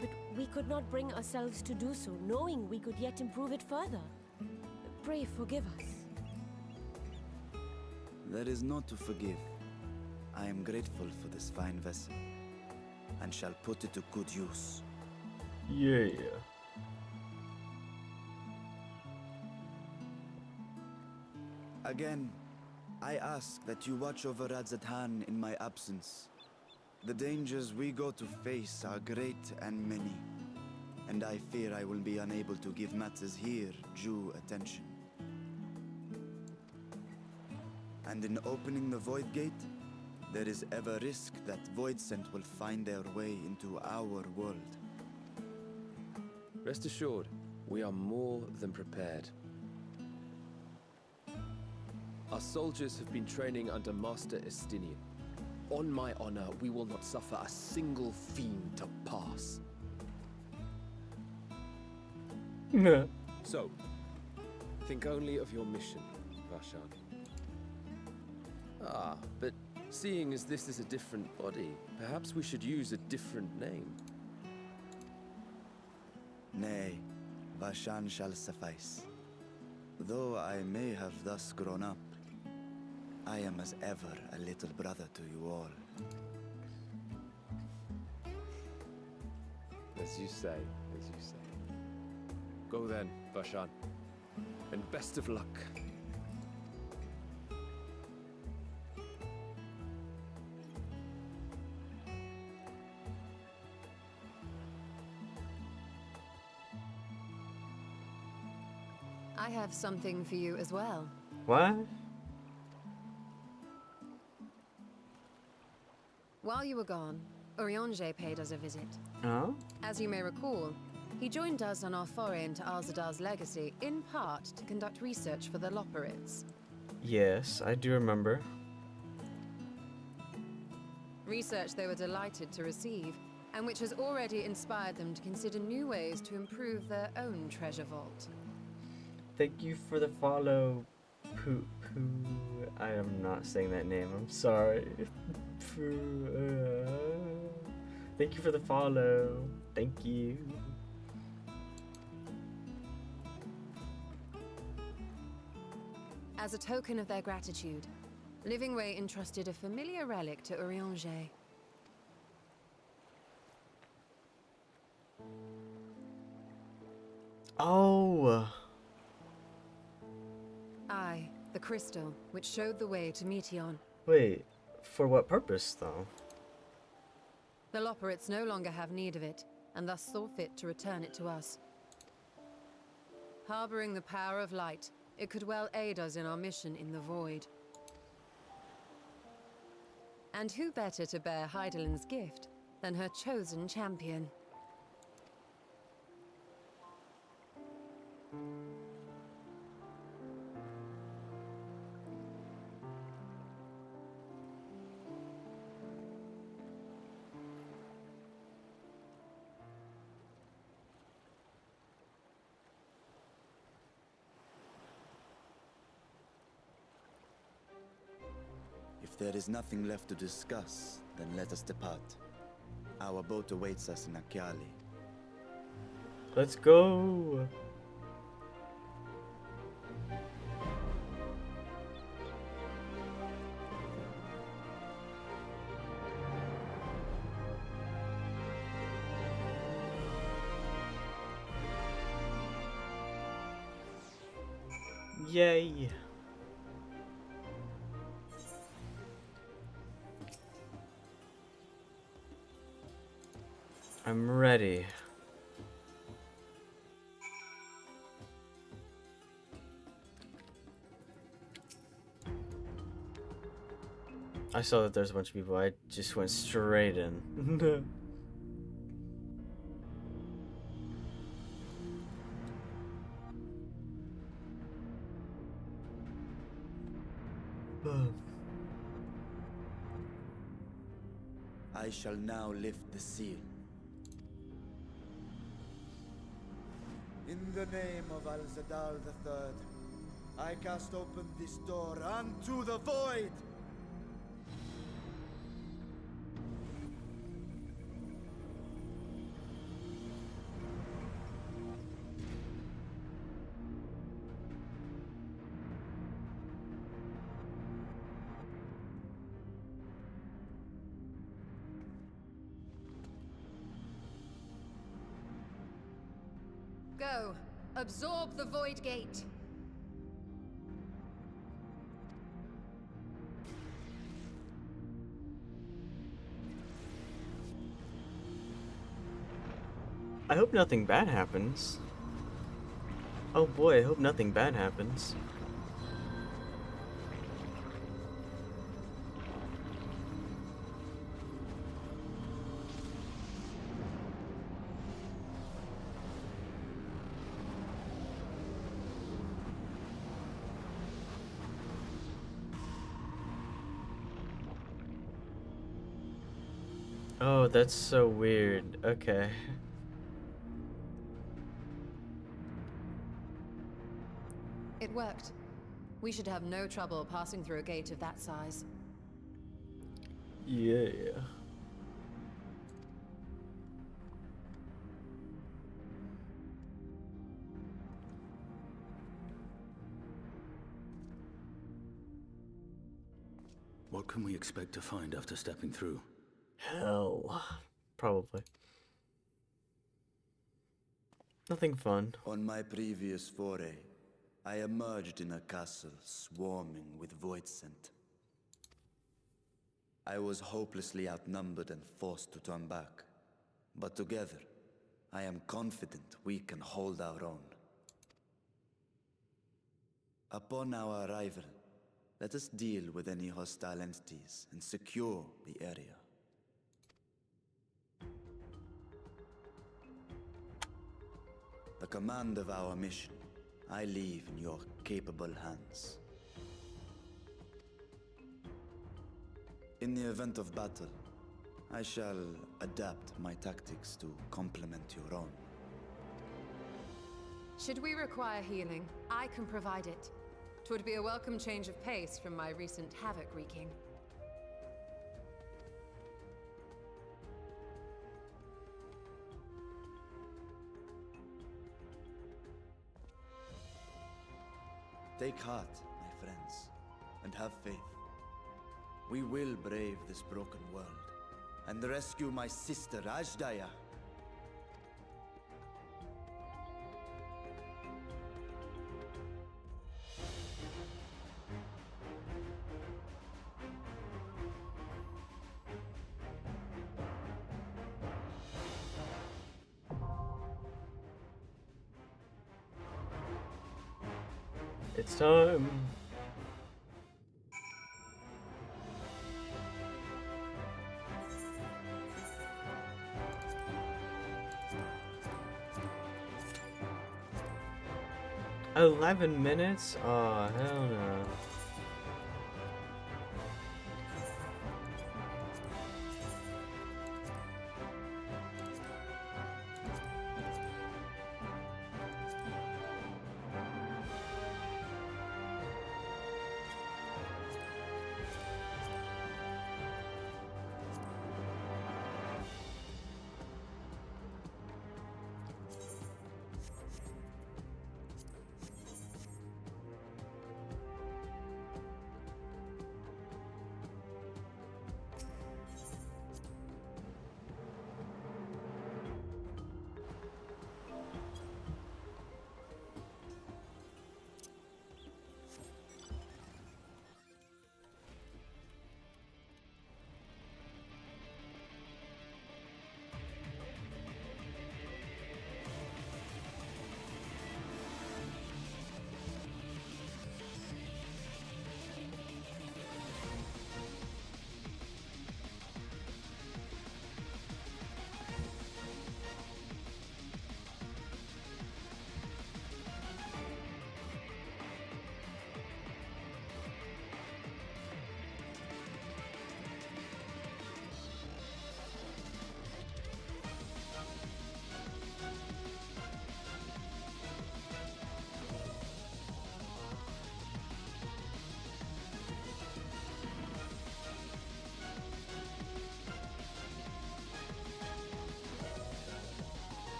but we could not bring ourselves to do so, knowing we could yet improve it further. Pray forgive us. There is naught to forgive. I am grateful for this fine vessel, and shall put it to good use. Yeah. Again, I ask that you watch over Radzatan in my absence. The dangers we go to face are great and many, and I fear I will be unable to give matters here due attention. And in opening the Void Gate, there is ever risk that Voidsent will find their way into our world. Rest assured, we are more than prepared. Our soldiers have been training under Master Estinian. On my honor, we will not suffer a single fiend to pass. So, think only of your mission, Varshan. Ah, but seeing as this is a different body, perhaps we should use a different name. Nay, Vashan shall suffice. Though I may have thus grown up, I am as ever a little brother to you all. As you say, as you say. Go then, Varshan. And best of luck. I have something for you as well. What? While you were gone, Urianger paid us a visit. Oh? As you may recall, he joined us on our foray into Alzadal's legacy, in part to conduct research for the Loporrits. Yes, I do remember. Research they were delighted to receive, and which has already inspired them to consider new ways to improve their own treasure vault. Thank you for the follow, Poo. I am not saying that name, I'm sorry. Thank you for the follow. Thank you. As a token of their gratitude, Living Way entrusted a familiar relic to Urianger. Oh! Aye, the crystal, which showed the way to Meteon. Wait, for what purpose, though? The Loporrits no longer have need of it, and thus saw fit to return it to us. Harboring the power of light, it could well aid us in our mission in the Void. And who better to bear Hydaelyn's gift than her chosen champion? If there is nothing left to discuss, then let us depart. Our boat awaits us in Akyali. Let's go! Yay! I'm ready. I saw that there's a bunch of people. I just went straight in. I shall now lift the seal. In In the name of Al-Zadal III, I cast open this door unto the void! Go. Absorb the Void Gate. I hope nothing bad happens. Oh boy, I hope nothing bad happens. Oh, that's so weird. Okay. It worked. We should have no trouble passing through a gate of that size. Yeah. What can we expect to find after stepping through? Hell. Probably. Nothing fun. On my previous foray, I emerged in a castle swarming with void scent. I was hopelessly outnumbered and forced to turn back. But together, I am confident we can hold our own. Upon our arrival, let us deal with any hostile entities and secure the area. The command of our mission, I leave in your capable hands. In the event of battle, I shall adapt my tactics to complement your own. Should we require healing, I can provide it. 'Twould be a welcome change of pace from my recent havoc wreaking. Take heart, my friends, and have faith. We will brave this broken world and rescue my sister Ajdaya. It's time. $11? Oh, hell no.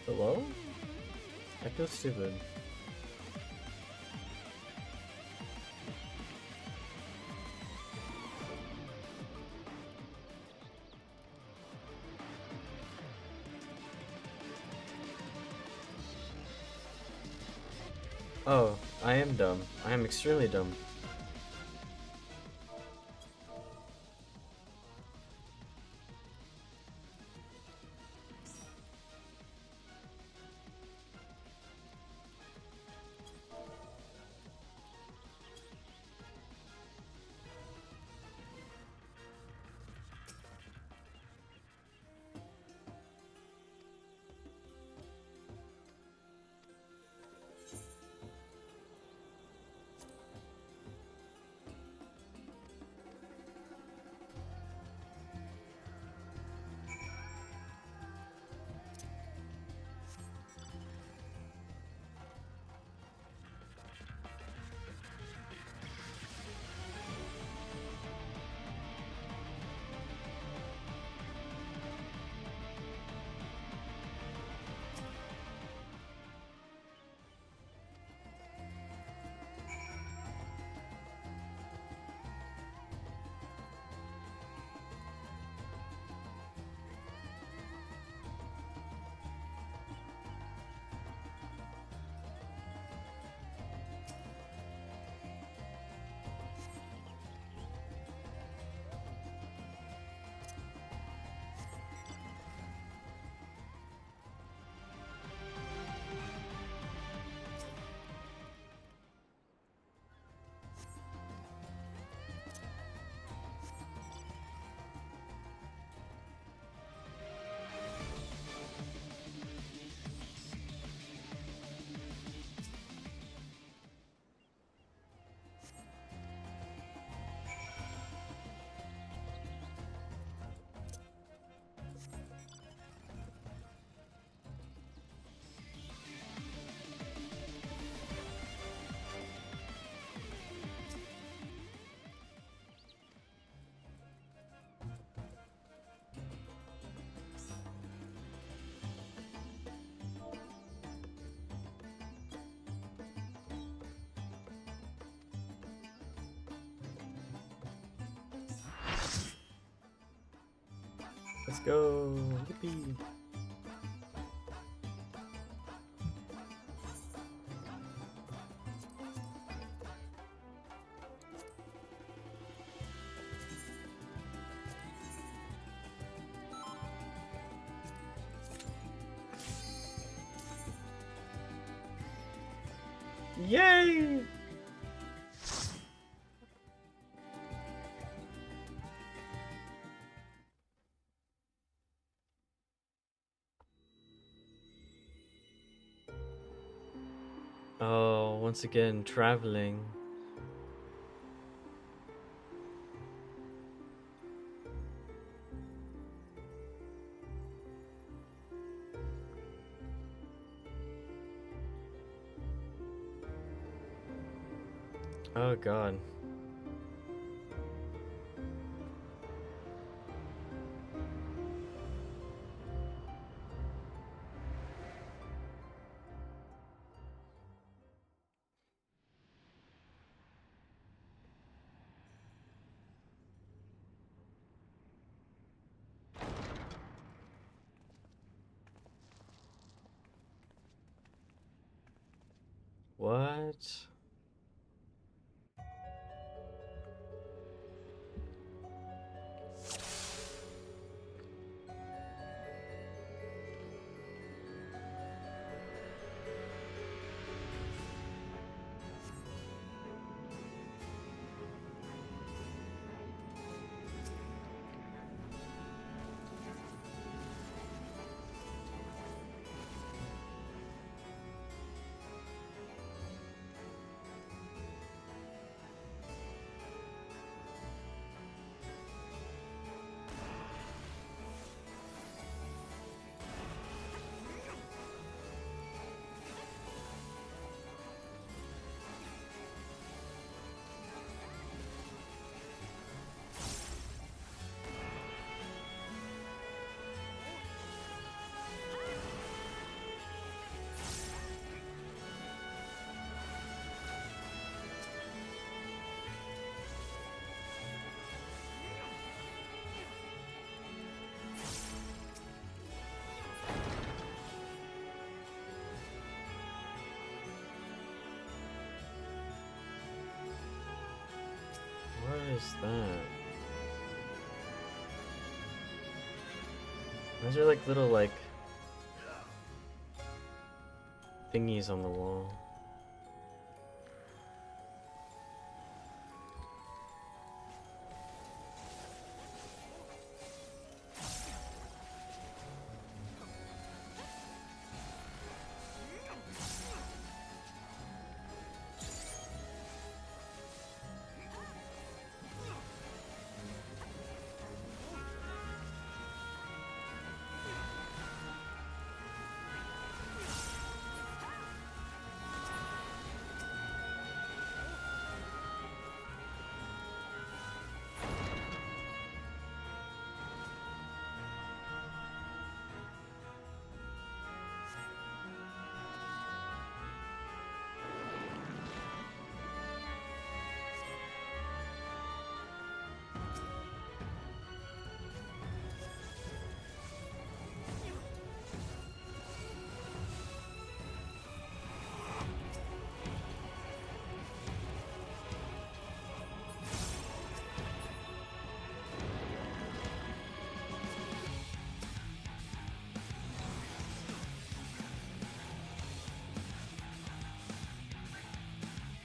Hello? I feel stupid. Oh, I am dumb. I am extremely dumb. Let's go! Yippee! Yay! Oh, once again, traveling. Oh god. What? is that? Those are like little like thingies on the wall.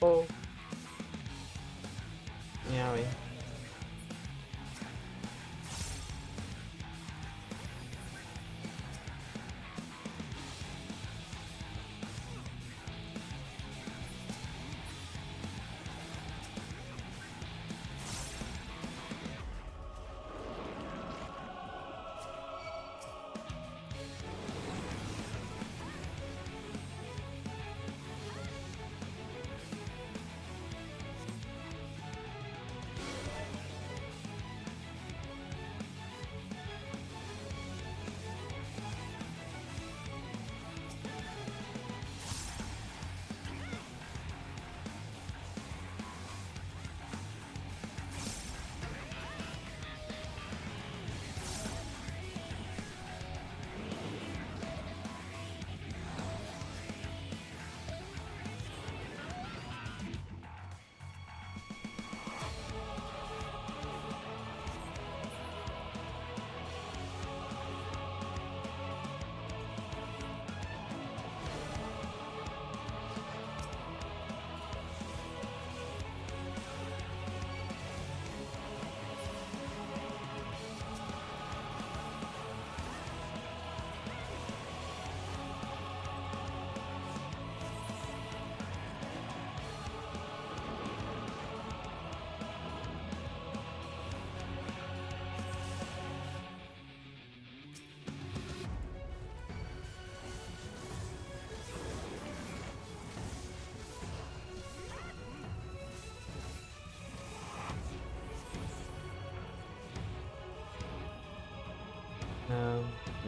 Oh. Yowie.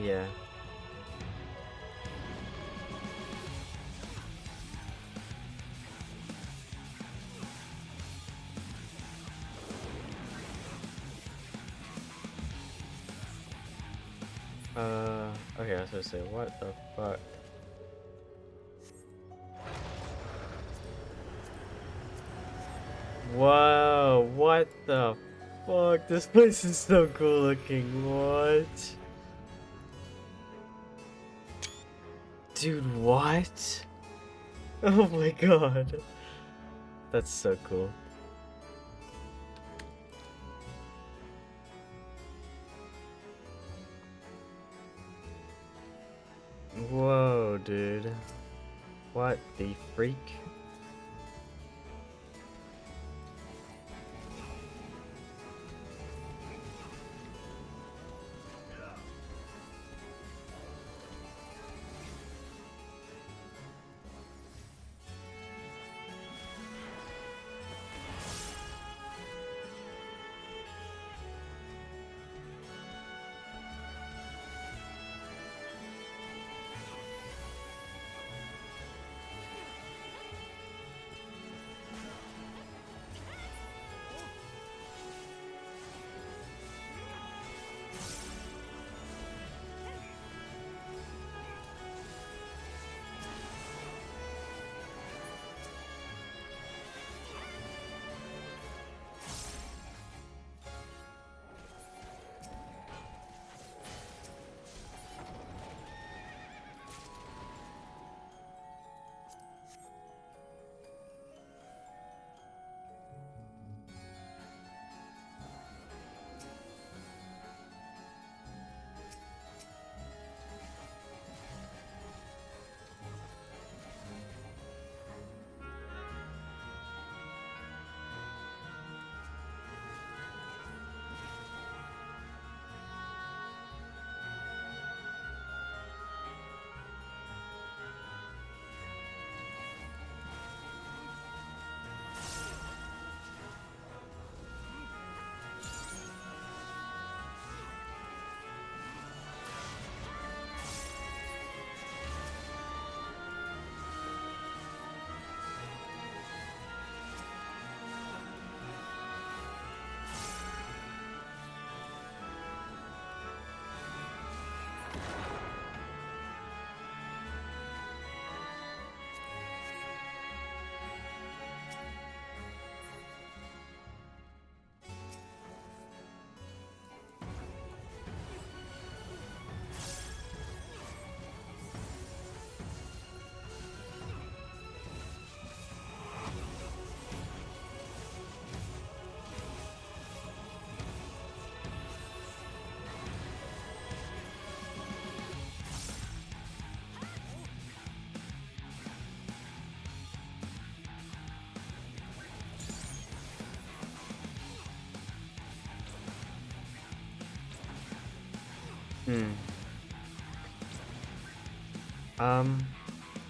Yeah. Okay, I was gonna say, what the fuck? Whoa, what the fuck? This place is so cool looking, what? Dude, what? Oh my god. That's so cool. Whoa, dude. What the freak?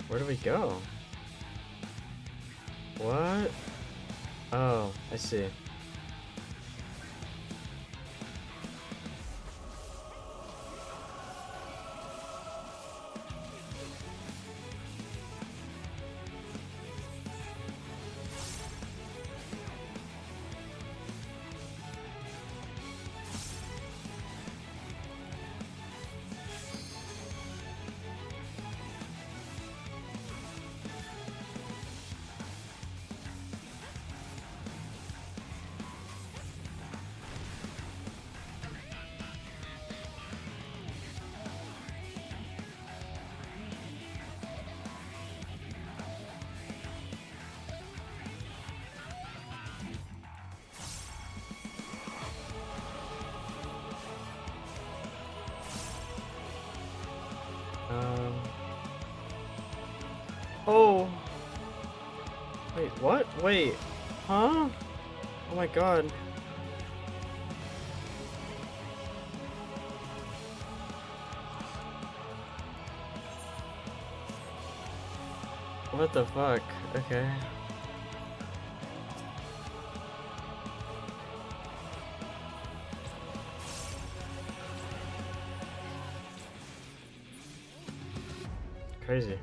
Where do we go? What? Oh, I see. Oh. Wait, what? Wait. Huh? Oh my god. What the fuck? Okay. Crazy.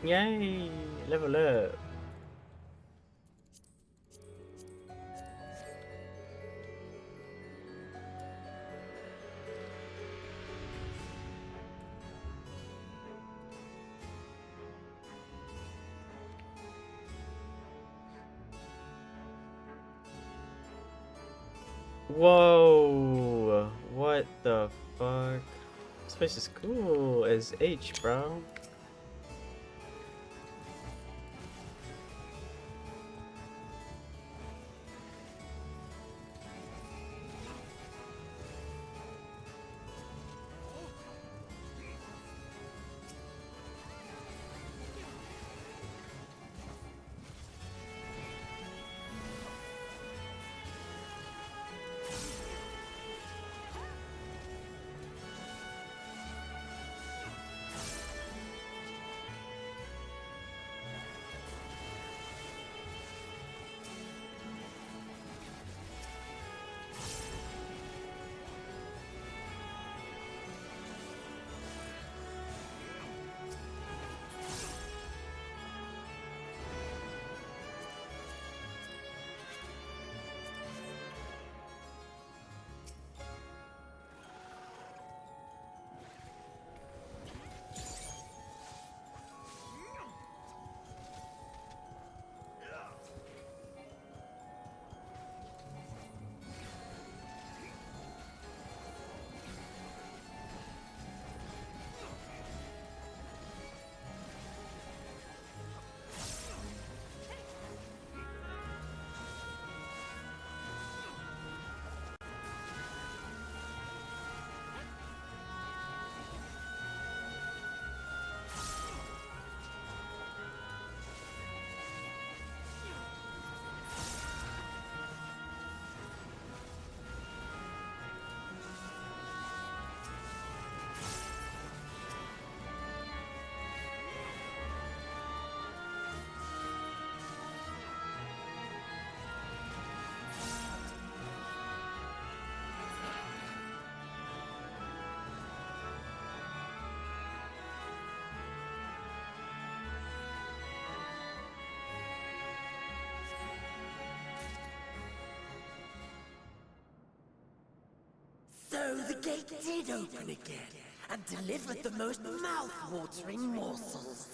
Yay! Level up. Whoa! What the fuck? This place is cool as H, bro. So the gate did open again, and delivered the most mouth-watering morsels.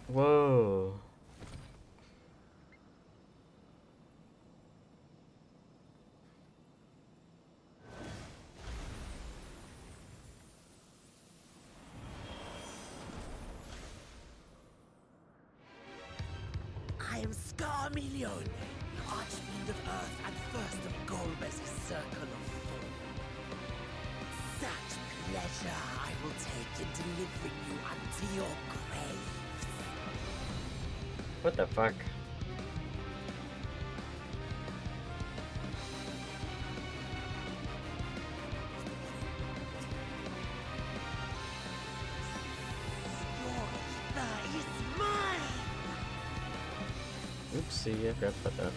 Whoa. I am Scarmelion, Archfiend of Earth and first of Golbez's Circle of Four. Such pleasure I will take in delivering you unto your grave. What the fuck? Your ether is mine! Oopsie, I forgot about that.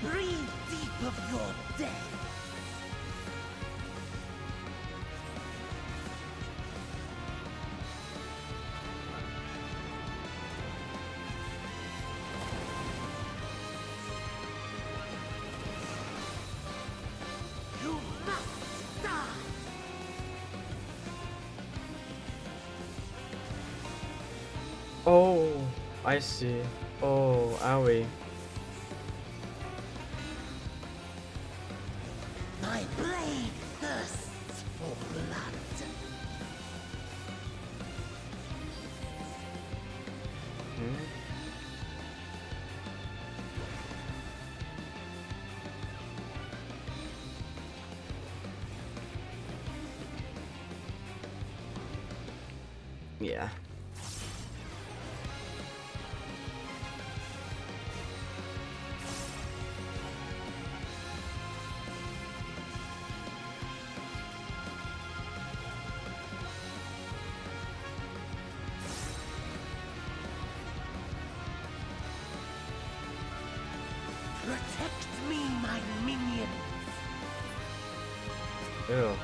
Breathe deep of your death. You must die. Oh, I see. Oh, owie. My blade thirsts for blood. Hmm? Yeah. Protect me, my minions. Ew.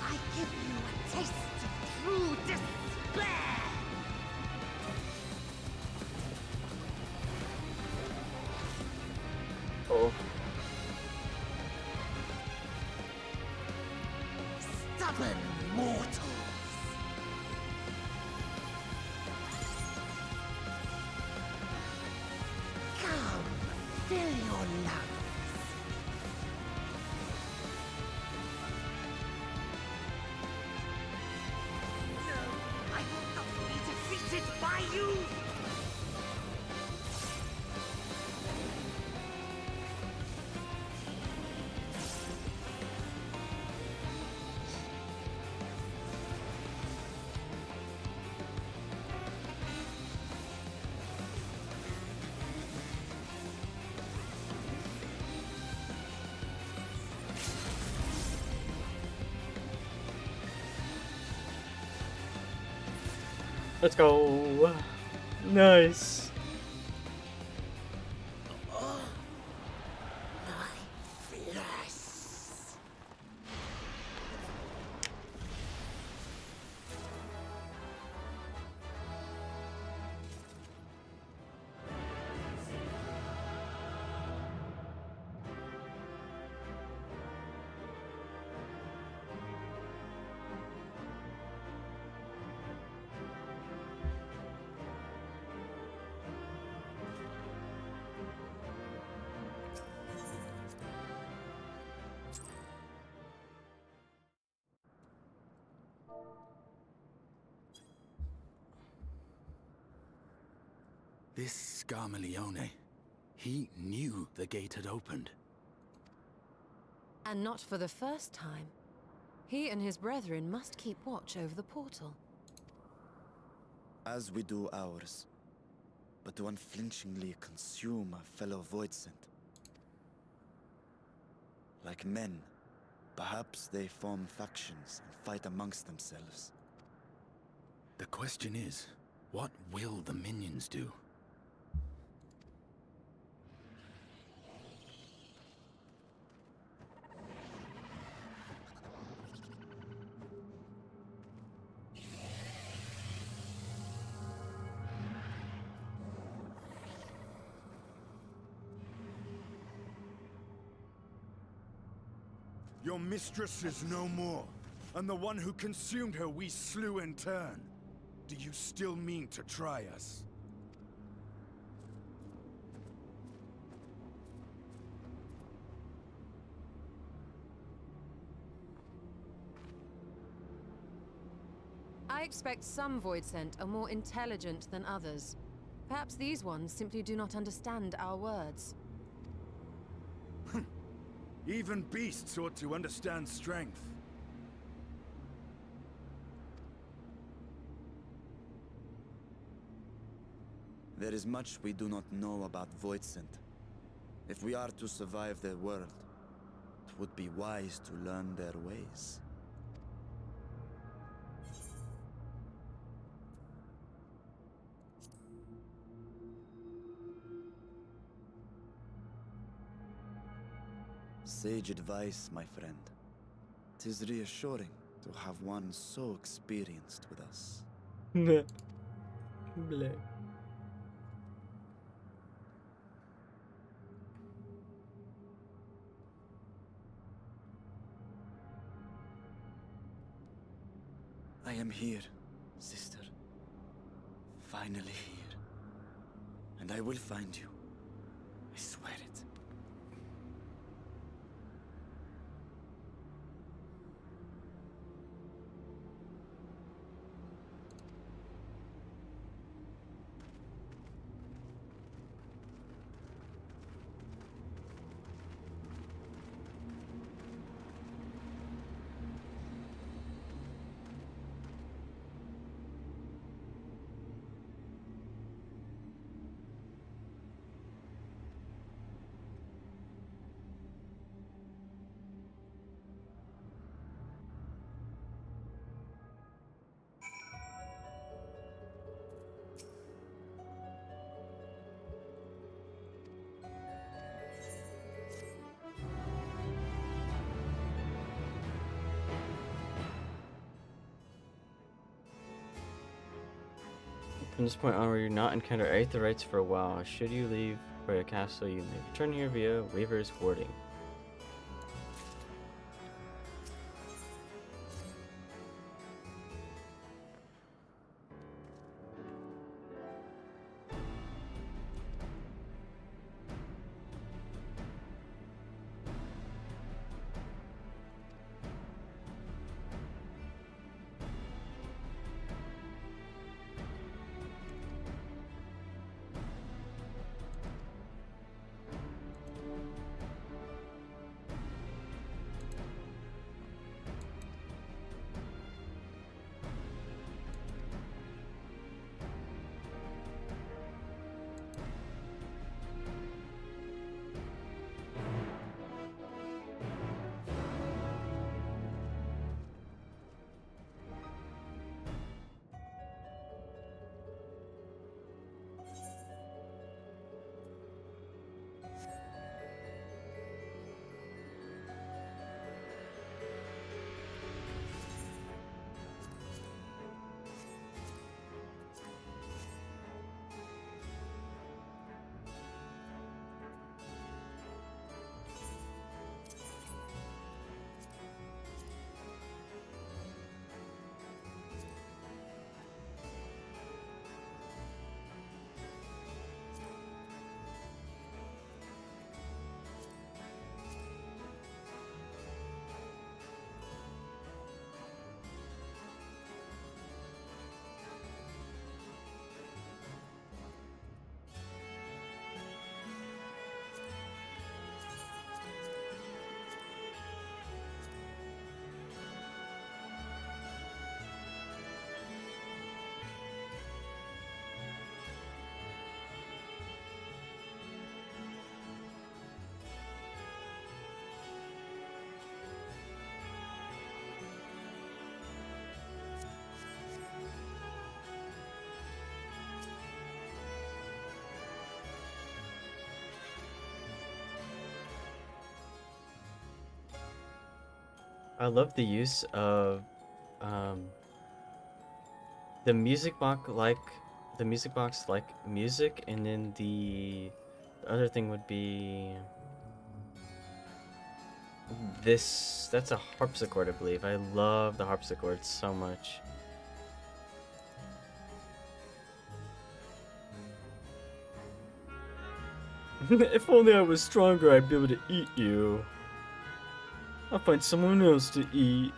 I give you a taste of true despair. Oh. Stubborn mortals. Come, fill your lungs. No, I will not be defeated by you. Let's go. Nice. My flesh. This Scarmalione, he knew the gate had opened. And not for the first time. He and his brethren must keep watch over the portal. As we do ours, but to unflinchingly consume a fellow Voidsent. Like men, perhaps they form factions and fight amongst themselves. The question is, what will the minions do? Your mistress is no more, and the one who consumed her we slew in turn. Do you still mean to try us? I expect some Voidsent are more intelligent than others. Perhaps these ones simply do not understand our words. Even beasts ought to understand strength. There is much we do not know about Voidsent. If we are to survive their world, it would be wise to learn their ways. Sage advice, my friend. 'Tis reassuring to have one so experienced with us. Bleh. I am here, sister. Finally here. And I will find you. I swear it. From this point onward, you do not encounter Aetherites for a while. Should you leave for a castle, you may return here via Weaver's Warding. I love the use of um, the music box like music, and then the other thing would be That's a harpsichord, I believe. I love the harpsichord so much. If only I was stronger, I'd be able to eat you. I'll find someone else to eat.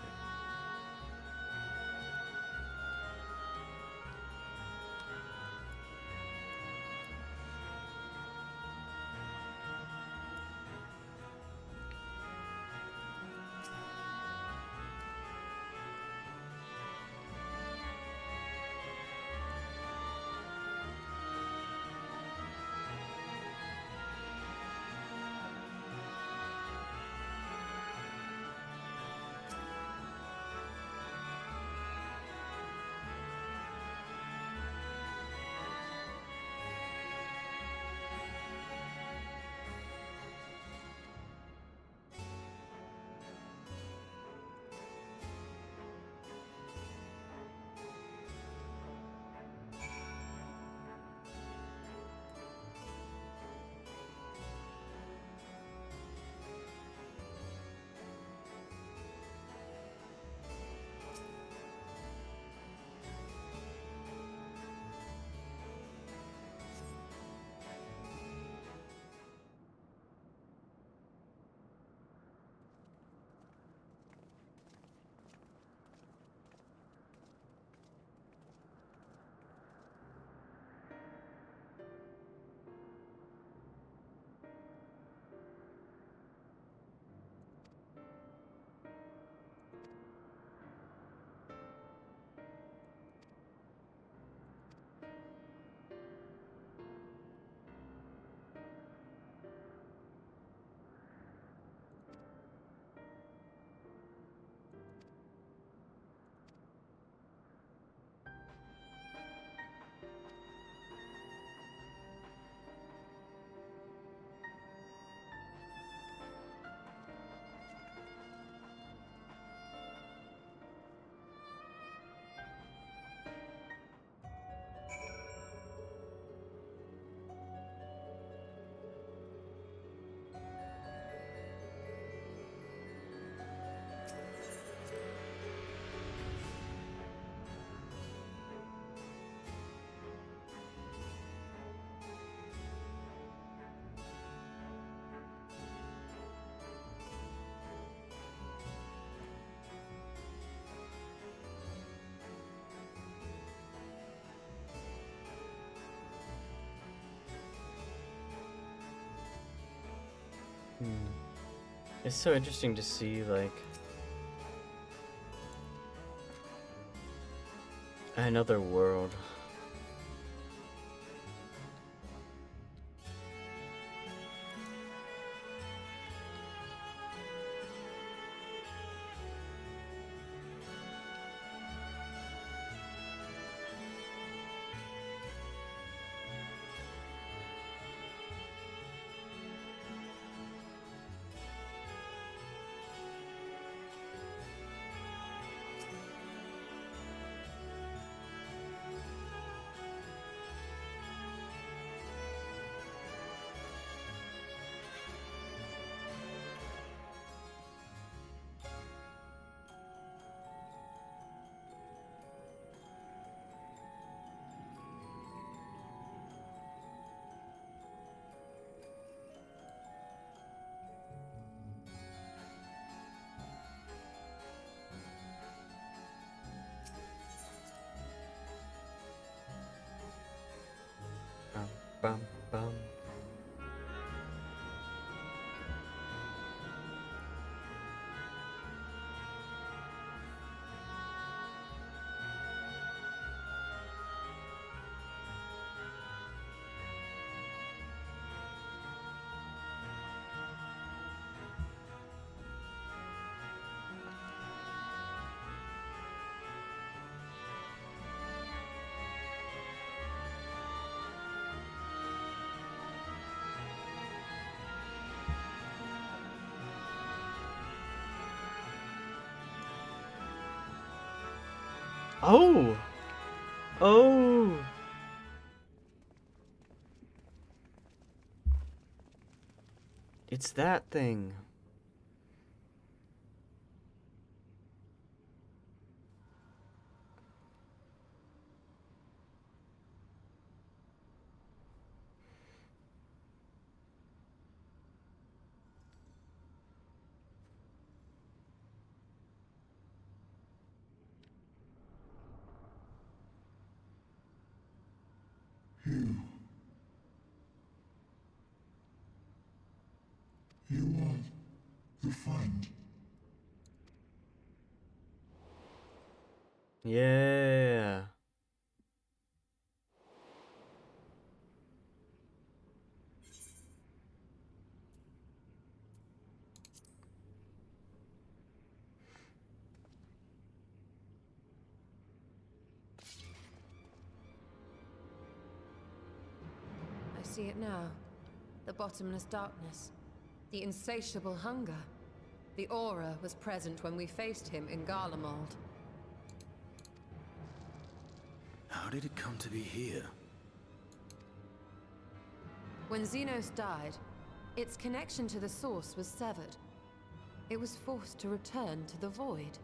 It's so interesting to see, like, another world. Bum, bum, bum. Oh! Oh! It's that thing. You are the friend. Yeah. I see it now. The bottomless darkness. The insatiable hunger. The aura was present when we faced him in Garlemald. How did it come to be here? When Xenos died, its connection to the source was severed. It was forced to return to the void.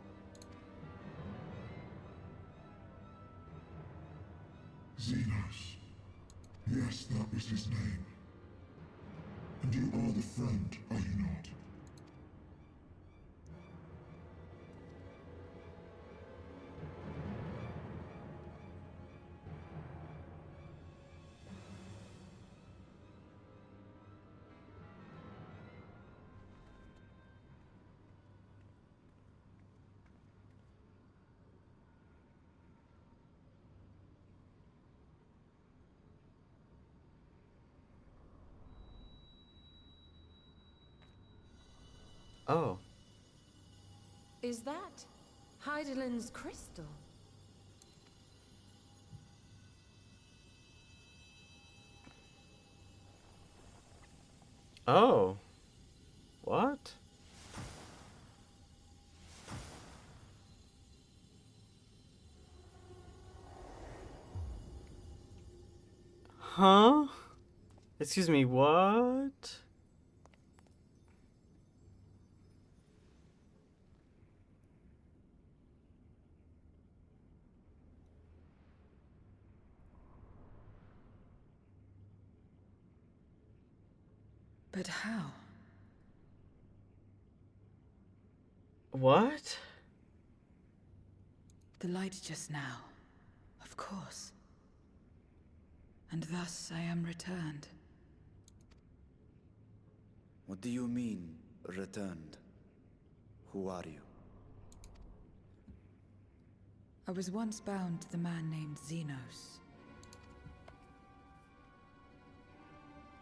Xenos. Yes, that was his name. And you are the friend, are you not? Oh. Is that Heidelin's crystal? Oh. What? Huh? Excuse me, what? But how? What? The light just now. Of course. And thus I am returned. What do you mean, returned? Who are you? I was once bound to the man named Xenos.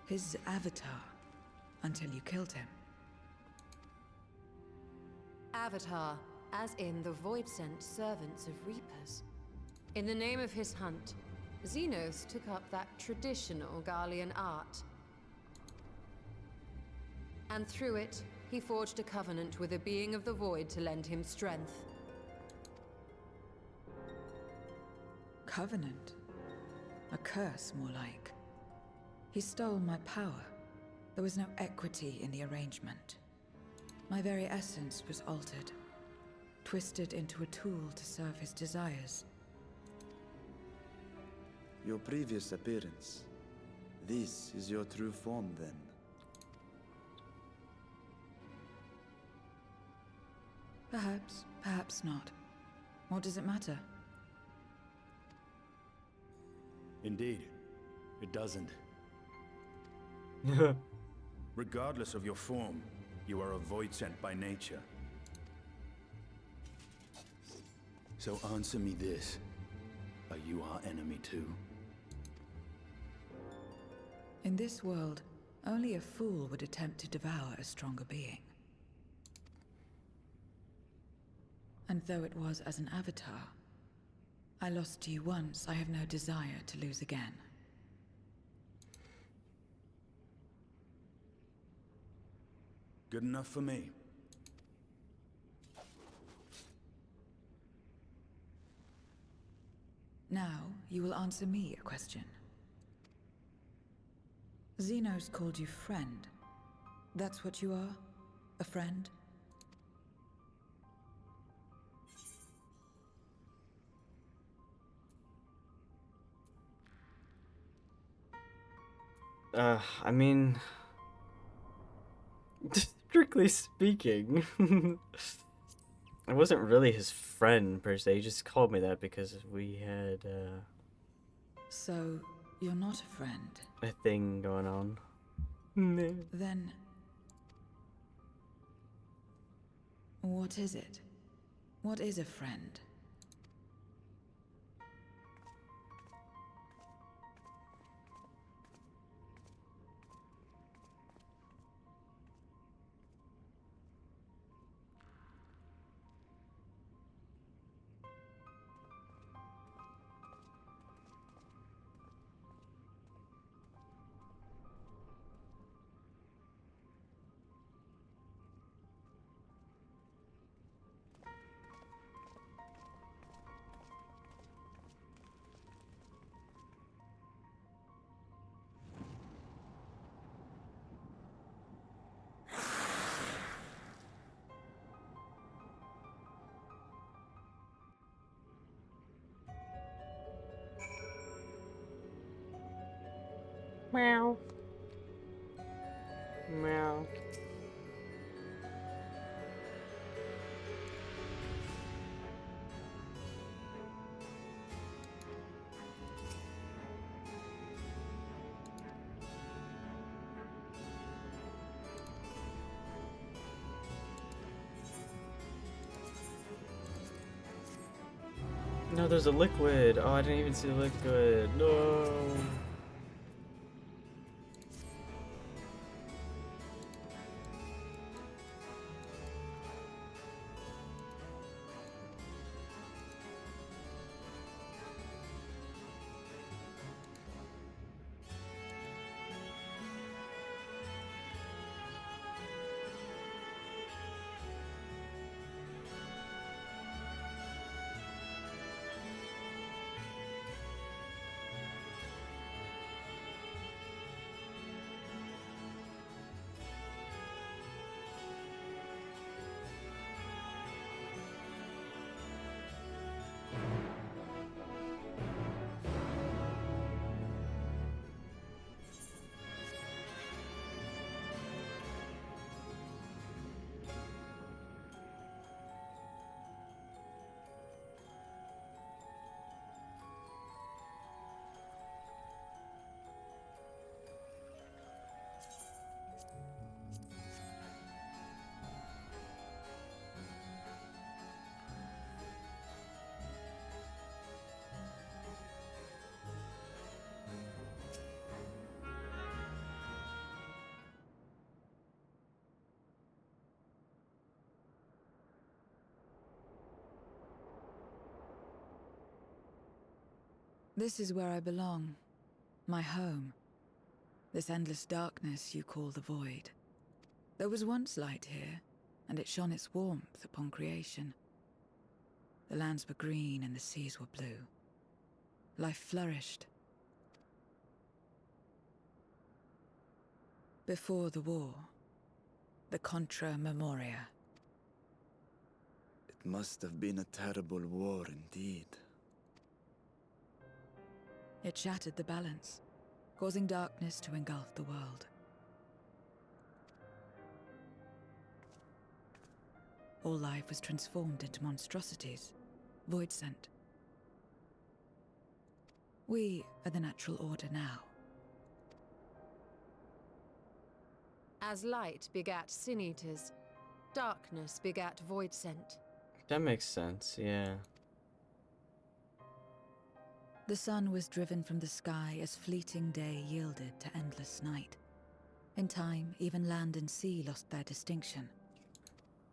His avatar, until you killed him. Avatar, as in the void-sent servants of Reapers. In the name of his hunt, Xenos took up that traditional Garlean art. And through it, he forged a covenant with a being of the void to lend him strength. Covenant? A curse, more like. He stole my power. There was no equity in the arrangement. My very essence was altered, twisted into a tool to serve his desires. Your previous appearance. This is your true form, then. Perhaps, perhaps not. What does it matter? Indeed, it doesn't. Regardless of your form, you are a void sent by nature. So answer me this. Are you our enemy too? In this world, only a fool would attempt to devour a stronger being. And though it was as an avatar, I lost to you once, I have no desire to lose again. Good enough for me. Now, you will answer me a question. Xenos called you friend. That's what you are? A friend? I mean, strictly speaking, I wasn't really his friend per se. He just called me that because we had So, you're not a friend? a thing going on. Then, What is it? What is a friend? Meow. Meow. No, there's a liquid. Oh, I didn't even see the liquid. No. This is where I belong. My home. This endless darkness you call the Void. There was once light here, and it shone its warmth upon creation. The lands were green and the seas were blue. Life flourished. Before the war, the Contra Memoria. It must have been a terrible war indeed. It shattered the balance, causing darkness to engulf the world. All life was transformed into monstrosities, void sent. We are the natural order now. As light begat sin eaters, darkness begat void sent. That makes sense, yeah. The sun was driven from the sky as fleeting day yielded to endless night. In time, even land and sea lost their distinction.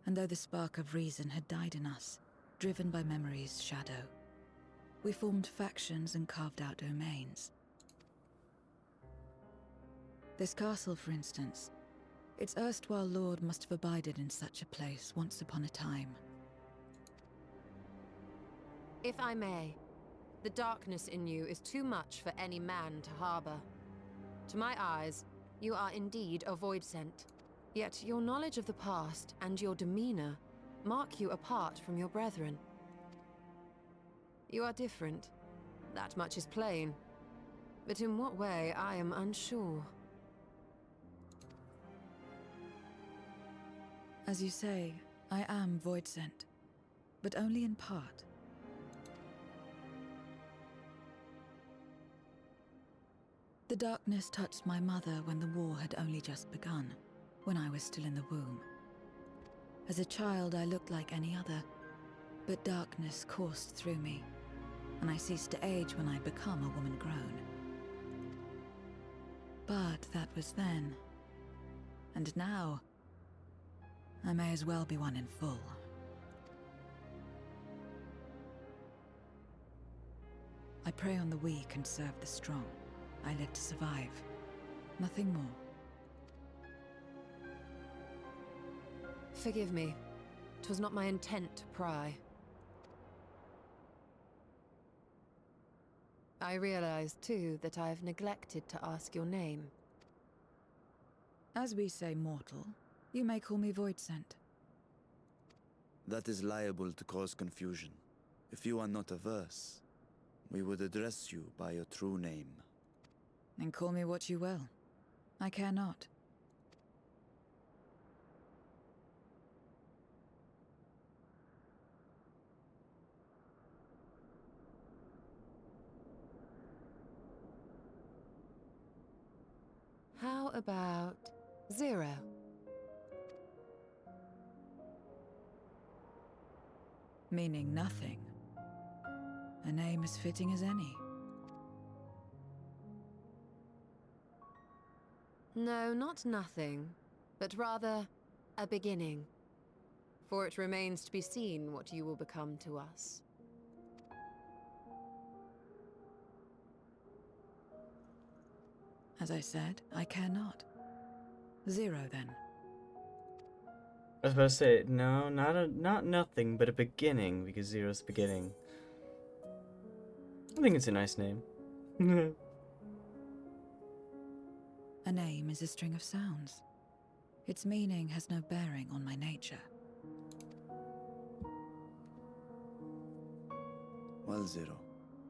And though the spark of reason had died in us, driven by memory's shadow, we formed factions and carved out domains. This castle, for instance, its erstwhile lord must have abided in such a place once upon a time. If I may, the darkness in you is too much for any man to harbor. To my eyes, you are indeed a void sent. Yet your knowledge of the past and your demeanor mark you apart from your brethren. You are different. That much is plain. But in what way, I am unsure. As you say, I am void sent, but only in part. The darkness touched my mother when the war had only just begun, when I was still in the womb. As a child, I looked like any other, but darkness coursed through me, and I ceased to age when I become a woman grown. But that was then. And now, I may as well be one in full. I prey on the weak and serve the strong. I live to survive. Nothing more. Forgive me. 'Twas not my intent to pry. I realize, too, that I have neglected to ask your name. As we say mortal, you may call me Voidsent. That is liable to cause confusion. If you are not averse, we would address you by your true name. And call me what you will. I care not. How about Zero? Meaning nothing. A name as fitting as any. No, not nothing, but rather a beginning. For it remains to be seen what you will become to us. As I said, I care not. Zero, then. I was about to say, no, not nothing, but a beginning, because Zero's the beginning. I think it's a nice name. A name is a string of sounds. Its meaning has no bearing on my nature. Well, Zero,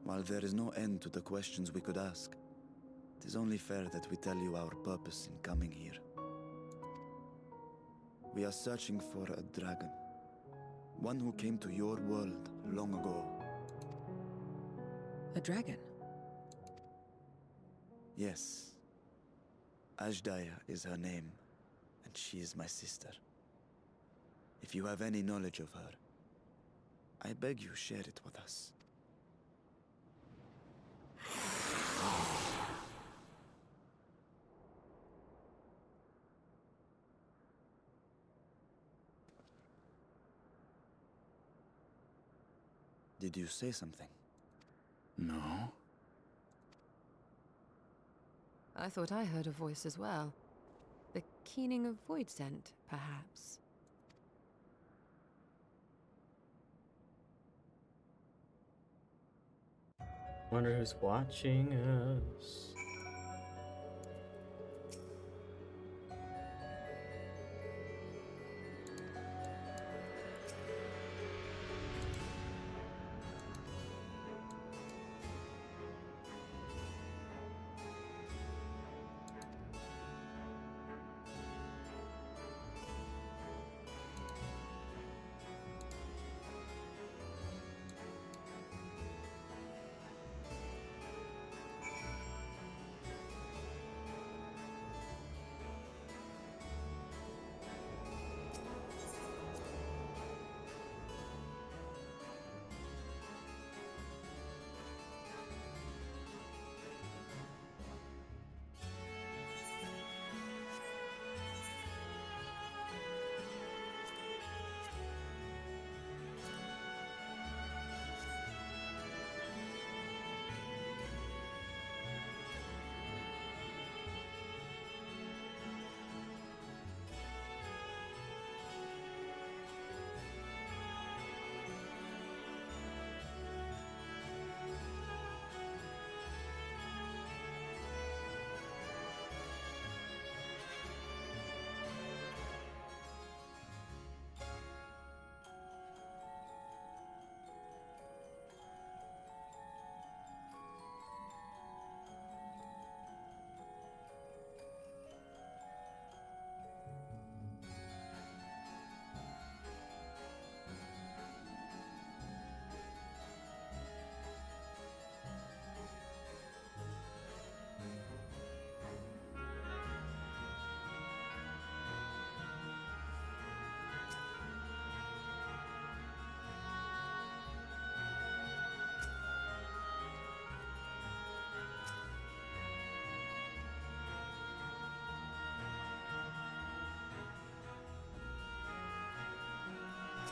while there is no end to the questions we could ask, it is only fair that we tell you our purpose in coming here. We are searching for a dragon. One who came to your world long ago. A dragon? Yes. Ashdaya is her name, and she is my sister. If you have any knowledge of her, I beg you share it with us. Did you say something? No. I thought I heard a voice as well. The keening of void scent, perhaps. Wonder who's watching us.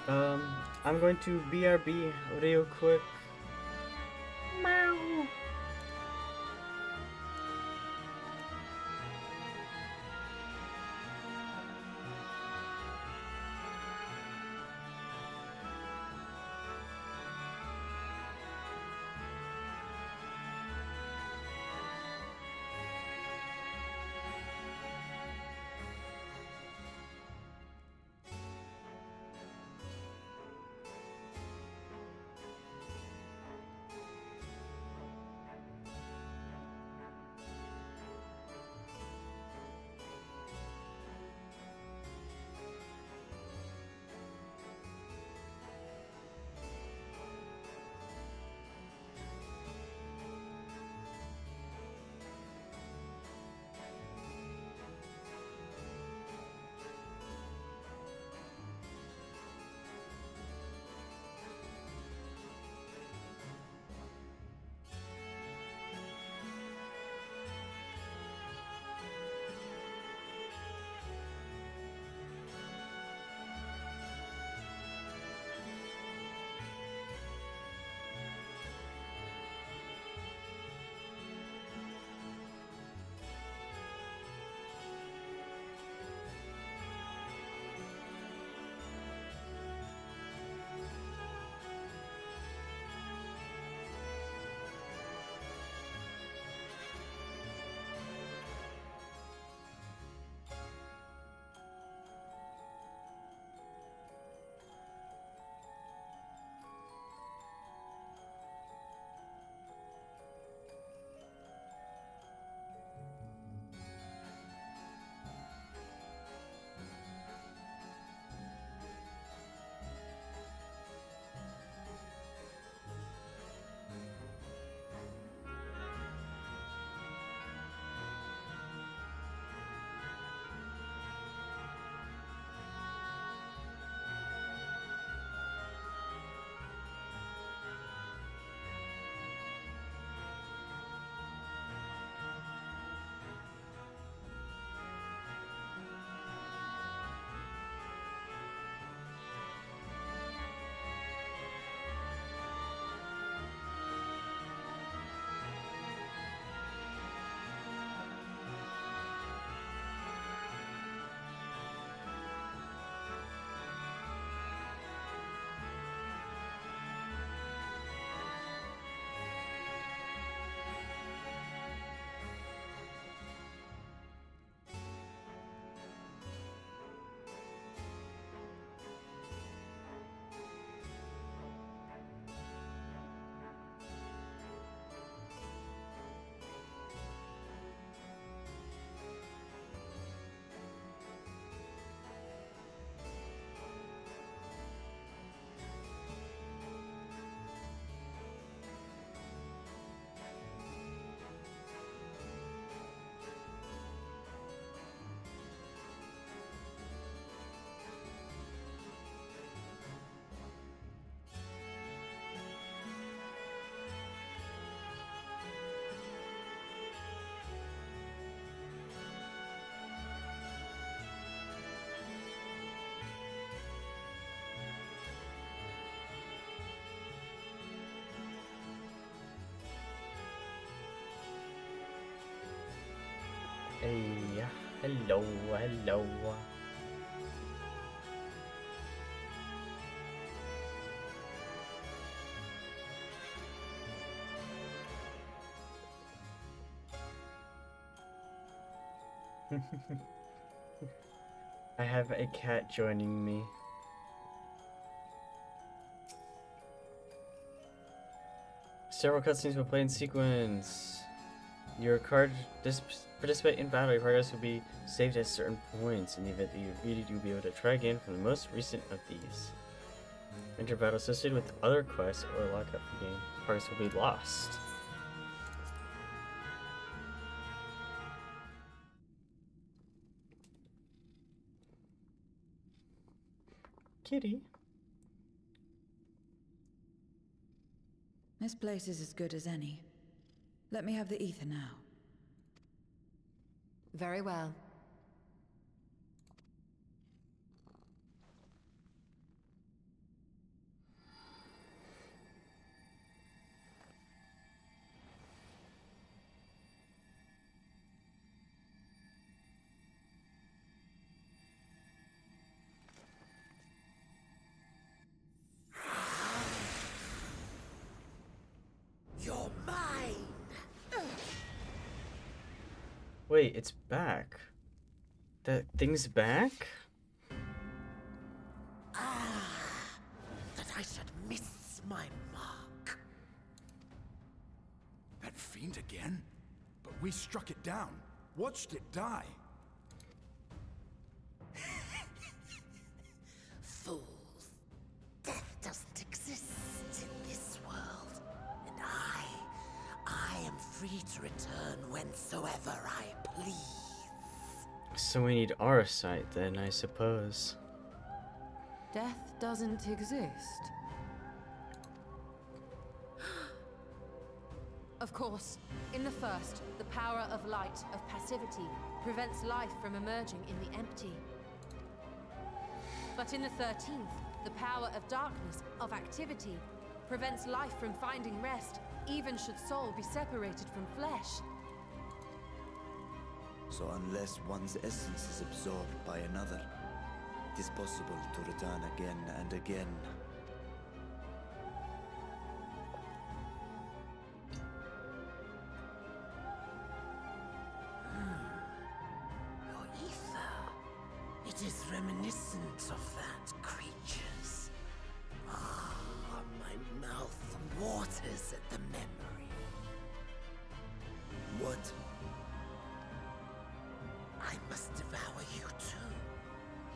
I'm going to BRB real quick. Meow. Hey, hello, hello. I have a cat joining me. Several cutscenes will play in sequence. Your card participate in battle. Your progress will be saved at certain points. In the event that you defeated, you'll be able to try again from the most recent of these. Enter battle associated with other quests or lock up the game. Progress will be lost. Kitty. This place is as good as any. Let me have the ether now. Very well. Wait, it's back. That thing's back? That I should miss my mark. That fiend again? But we struck it down. Watched it die. Fools. Death doesn't exist in this world. And I am free to return whensoever I please. So we need our sight then, I suppose. Death doesn't exist. Of course, in the first, the power of light, of passivity, prevents life from emerging in the empty. But in the 13th, the power of darkness, of activity, prevents life from finding rest, even should soul be separated from flesh. So unless one's essence is absorbed by another, it is possible to return again and again. Your ether. It is reminiscent of that creature's. Ah, my mouth waters at the memory. What? I must devour you too.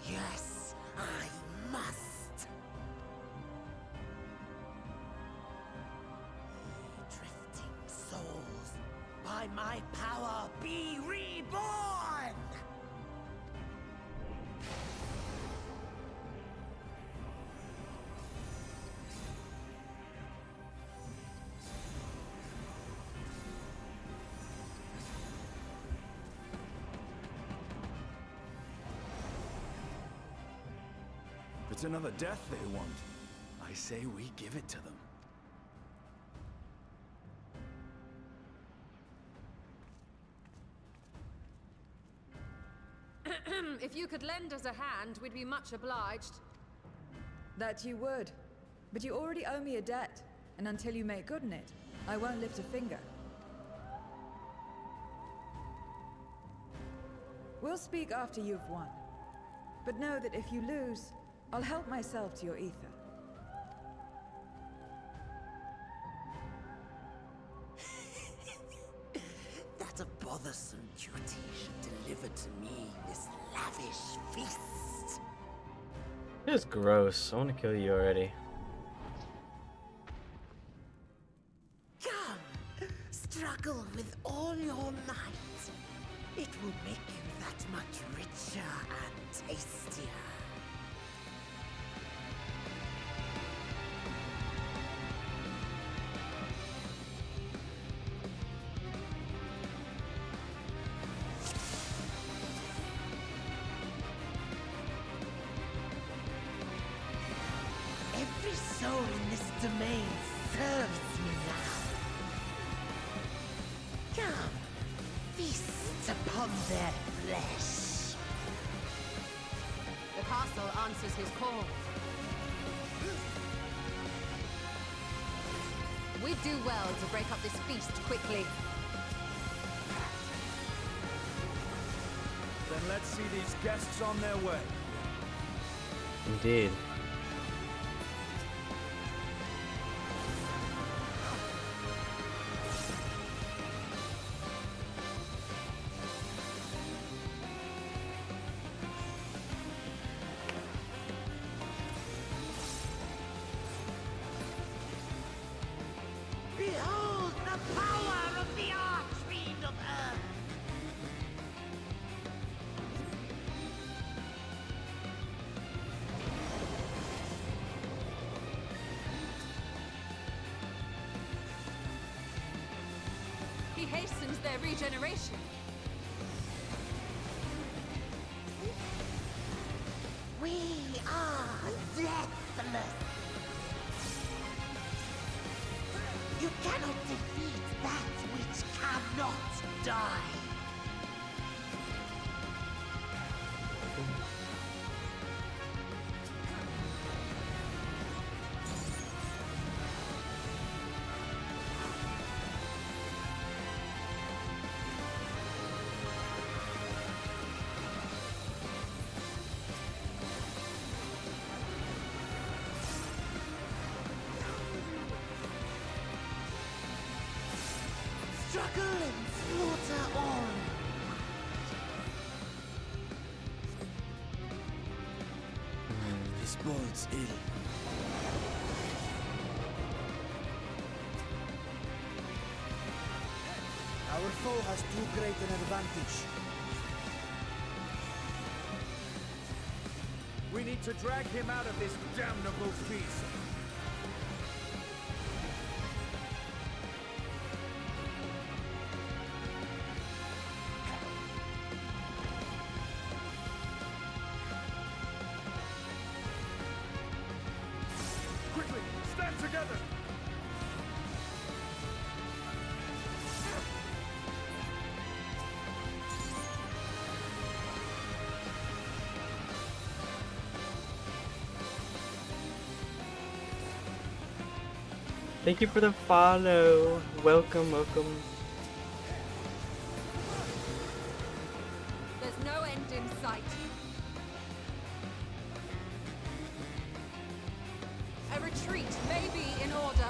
Yes, I must. Ye drifting souls, by my power be reborn! If it's another death they want, I say we give it to them. If you could lend us a hand, we'd be much obliged. That you would. But you already owe me a debt, and until you make good on it, I won't lift a finger. We'll speak after you've won. But know that if you lose, I'll help myself to your ether. That a bothersome duty should deliver to me this lavish feast. It is gross. I want to kill you already. Come, struggle with all your might. It will make you that much richer and tastier. Every soul in this domain serves me now. Come, feast upon their flesh. The castle answers his call. We'd do well to break up this feast quickly. Then let's see these guests on their way. Indeed. Behold the power of the Archfiend of Earth! He hastens their regeneration. We are deathless! You cannot defeat that which cannot die! buckle and slaughter all. This bodes ill. Our foe has too great an advantage. We need to drag him out of this damnable feast. Quickly, stand together! Thank you for the follow. Welcome, welcome. There's no end in sight. A retreat may be in order.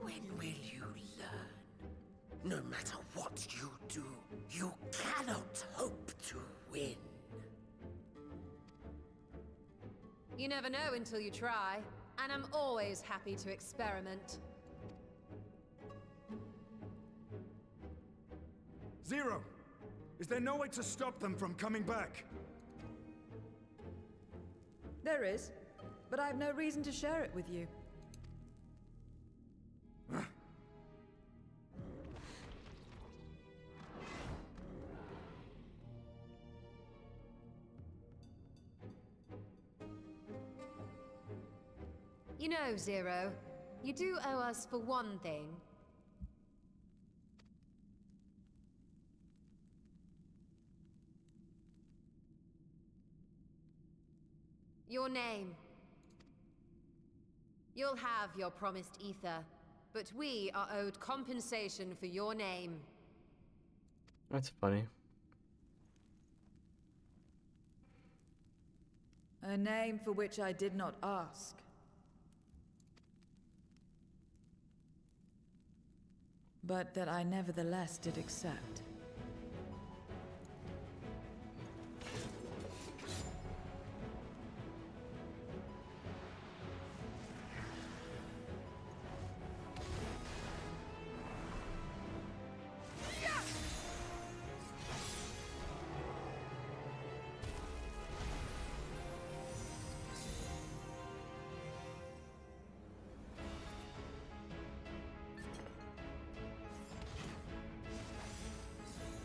When will you learn? No matter what you do, you cannot hope to win. You never know until you try, and I'm always happy to experiment. Zero! Is there no way to stop them from coming back? There is, but I have no reason to share it with you. You know, Zero, you do owe us for one thing. Your name. You'll have your promised ether, but we are owed compensation for your name. That's funny. A name for which I did not ask. But that I nevertheless did accept.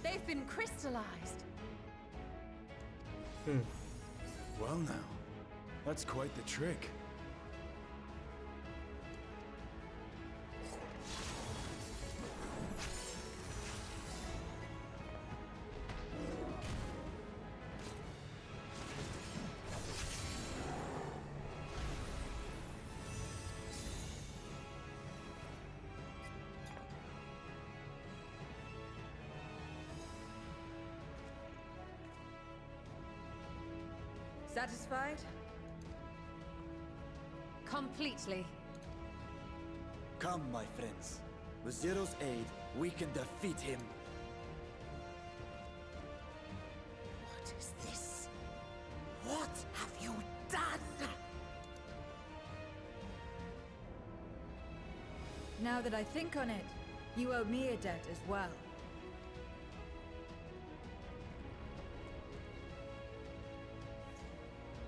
They've been crystallized. Well now, that's quite the trick. Satisfied? Completely. Come, my friends. With Zero's aid, we can defeat him. What is this? What have you done? Now that I think on it, you owe me a debt as well.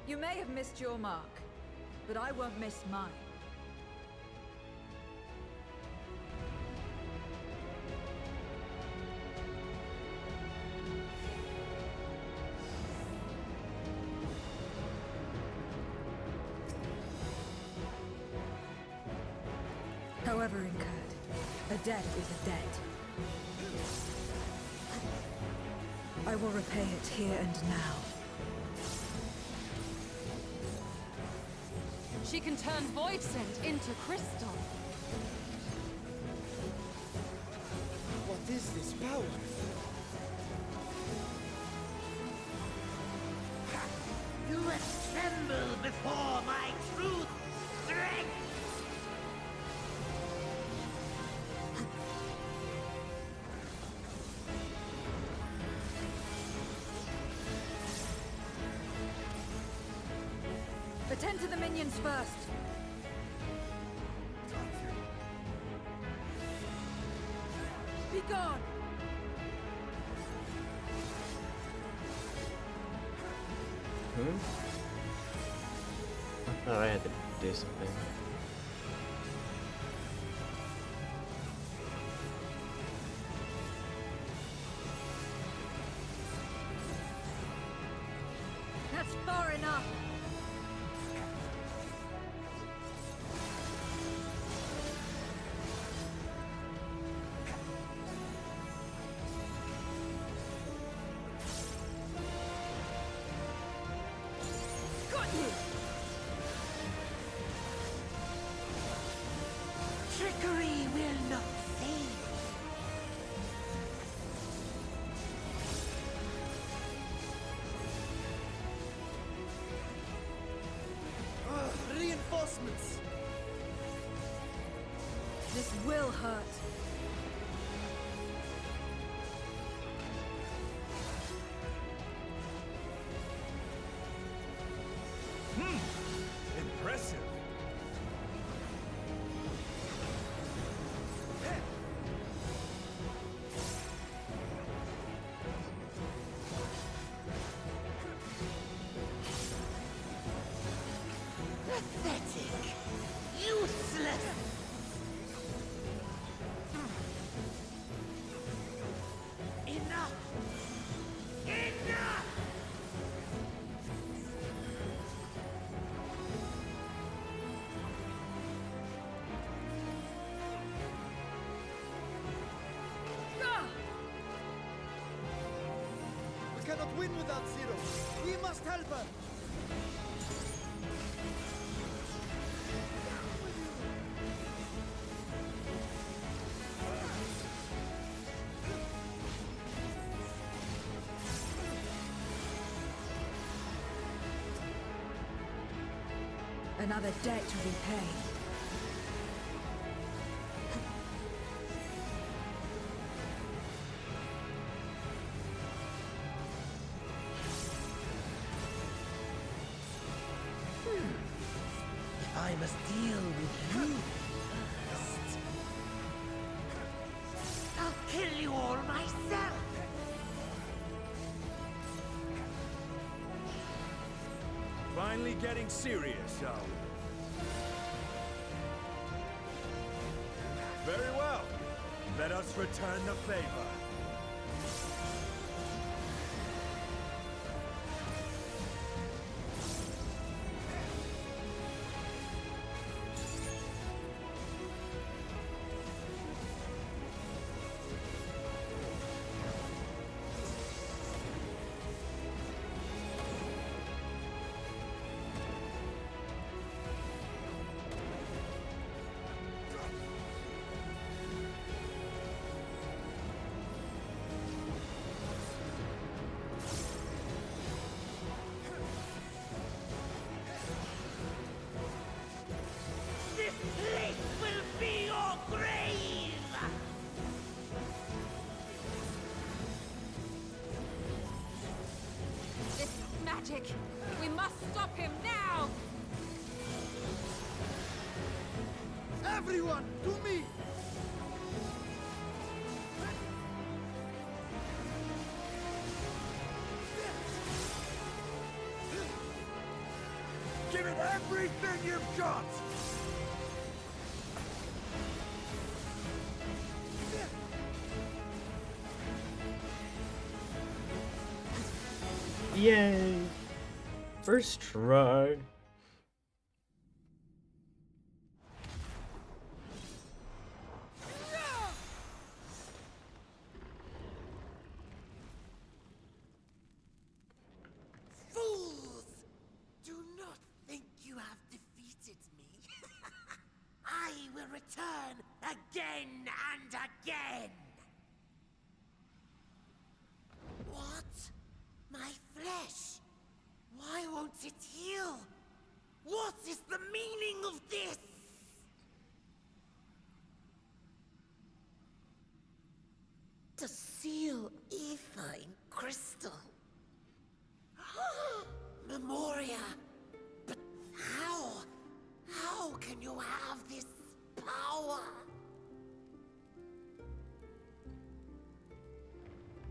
You may have missed your mark, but I won't miss mine. However incurred, a debt is a debt. I will repay it here and now. She can turn void scent into crystal. What is this power? You tremble before my truth strength! Attend to the minions first. Be gone! I thought I had to do something. That's far enough! Got you! Trickery will not save. Reinforcements! This will hurt. Impressive. Pathetic. Useless. Enough. Enough. We cannot win without Zero. We must help her. Another debt to repay. If I must deal with you first, I'll kill you all myself. Finally getting serious, are we? Very well. Let us return the favor. This place will be your grave! This magic! We must stop him now! Everyone, to me! Give it everything you've got! Yay! First try. Fools! Do not think you have defeated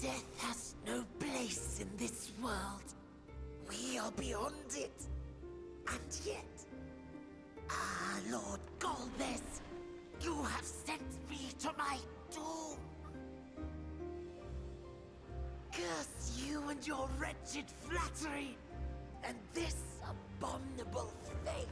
Death has no place in this world. We are beyond it. And yet... Ah, Lord Golbez, you have sent me to my doom. Curse you and your wretched flattery, and this abominable fate.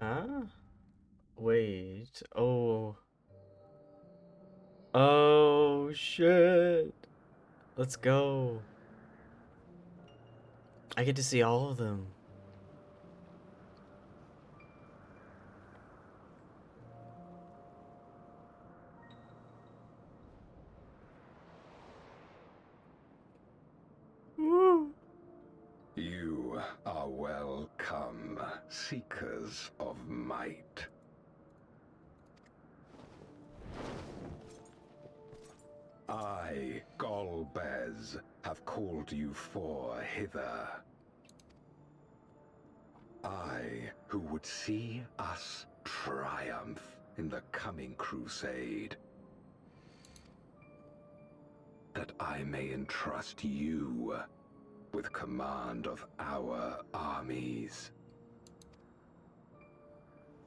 Huh? Wait. Oh. Oh, shit. Let's go. I get to see all of them. Woo. You are welcome, seekers of might. I, Golbez, have called you for hither. I, who would see us triumph in the coming crusade. That I may entrust you with command of our armies.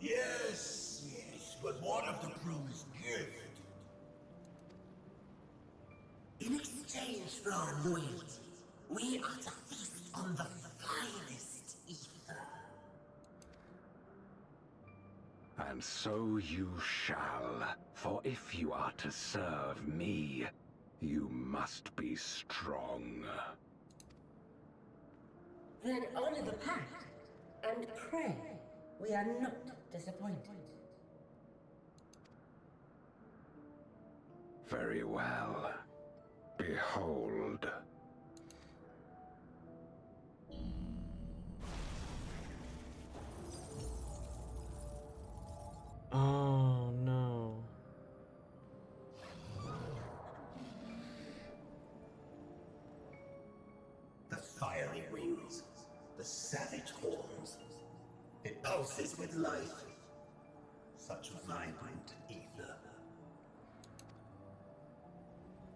Yes, but what of the promised gift? In exchange for our loyalty, we are to feast on the finest ether. And so you shall, for if you are to serve me, you must be strong. Then honor the pact, and pray we are not disappointed. Very well. Behold. Oh, no. The fiery wings, the savage horns. It pulses with life. Such vibrant ether.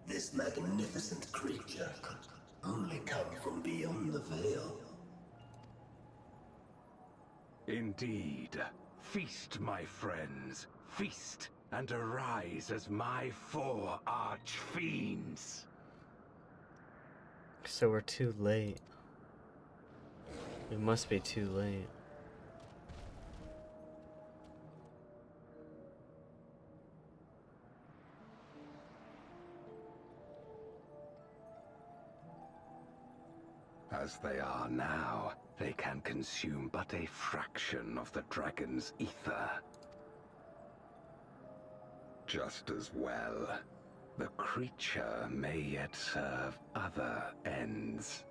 This magnificent creature could only come from beyond the veil. Indeed. Feast, my friends. Feast and arise as my 4 arch-fiends. So we're too late. We must be too late. As they are now, they can consume but a fraction of the dragon's ether. Just as well, the creature may yet serve other ends.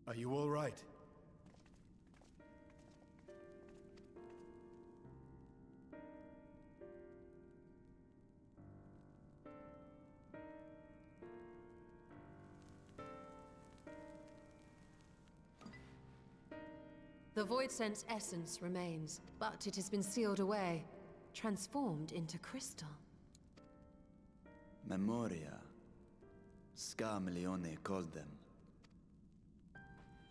Are you all right? The Void Sense essence remains, but it has been sealed away, transformed into crystal. Memoria. Scarmelione called them.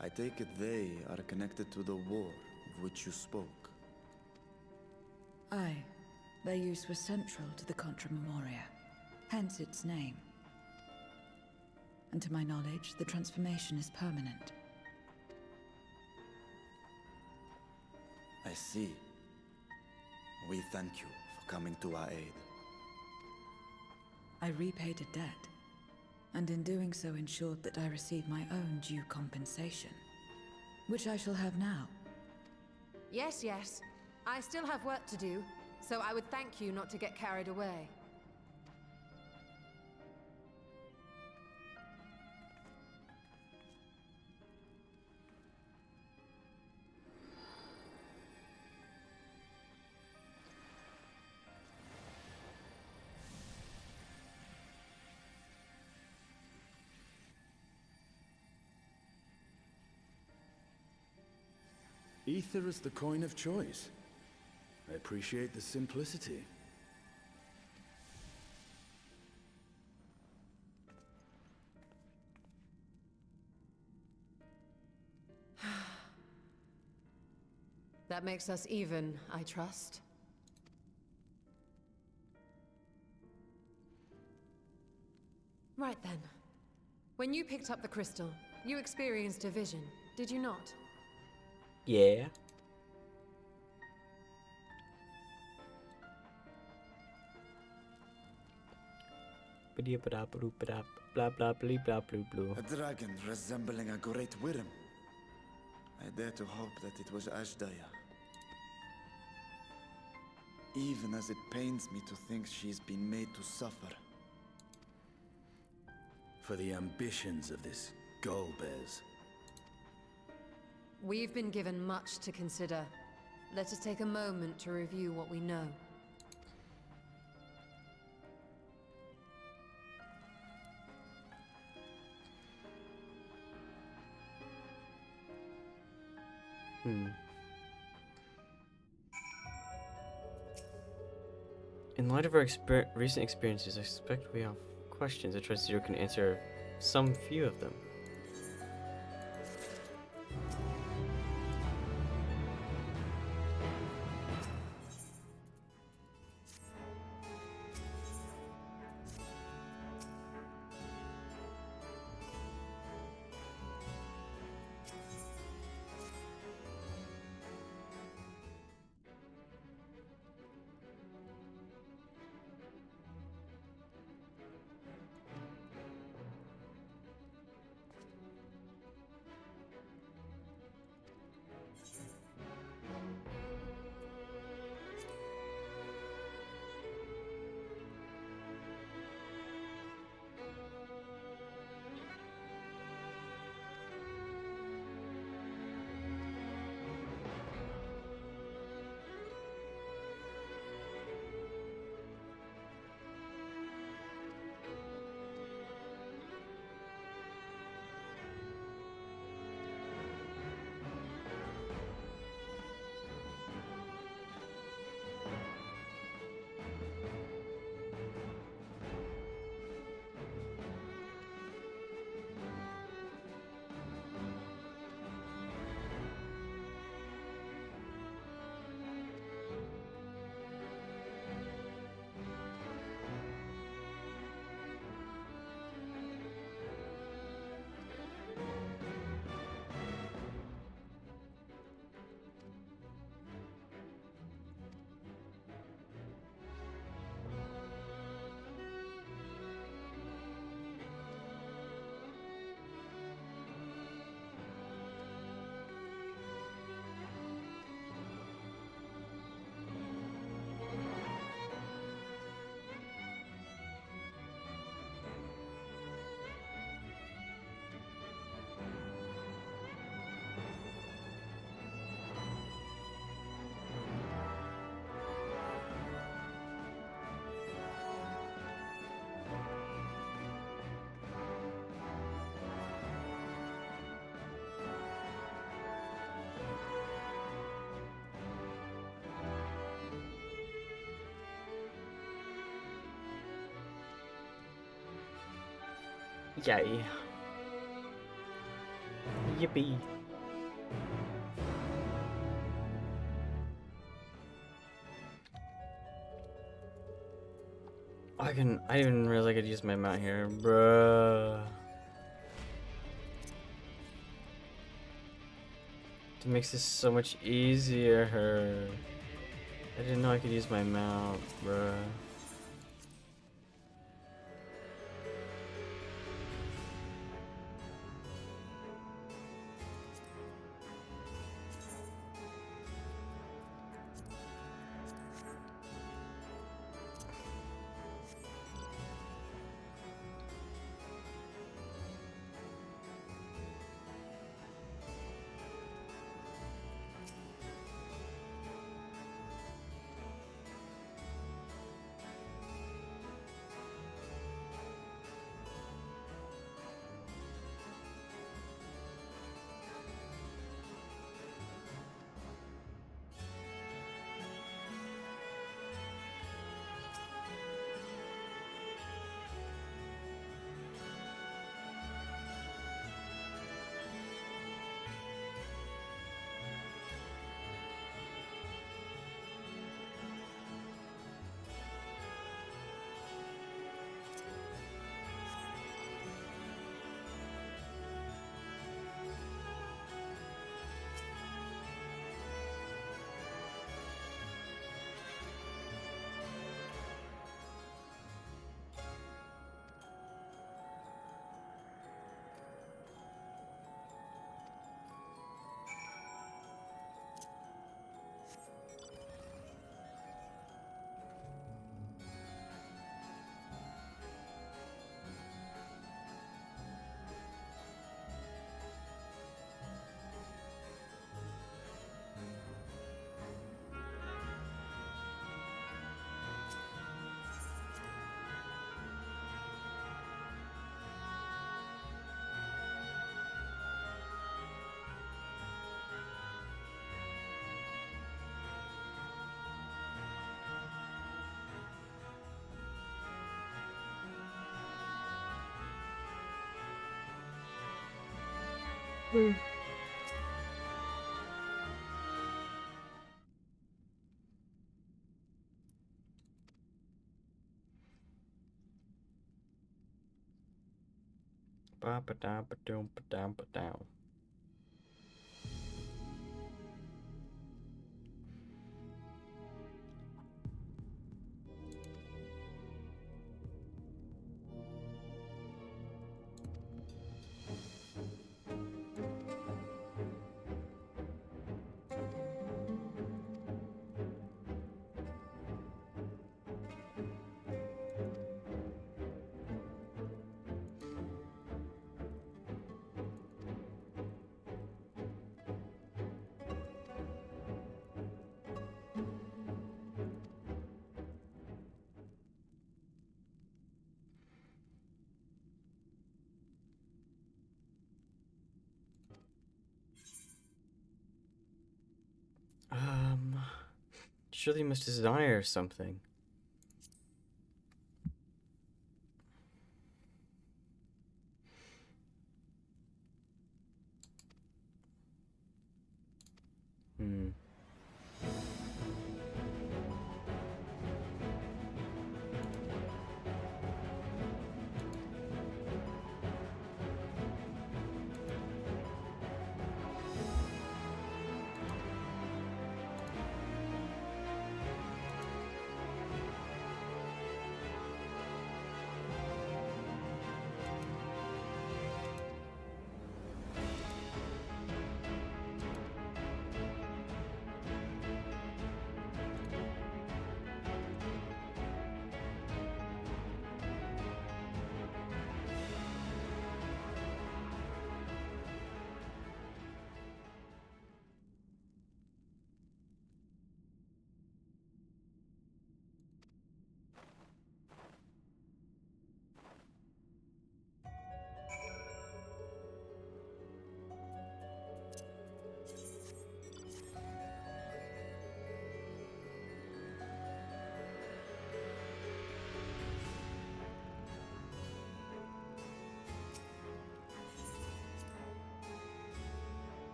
I take it they are connected to the war of which you spoke. Aye. Their use was central to the Contra Memoria, hence its name. And to my knowledge, the transformation is permanent. I see. We thank you for coming to our aid. I repaid a debt, and in doing so ensured that I received my own due compensation. Which I shall have now. Yes, yes. I still have work to do, so I would thank you not to get carried away. Ether is the coin of choice. I appreciate the simplicity. That makes us even, I trust. Right then. When you picked up the crystal, you experienced a vision, did you not? Yeah. Blah blah blah blah blah. A dragon resembling a great worm. I dare to hope that it was Ashdaya. Even as it pains me to think she's been made to suffer. For the ambitions of this Gullbears. We've been given much to consider. Let us take a moment to review what we know. In light of our recent experiences, I suspect we have questions. I trust you can answer some few of them. Yay. Yippee. I didn't even realize I could use my mount here, bruh. It makes this so much easier. I didn't know I could use my mount, bruh. Ba ba da ba doom ba down ba down. Surely you must desire something. Hmm.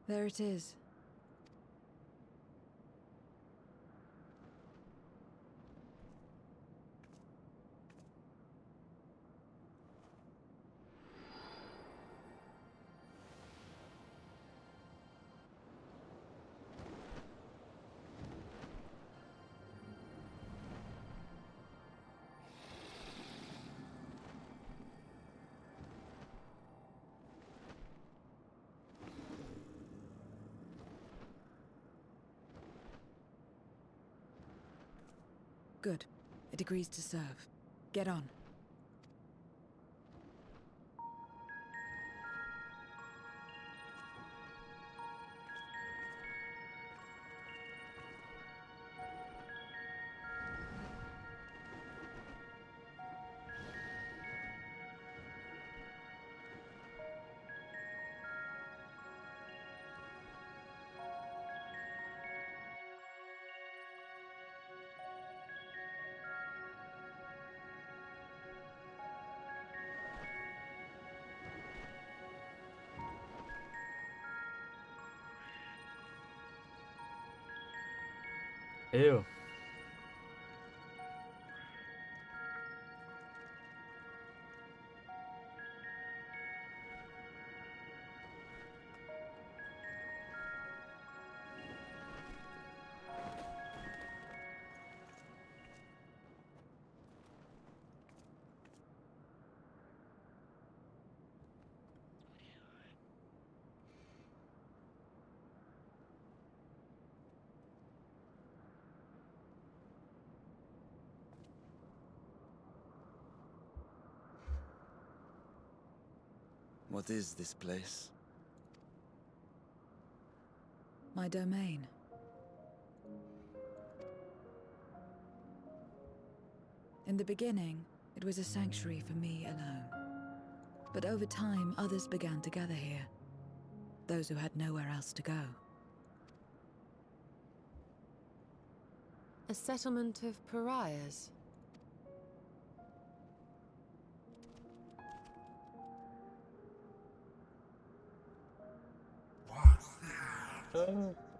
There it is. Good. It agrees to serve. Get on. Ew. What is this place? My domain. In the beginning, it was a sanctuary for me alone. But over time, others began to gather here. Those who had nowhere else to go. A settlement of pariahs?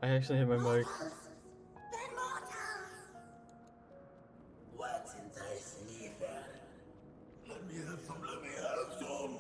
I actually hit my mic. What's enticing you there? Let me have some, let me have some!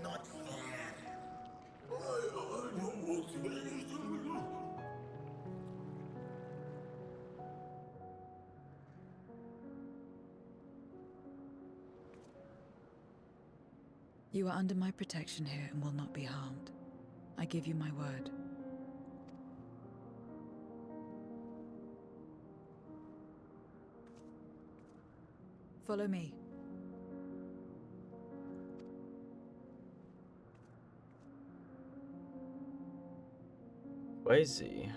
Not fair. You are under my protection here and will not be harmed. I give you my word. Follow me. Crazy.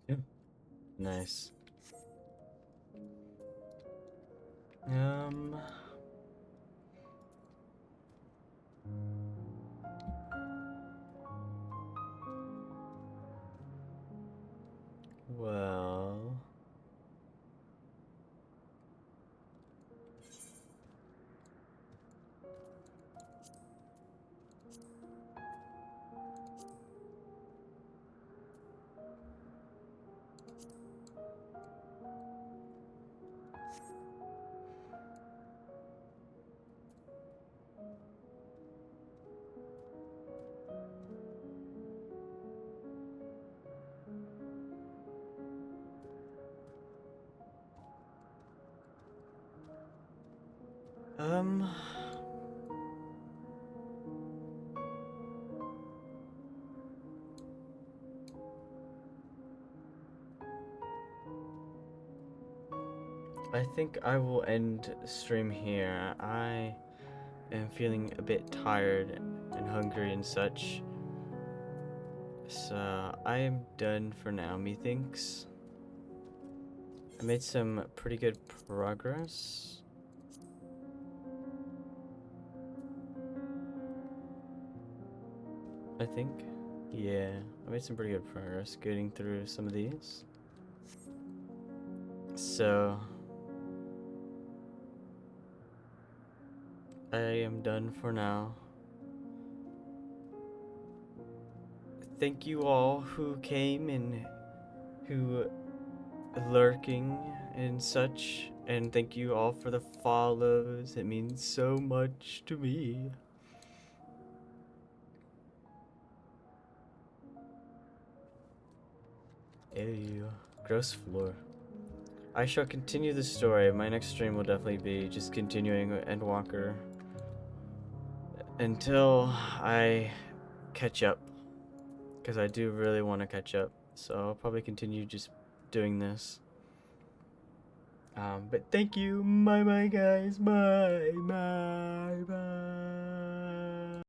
Yeah. Nice. Well, I think I will end stream here. I am feeling a bit tired and hungry and such. So I am done for now, methinks. I made some pretty good progress. I think. Yeah, I made some pretty good progress getting through some of these. So I am done for now. Thank you all who came and who lurking and such, and thank you all for the follows. It means so much to me. Ew, gross floor. I shall continue the story. My next stream will definitely be just continuing Endwalker. until I catch up, because I do really want to catch up. So I'll probably continue just doing this. But thank you. Bye bye, guys. Bye.